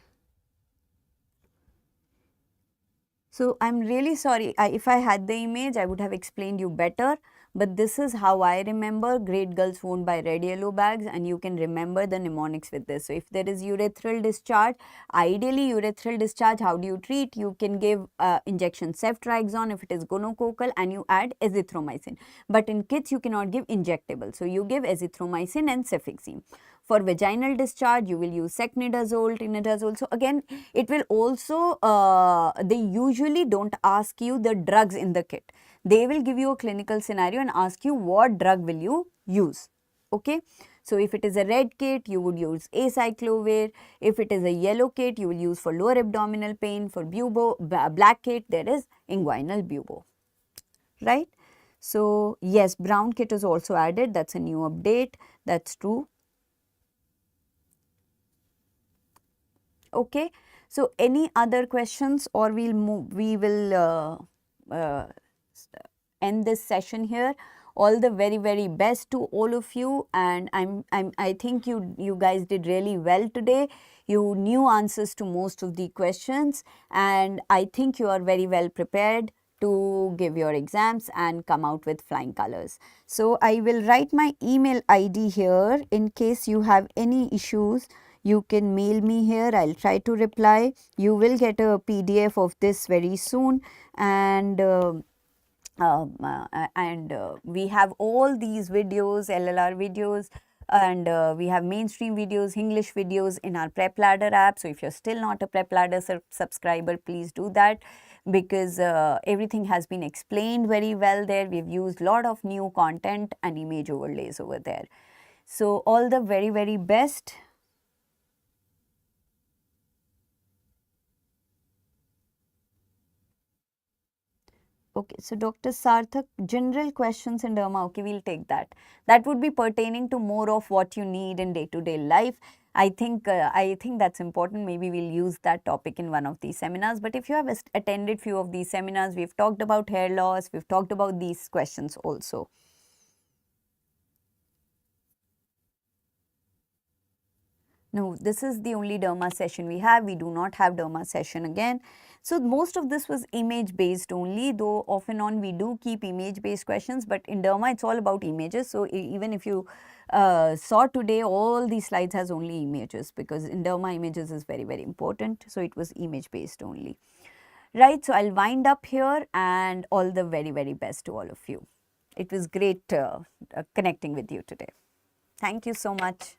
So I'm really sorry, if I had the image, I would have explained you better. But this is how I remember Great Girls Won't Buy Red Yellow Bags, and you can remember the mnemonics with this. So if there is urethral discharge, ideally urethral discharge, how do you treat? You can give injection ceftriaxone if it is gonococcal, and you add azithromycin. But in kids, you cannot give injectable. So you give azithromycin and cefixime. For vaginal discharge, you will use secnidazole, tinidazole. So again, it will also, they usually don't ask you the drugs in the kit. They will give you a clinical scenario and ask you what drug will you use. Okay. So if it is a red kit, you would use acyclovir. If it is a yellow kit, you will use for lower abdominal pain. For bubo, black kit, there is inguinal bubo. Right. So yes, brown kit is also added. That's a new update. That's true. Okay. So any other questions, or we will end this session here. All the very best to all of you, and I think you guys did really well today. You knew answers to most of the questions, and I think you are very well prepared to give your exams and come out with flying colors. So I will write my email ID here. In case you have any issues, you can mail me here. I'll try to reply. You will get a PDF of this very soon, and we have all these videos, LLR videos, and we have mainstream videos, English videos in our Prep Ladder app. So if you're still not a Prep Ladder subscriber, please do that, because everything has been explained very well there. We've used a lot of new content and image overlays over there. So all the very best. Okay, so Dr. Sarthak, general questions in derma, okay, we'll take that. That would be pertaining to more of what you need in day-to-day life. I think that's important. Maybe we'll use that topic in one of these seminars. But if you have attended few of these seminars, we've talked about hair loss, we've talked about these questions also. No, this is the only derma session we have. We do not have derma session again. So most of this was image based only, though off and on we do keep image based questions, but in derma it's all about images. So even if you saw today, all these slides has only images, because in derma images is very important. So it was image based only. Right, so I'll wind up here, and all the very best to all of you. It was great connecting with you today. Thank you so much.